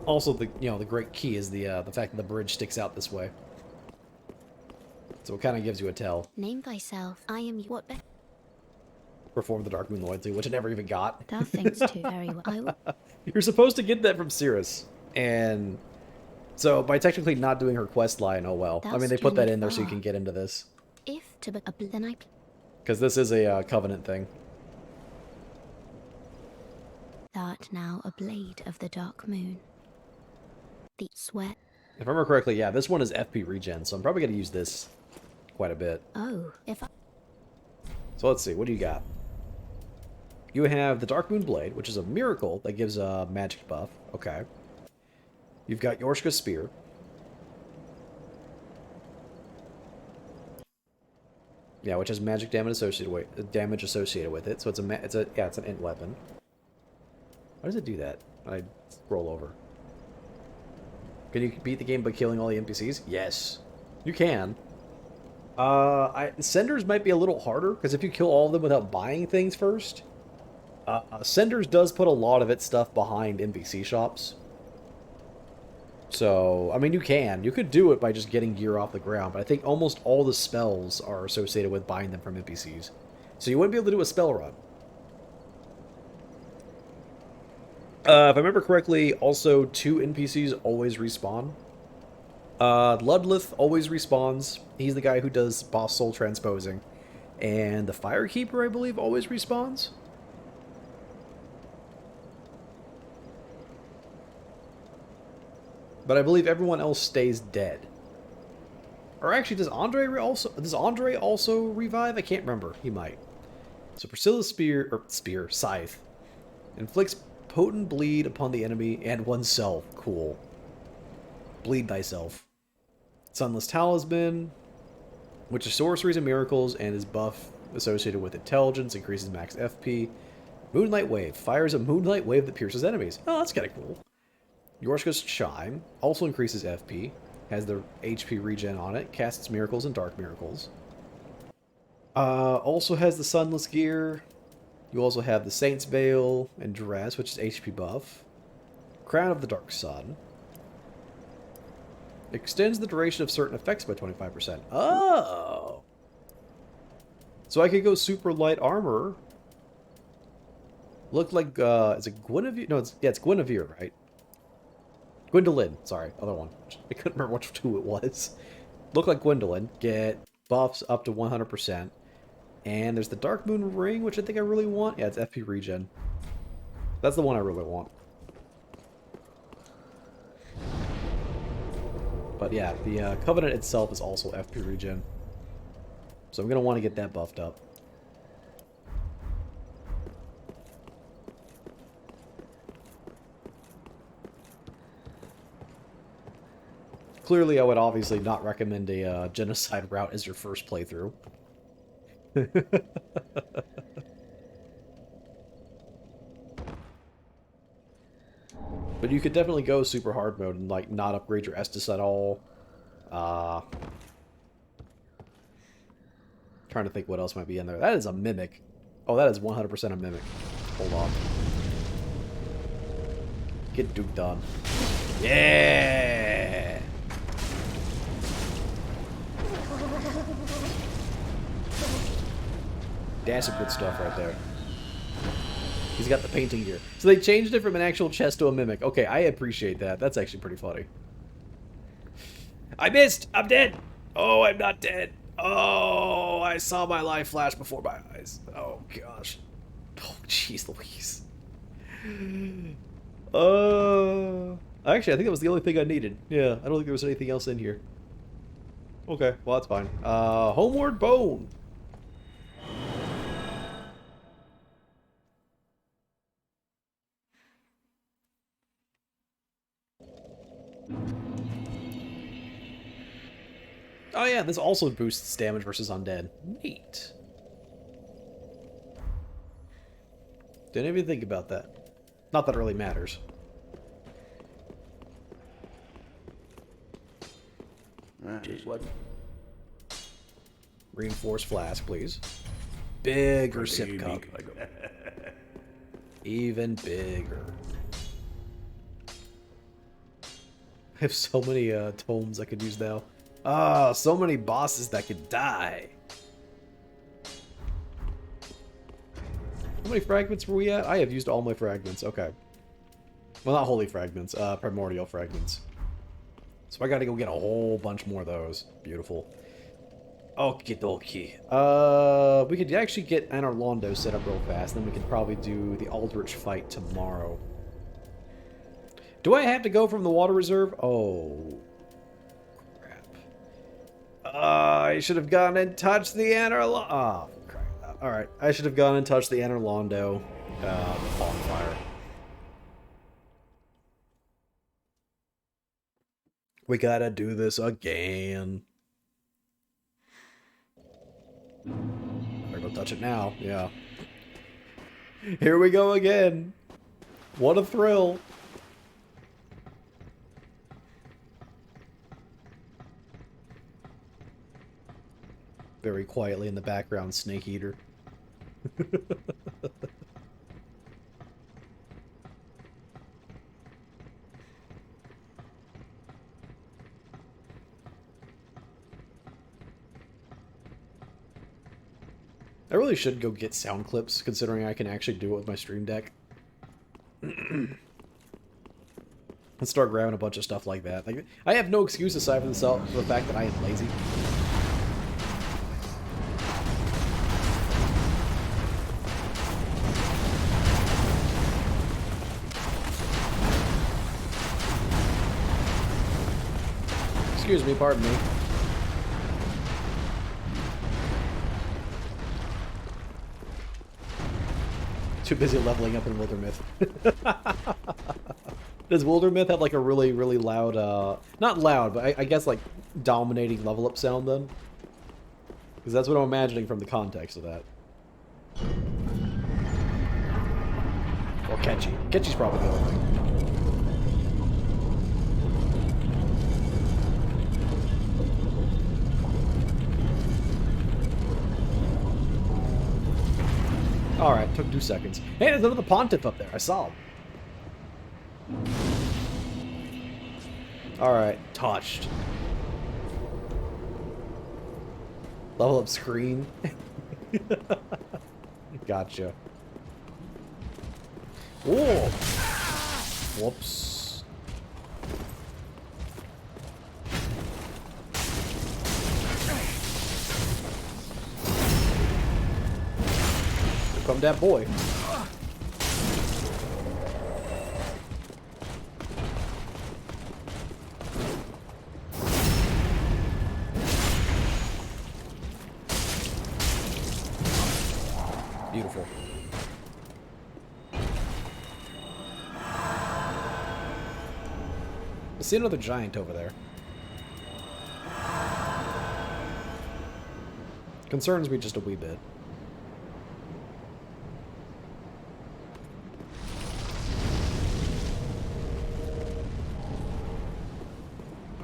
Also, the great key is the fact that the bridge sticks out this way. So it kind of gives you a tell. Name thyself. I am what? Perform the Dark Moon Loyalty, which I never even got. Thou thinkst too very well. I will. You're supposed to get that from Cirrus, and so by technically not doing her quest line, oh well. I mean, they put that in there so you can get into this. If to but then I. Because this is a Covenant thing. Thou'rt now a blade of the dark moon. The sweat. If I remember correctly, yeah, this one is FP regen, so I'm probably going to use this quite a bit. Oh, if I. So let's see, what do you got? You have the Dark Moon Blade, which is a miracle that gives a magic buff. Okay. You've got Yorshka's Spear. Yeah, which has magic damage associated with it. So it's an int weapon. Why does it do that? I scroll over. Can you beat the game by killing all the NPCs? Yes, you can. Senders might be a little harder because if you kill all of them without buying things first. Senders does put a lot of its stuff behind NPC shops. So, I mean, you could do it by just getting gear off the ground, but I think almost all the spells are associated with buying them from NPCs. So you wouldn't be able to do a spell run. If I remember correctly, also 2 NPCs always respawn. Ludlith always respawns. He's the guy who does boss soul transposing. And the Firekeeper, I believe, always respawns. But I believe everyone else stays dead. Or actually, does Andre also revive? I can't remember. He might. So Priscilla's scythe inflicts potent bleed upon the enemy and oneself. Cool. Bleed thyself. Sunless Talisman, which is sorceries and miracles, and is buff associated with intelligence, increases max FP. Moonlight Wave fires a moonlight wave that pierces enemies. Oh, that's kind of cool. Yorshka's Chime also increases FP, has the HP regen on it, casts miracles and dark miracles. Also has the Sunless Gear. You also have the Saint's Veil and Dress, which is HP buff. Crown of the Dark Sun. Extends the duration of certain effects by 25%. Oh! So I could go super light armor. Looked like, is it Guinevere? No, it's Guinevere, right? Gwendolyn, sorry, other one. I couldn't remember who it was. Look like Gwendolyn. Get buffs up to 100%. And there's the Dark Moon Ring, which I think I really want. Yeah, it's FP regen. That's the one I really want. But yeah, the Covenant itself is also FP regen. So I'm going to want to get that buffed up. Clearly, I would obviously not recommend a genocide route as your first playthrough. But you could definitely go super hard mode and like not upgrade your Estus at all. Trying to think what else might be in there. That is a mimic. Oh, that is 100% a mimic. Hold on. Get Duke done. Yeah! That's some good stuff right there. He's got the painting gear. So they changed it from an actual chest to a mimic. Okay, I appreciate that. That's actually pretty funny. I missed! I'm dead! Oh, I'm not dead. Oh, I saw my life flash before my eyes. Oh, gosh. Oh, jeez Louise. Actually, I think that was the only thing I needed. Yeah, I don't think there was anything else in here. Okay, well, that's fine. Homeward Bone. Oh yeah, this also boosts damage versus undead. Neat. Didn't even think about that. Not that it really matters. What? Reinforced flask, please. Bigger sip cup. Even bigger. I have so many tomes I could use now. Ah, so many bosses that could die. How many fragments were we at? I have used all my fragments. Okay. Well, not holy fragments. Primordial fragments. So I gotta go get a whole bunch more of those. Beautiful. Okie dokie. We could actually get Anar Londo set up real fast. Then we could probably do the Aldrich fight tomorrow. Do I have to go from the water reserve? Oh. I should have gone and touched the Anar Oh, crap. Alright. I should have gone and touched the Anar Londo bonfire. We gotta do this again. Better go touch it now. Yeah. Here we go again. What a thrill. Very quietly in the background, Snake Eater. I really should go get sound clips, considering I can actually do it with my stream deck. And start grabbing a bunch of stuff like that. Like, I have no excuse aside from the fact that I am lazy. Excuse me, pardon me. Too busy leveling up in Wildermyth. Does Wildermyth have like a really, really loud, not loud, but I guess like dominating level up sound then? Because that's what I'm imagining from the context of that. Or Ketchy. Ketchy's probably the other thing. Alright, took 2 seconds. Hey, there's another Pontiff up there. I saw him. Alright, touched. Level up screen. Gotcha. Whoa! Whoops. Here come that boy. Beautiful. I see another giant over there. Concerns me just a wee bit.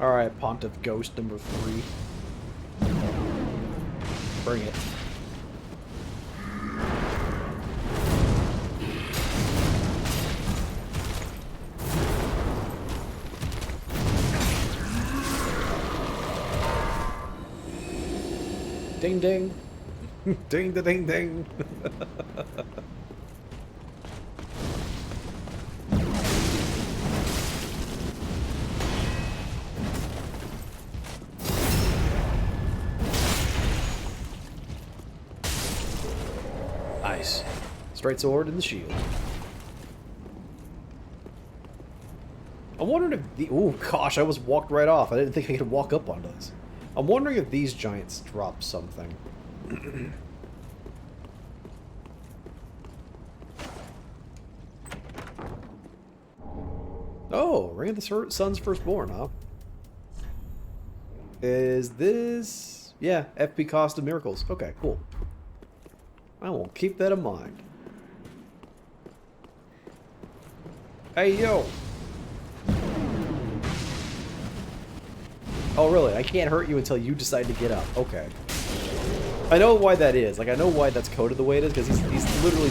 Alright, Pontiff Ghost number 3. Bring it. Ding ding. Ding da ding ding. Nice. Straight sword and the shield. I'm wondering if the... Oh gosh, I almost walked right off. I didn't think I could walk up onto this. I'm wondering if these giants drop something. Oh, Ring of the Sun's Firstborn, huh? Is this... Yeah, FP Cost of Miracles. Okay, cool. I will keep that in mind. Hey, yo! Oh, really? I can't hurt you until you decide to get up. Okay. I know why that is. Like, I know why that's coded the way it is, because he's literally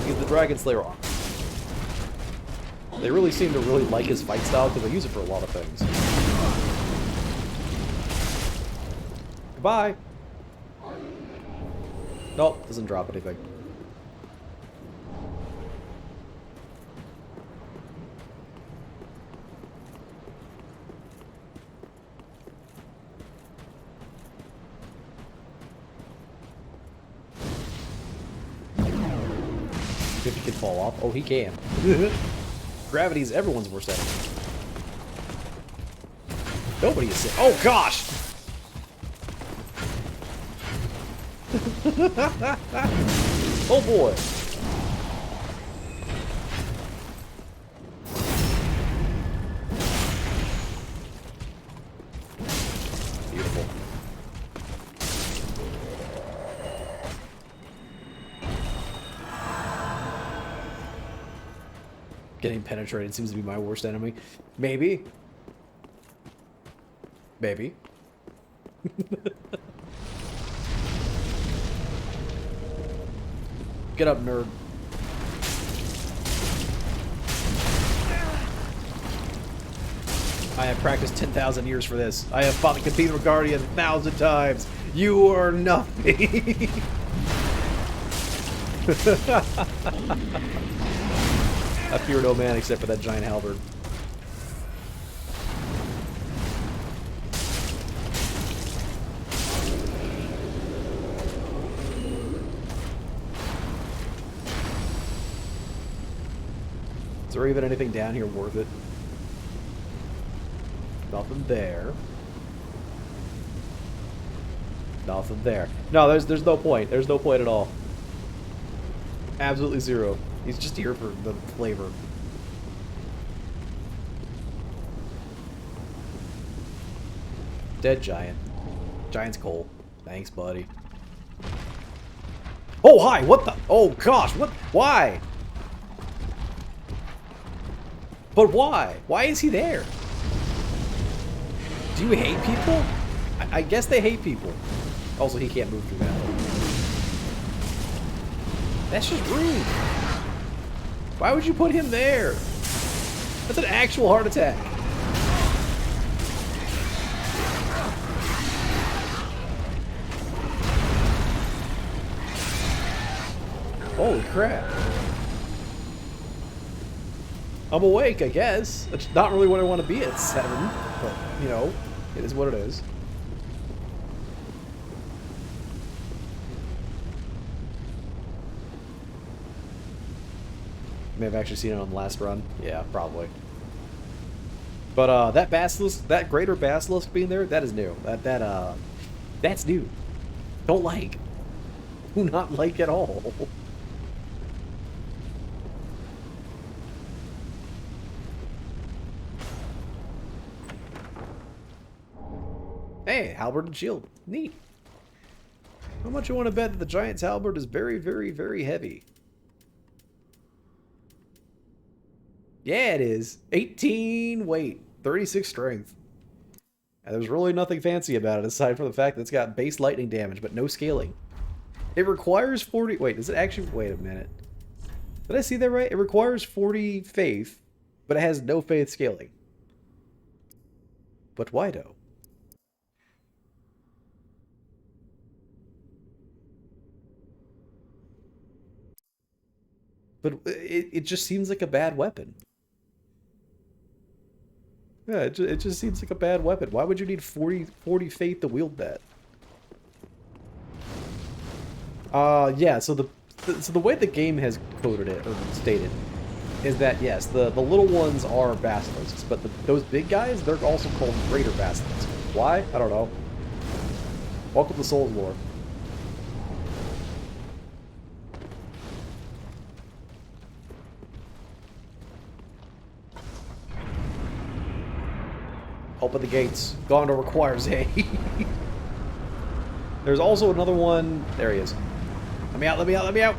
he's the Dragon Slayer armor. They really seem to really like his fight style, because they use it for a lot of things. Goodbye! Nope, doesn't drop anything. If he can fall off. Oh, he can. Gravity's everyone's worst enemy. Nobody is sick. Oh, gosh! Oh, boy. Beautiful. Getting penetrated seems to be my worst enemy. Maybe. Maybe. Get up, nerd. I have practiced 10,000 years for this. I have fought the Cathedral Guardian 1,000 times. You are nothing. I fear no man except for that giant halberd. Is there even anything down here worth it? Nothing there. Nothing there. No, there's no point. There's no point at all. Absolutely zero. He's just here for the flavor. Dead giant. Giant's coal. Thanks, buddy. Oh, hi! What the? Oh, gosh! What? Why? But why? Why is he there? Do you hate people? I guess they hate people. Also, he can't move through that. That's just rude. Why would you put him there? That's an actual heart attack. Holy crap. I'm awake, I guess. That's not really what I want to be at 7, but, you know, it is what it is. May have actually seen it on the last run. Yeah, probably. But, that basilisk, that greater basilisk being there, that is new. That's new. Don't like. Do not like at all. Hey, halberd and shield. Neat. How much you want to bet that the giant's halberd is very, very, very heavy? Yeah, it is. 18 weight, 36 strength. And there's really nothing fancy about it aside from the fact that it's got base lightning damage, but no scaling. It requires 40... Wait, does it actually... Wait a minute. Did I see that right? It requires 40 faith, but it has no faith scaling. But why though? But it just seems like a bad weapon. Yeah, it just seems like a bad weapon. Why would you need 40 faith to wield that? Yeah, so the way the game has coded it, or stated, is that, yes, the little ones are basilisks, but those big guys, they're also called greater basilisks. Why? I don't know. Welcome to Souls lore. Open the gates. Gondor requires a. There's also another one. There he is. Let me out, let me out, let me out!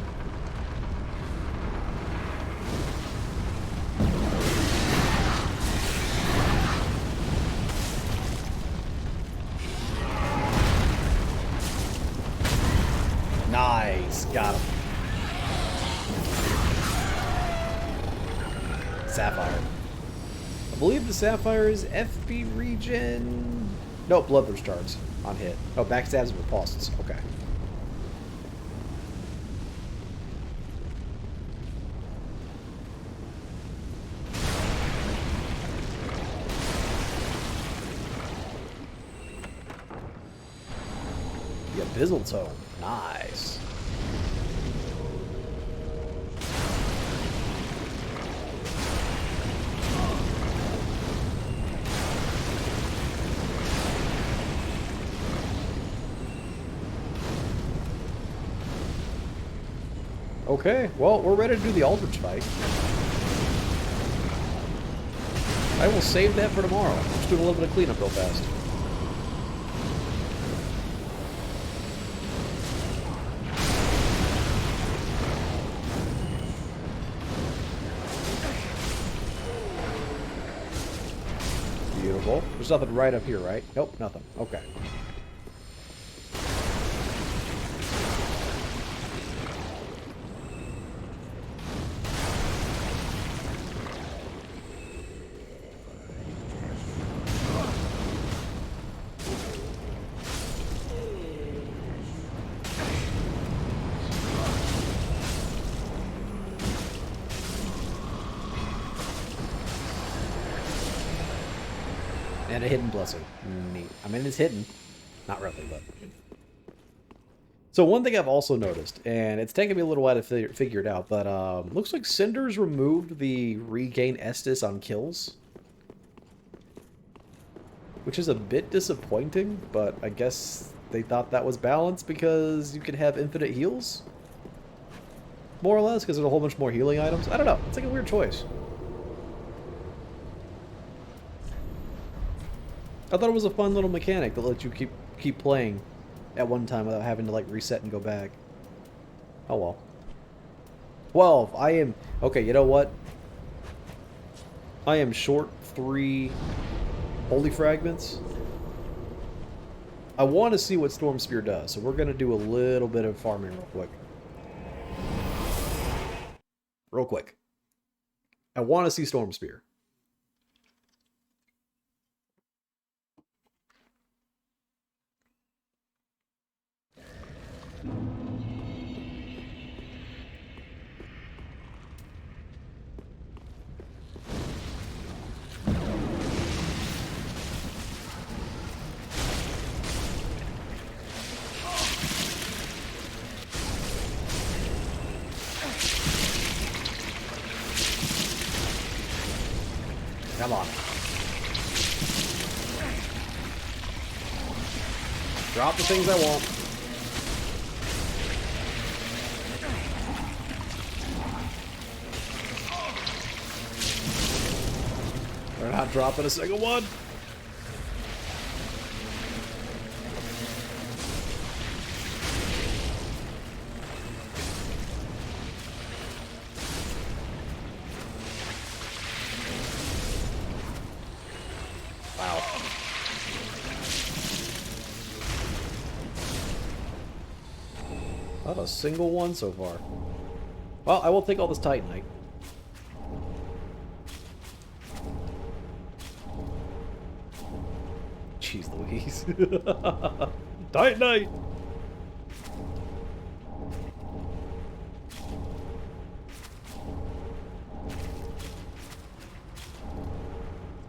Nice. Got him. Sapphire. I believe the Sapphire is FB region... No, Bloodthirst charts on hit. Oh, backstabs and repulses. Okay. The Abyssal Tome. Nice. Okay, well, we're ready to do the Aldrich fight. I will save that for tomorrow. Just doing a little bit of cleanup real fast. Beautiful. There's nothing right up here, right? Nope, nothing. Okay. And a hidden blessing. Neat. I mean, it's hidden. Not really, but... So one thing I've also noticed, and it's taken me a little while to figure it out, but looks like Cinder's removed the regain Estus on kills. Which is a bit disappointing, but I guess they thought that was balanced because you could have infinite heals? More or less, because there's a whole bunch more healing items. I don't know. It's like a weird choice. I thought it was a fun little mechanic that lets you keep playing at one time without having to like reset and go back. Oh well. 12. I am... Okay, you know what? I am short 3 holy fragments. I want to see what Storm Spear does, so we're going to do a little bit of farming real quick. Real quick. I want to see Storm Spear. Come on. Drop the things I want. They're not dropping a single one. Not a single one so far. Well, I will take all this Titanite. Jeez Louise. Titanite!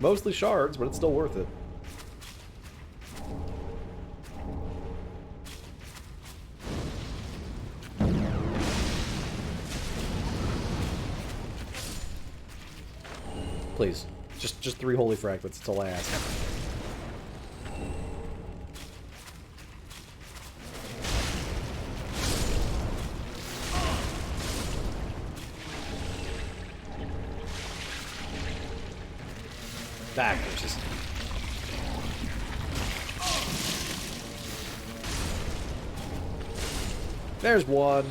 Mostly shards, but it's still worth it. Please. Just 3 holy fragments, that's all I ask. Back, just... There's one.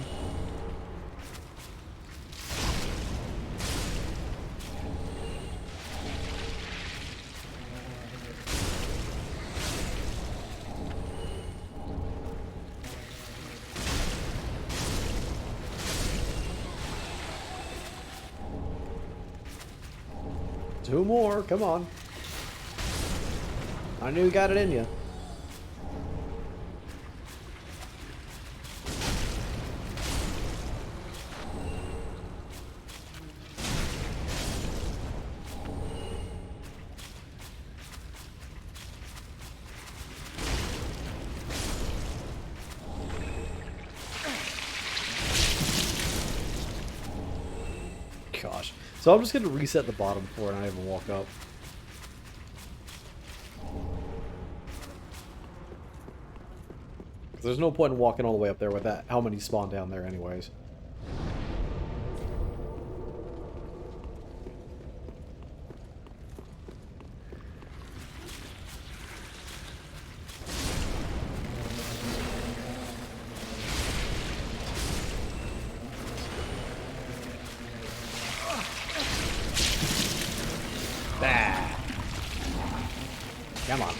2 more, come on. I knew you got it in you. Gosh. So I'm just going to reset the bottom floor and I even walk up. Because there's no point in walking all the way up there with that. How many spawn down there anyways? Come on.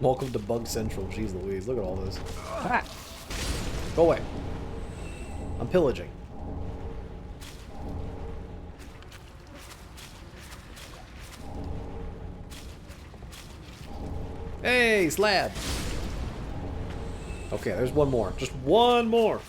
Welcome to Bug Central. Jeez Louise, look at all this. Ah! Go away. I'm pillaging. Hey, slab! Okay, there's one more. Just one more!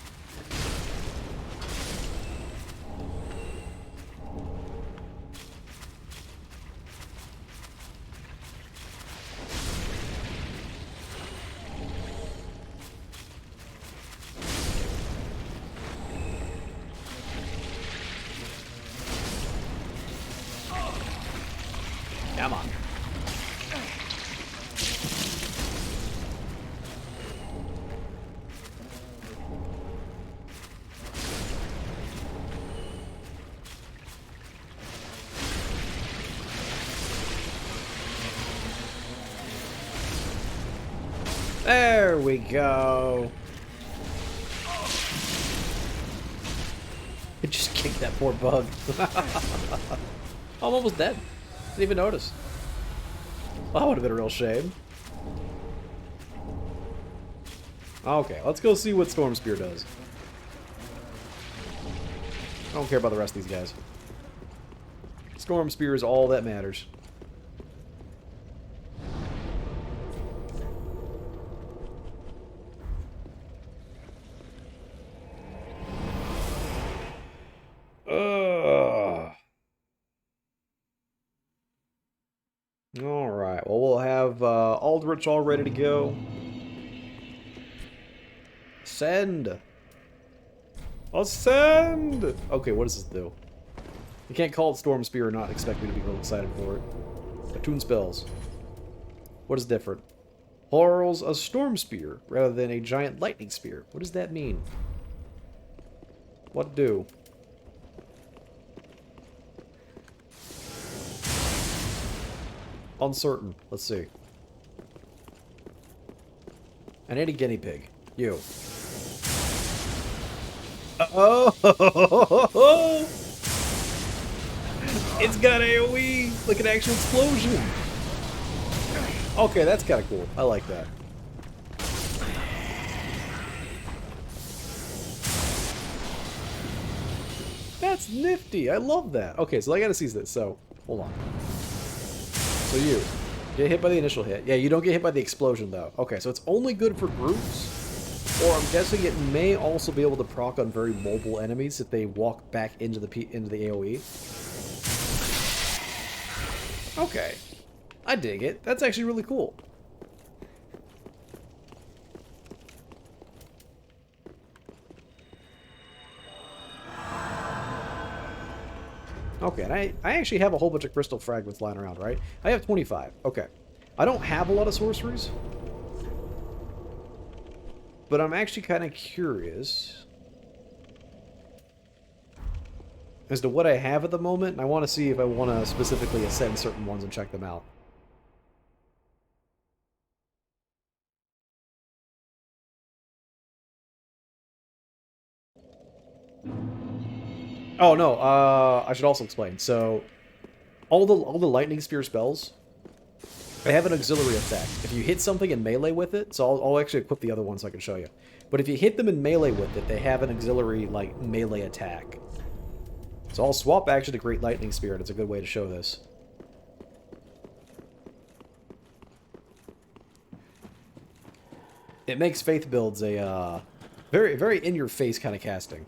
Come on. There we go. It just kicked that poor bug. I'm almost dead. Didn't even notice. Well, that would have been a real shame. Okay, let's go see what Storm Spear does. I don't care about the rest of these guys. Storm Spear is all that matters. Alright, well, we'll have Aldrich all ready to go. Ascend! Ascend! Okay, what does this do? You can't call it Storm Spear and not expect me to be real excited for it. Attune spells. What is different? Hurls a Storm Spear rather than a giant lightning spear. What does that mean? What do? Uncertain. Let's see. I need a guinea pig. You. Oh! It's got AoE! Like an actual explosion! Okay, that's kind of cool. I like that. That's nifty. I love that. Okay, so I gotta seize this. So, hold on. So you get hit by the initial hit. Yeah, you don't get hit by the explosion, though. Okay, so it's only good for groups. Or I'm guessing it may also be able to proc on very mobile enemies if they walk back into the AoE. Okay. I dig it. That's actually really cool. Okay, and I actually have a whole bunch of crystal fragments lying around, right? I have 25. Okay. I don't have a lot of sorceries. But I'm actually kind of curious as to what I have at the moment, and I want to see if I want to specifically ascend certain ones and check them out. Oh no, I should also explain. So, all the lightning spear spells, they have an auxiliary effect. If you hit something in melee with it, so I'll actually equip the other one so I can show you. But if you hit them in melee with it, they have an auxiliary, like, melee attack. So I'll swap actually to Great Lightning Spirit. It's a good way to show this. It makes Faith builds a, very, very in-your-face kind of casting.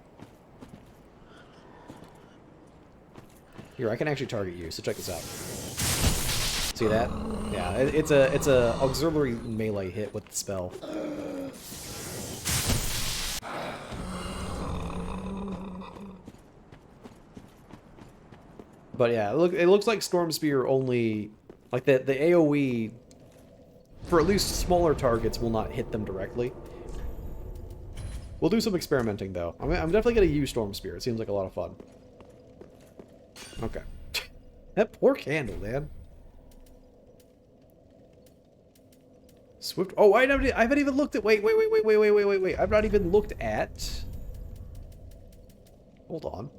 Here, I can actually target you, so check this out. See that? Yeah, it's a auxiliary melee hit with the spell. But yeah, it looks like Storm Spear only, like the AoE for at least smaller targets will not hit them directly. We'll do some experimenting though. I'm definitely gonna use Storm Spear. It seems like a lot of fun. Okay. That poor candle, man. Swift. Oh, I haven't even looked at. Wait. I've not even looked at. Hold on.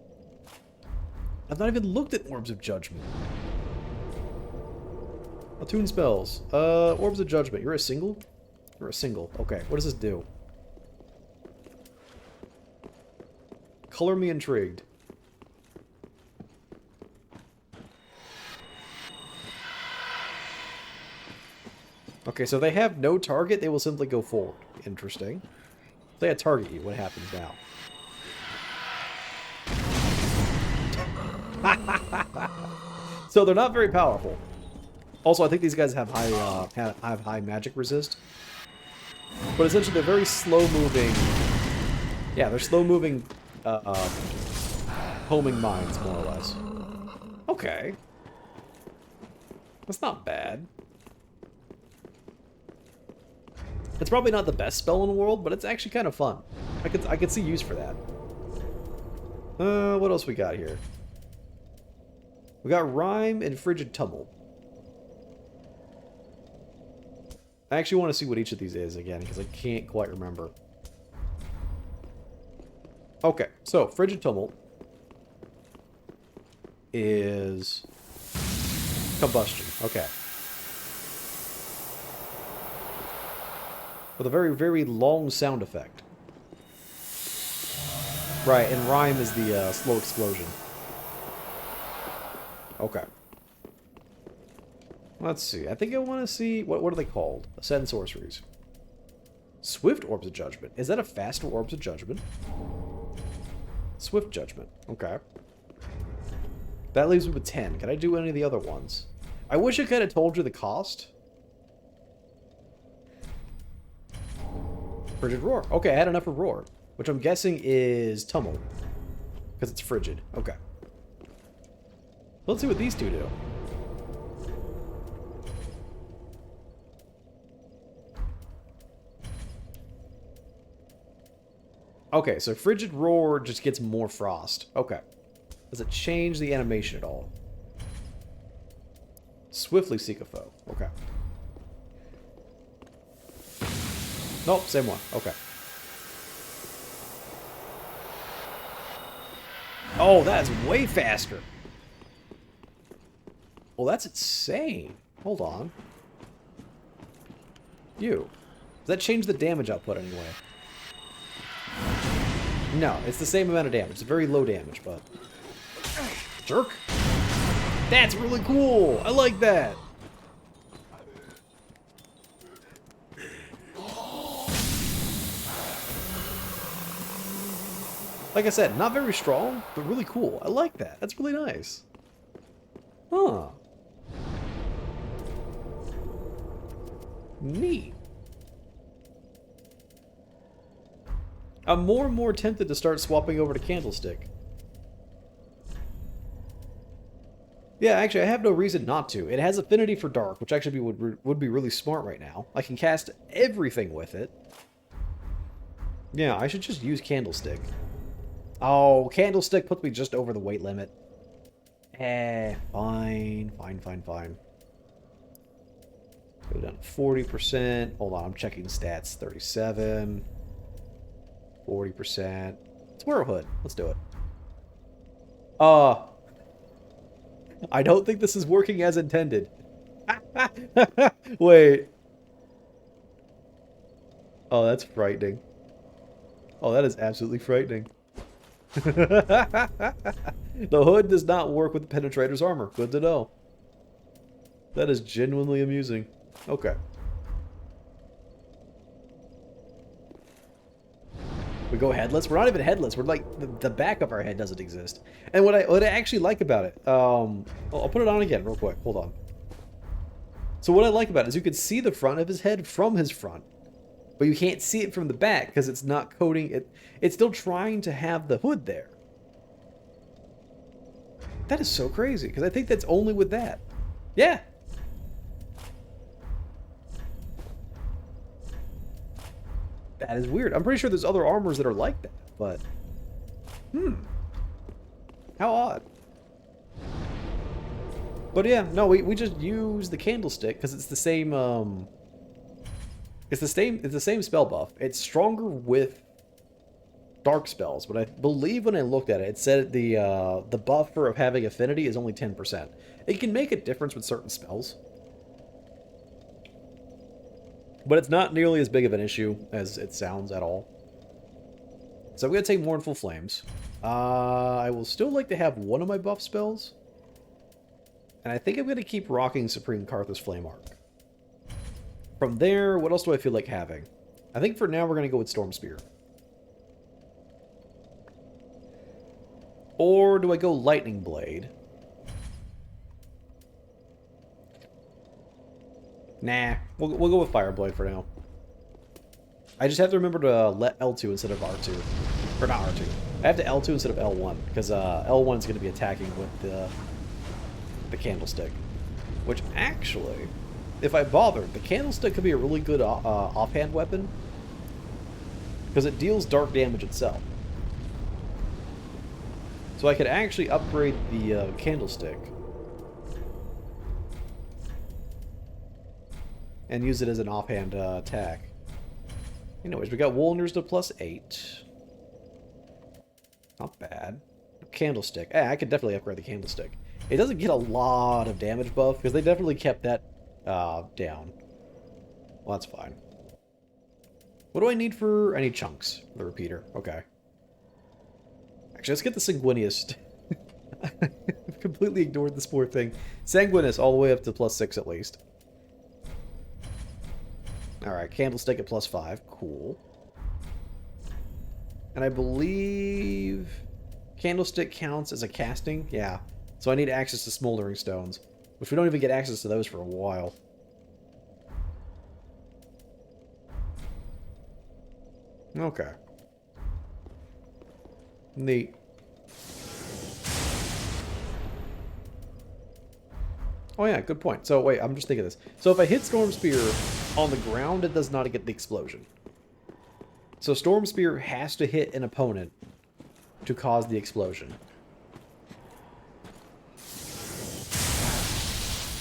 I've not even looked at Orbs of Judgment. Attune spells. Orbs of Judgment. You're a single? You're a single. Okay. What does this do? Color me intrigued. Okay, so they have no target, they will simply go forward. Interesting. If they target you, what happens now? So they're not very powerful. Also, I think these guys have high magic resist. But essentially, they're very slow-moving. Yeah, they're slow-moving, homing mines, more or less. Okay. That's not bad. It's probably not the best spell in the world, but it's actually kind of fun. I could see use for that. What else we got here? We got Rhyme and Frigid Tumult. I actually want to see what each of these is again, because I can't quite remember. Okay, so Frigid Tumult is combustion. Okay. With a very, very long sound effect. Right, and Rhyme is the slow explosion. Okay. Let's see. I think I want to see... What are they called? Ascend Sorceries. Swift Orbs of Judgment. Is that a faster Orbs of Judgment? Swift Judgment. Okay. That leaves me with 10. Can I do any of the other ones? I wish I could have told you the cost. Frigid Roar. Okay, I had enough for Roar. Which I'm guessing is Tumult. Because it's frigid. Okay. Let's see what these two do. Okay, so Frigid Roar just gets more frost. Okay. Does it change the animation at all? Swiftly seek a foe. Okay. Nope, same one. Okay. Oh, that's way faster. Well, that's insane. Hold on. Does that change the damage output anyway? No, it's the same amount of damage. It's very low damage, but... Jerk. That's really cool. I like that. Like I said, not very strong, but really cool. I like that. That's really nice. Huh. Neat. I'm more and more tempted to start swapping over to Candlestick. Yeah, actually, I have no reason not to. It has affinity for dark, which actually would be really smart right now. I can cast everything with it. Yeah, I should just use Candlestick. Oh, Candlestick puts me just over the weight limit. Fine. Go down to 40%. Hold on, I'm checking stats. 37. 40%. Let's wear a hood. Let's do it. I don't think this is working as intended. Wait. Oh, that's frightening. Oh, that is absolutely frightening. The hood does not work with the penetrator's armor. Good to know. That is genuinely amusing. Okay. We go headless? We're not even headless. We're like, the back of our head doesn't exist. And what I actually like about it, I'll put it on again real quick. Hold on. So what I like about it is you can see the front of his head from his front. But you can't see it from the back because it's not coating it. It's still trying to have the hood there. That is so crazy because I think that's only with that. Yeah. That is weird. I'm pretty sure there's other armors that are like that, but... How odd. But yeah, no, we just use the Candlestick because it's the same, It's the same spell buff. It's stronger with dark spells, but I believe when I looked at it, it said the buffer of having affinity is only 10%. It can make a difference with certain spells. But it's not nearly as big of an issue as it sounds at all. So I'm going to take Mournful Flames. I will still like to have one of my buff spells. And I think I'm going to keep rocking Supreme Karthus Flame Arc. From there, what else do I feel like having? I think for now we're going to go with Storm Spear. Or do I go Lightning Blade? Nah, we'll go with Fire Blade for now. I just have to remember to let L2 instead of R2. Or not R2. I have to L2 instead of L1, because L1 is going to be attacking with the Candlestick. Which actually, if I bothered, the Candlestick could be a really good offhand weapon. Because it deals dark damage itself. So I could actually upgrade the Candlestick. And use it as an offhand attack. Anyways, we got Wolners to +8. Not bad. Candlestick. I could definitely upgrade the Candlestick. It doesn't get a lot of damage buff, because they definitely kept that down. Well, that's fine. What do I need for... I need chunks. The repeater. Okay. Actually, let's get the Sanguinius. I've completely ignored the sport thing. Sanguinius all the way up to +6 at least. Alright, Candlestick at +5. Cool. And I believe Candlestick counts as a casting? Yeah. So I need access to Smoldering Stones, which we don't even get access to those for a while. Okay. Neat. Oh yeah, good point. So wait, I'm just thinking of this. So if I hit Storm Spear on the ground, it does not get the explosion. So Storm Spear has to hit an opponent to cause the explosion.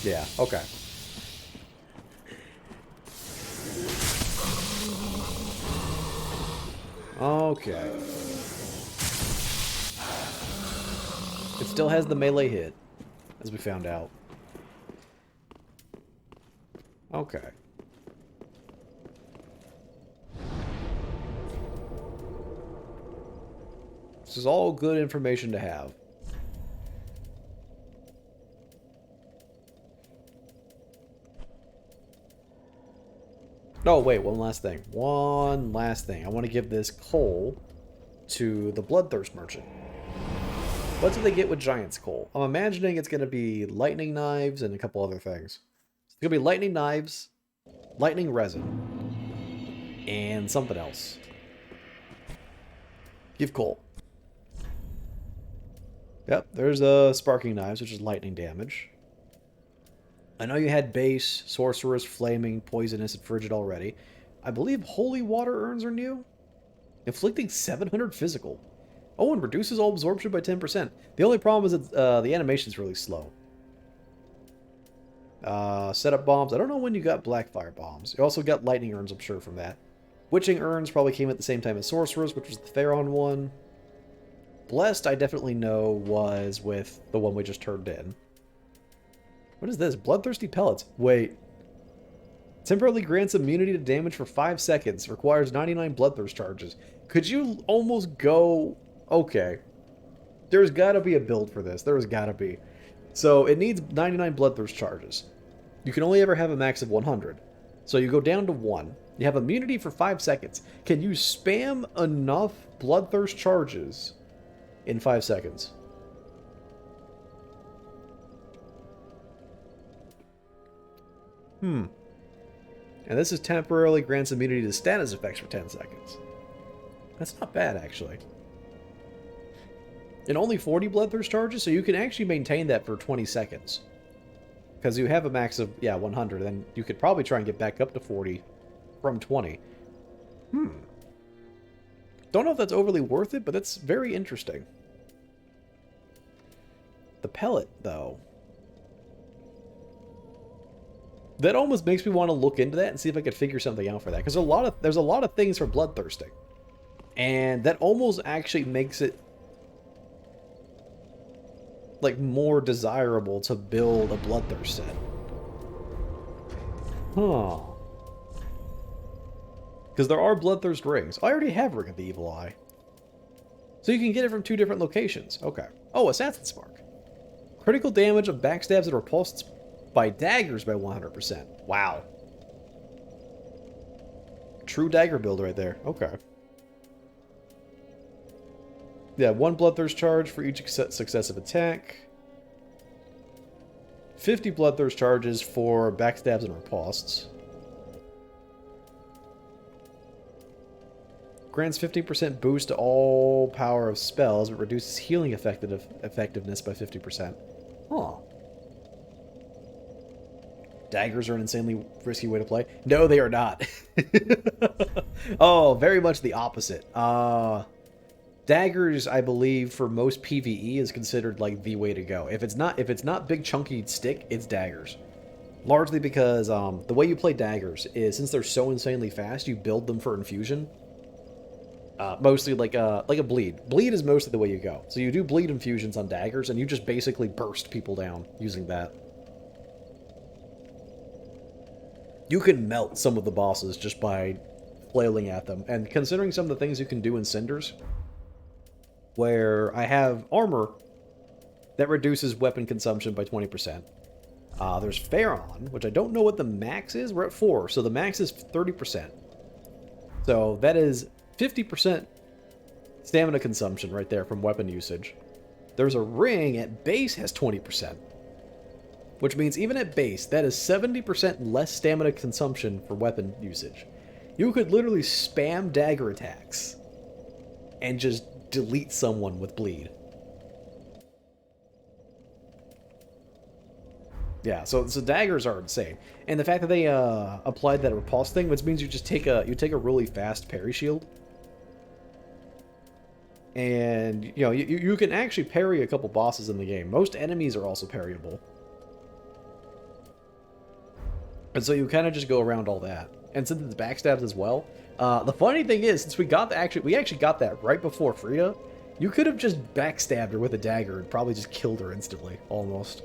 Yeah, okay. Okay. It still has the melee hit, as we found out. Okay. This is all good information to have. Oh, wait, one last thing. One last thing. I want to give this coal to the Bloodthirst Merchant. What do they get with Giant's Coal? I'm imagining it's going to be lightning knives and a couple other things. It's going to be lightning knives, lightning resin, and something else. Give coal. Yep, there's sparking knives, which is lightning damage. I know you had base, sorceress, flaming, poisonous, and frigid already. I believe holy water urns are new. Inflicting 700 physical. Oh, and reduces all absorption by 10%. The only problem is that the animation's really slow. Setup bombs. I don't know when you got Blackfire bombs. You also got lightning urns, I'm sure, from that. Witching urns probably came at the same time as sorcerers, which was the Pharaon one. Blessed, I definitely know, was with the one we just turned in. What is this? Bloodthirsty pellets. Wait. Temporarily grants immunity to damage for 5 seconds. Requires 99 bloodthirst charges. Could you almost go... Okay. There's gotta be a build for this. There's gotta be. So, it needs 99 bloodthirst charges. You can only ever have a max of 100. So you go down to 1. You have immunity for 5 seconds. Can you spam enough bloodthirst charges in 5 seconds? And this is temporarily grants immunity to status effects for 10 seconds. That's not bad, actually. And only 40 bloodthirst charges, so you can actually maintain that for 20 seconds. Because you have a max of, 100, and you could probably try and get back up to 40 from 20. Don't know if that's overly worth it, but that's very interesting. The pellet, though. That almost makes me want to look into that and see if I could figure something out for that. Because there's a lot of things for bloodthirsting. And that almost actually makes it like more desirable to build a bloodthirst set. Huh. Because there are bloodthirst rings. I already have Ring of the Evil Eye. So you can get it from 2 different locations. Okay. Oh, Assassin Spark. Critical damage of backstabs and repulsed by daggers by 100%. Wow. True dagger build right there. Okay. Yeah, 1 bloodthirst charge for each successive attack. 50 bloodthirst charges for backstabs and riposts. Grants 15% boost to all power of spells, but reduces healing effectiveness by 50%. Huh. Daggers are an insanely risky way to play. No, they are not. Oh, very much the opposite. Daggers, I believe, for most PvE is considered like the way to go. If it's not big chunky stick, it's daggers. Largely because the way you play daggers is, since they're so insanely fast, you build them for infusion. Mostly like a bleed. Bleed is mostly the way you go. So you do bleed infusions on daggers, and you just basically burst people down using that. You can melt some of the bosses just by flailing at them. And considering some of the things you can do in Cinders, where I have armor that reduces weapon consumption by 20%. There's Pharaon, which I don't know what the max is. We're at 4, so the max is 30%. So that is 50% stamina consumption right there from weapon usage. There's a ring at base has 20%. Which means even at base, that is 70% less stamina consumption for weapon usage. You could literally spam dagger attacks and just delete someone with bleed. Yeah, so daggers are insane. And the fact that they applied that repulse thing, which means you just take a really fast parry shield. And you can actually parry a couple bosses in the game. Most enemies are also parryable. And so you kind of just go around all that. And since it's backstabs as well, the funny thing is, since we actually got that right before Frida, You could have just backstabbed her with a dagger and probably just killed her instantly, almost.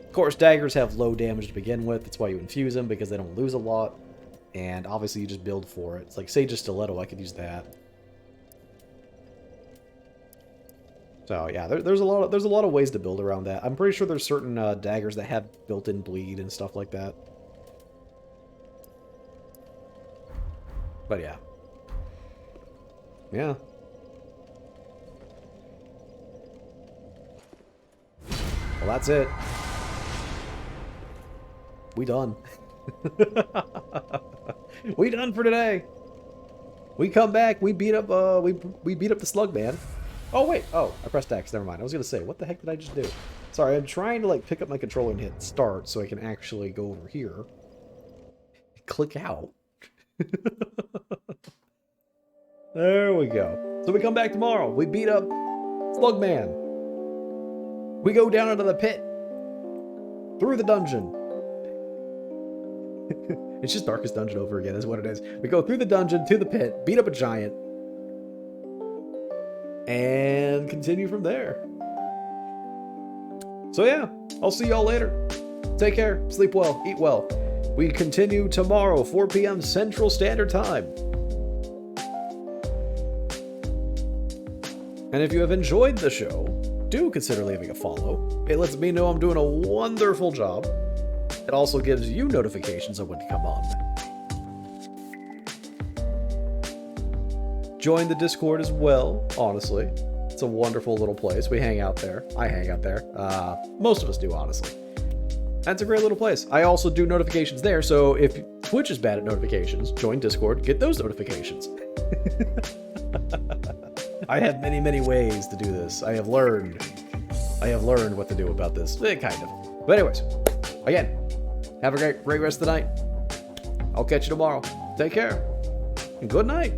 Of course, daggers have low damage to begin with. That's why you infuse them, because they don't lose a lot. And obviously you just build for it. It's like Sage of Stiletto, I could use that. So yeah, there's a lot of ways to build around that. I'm pretty sure there's certain daggers that have built-in bleed and stuff like that. But yeah. Yeah. Well, that's it. We done. We done for today. We come back. We beat up. We beat up the slug man. Oh wait. Oh, I pressed X. Never mind. I was gonna say, what the heck did I just do? Sorry, I'm trying to like pick up my controller and hit start so I can actually go over here. Click out. There we go. So we come back tomorrow. We beat up Slugman. We go down into the pit. Through the dungeon. It's just Darkest Dungeon over again, is what it is. We go through the dungeon to the pit, beat up a giant, and continue from there. So yeah, I'll see y'all later. Take care, sleep well, eat well. We continue tomorrow, 4 p.m. Central Standard Time. And if you have enjoyed the show, do consider leaving a follow. It lets me know I'm doing a wonderful job. It also gives you notifications of when to come on. Join the Discord as well, honestly. It's a wonderful little place. We hang out there. I hang out there. Most of us do, honestly. That's a great little place. I also do notifications there, so if Twitch is bad at notifications, join Discord, get those notifications. I have many, many ways to do this. I have learned what to do about this. Kind of. But anyways, again, have a great rest of the night. I'll catch you tomorrow. Take care. And good night.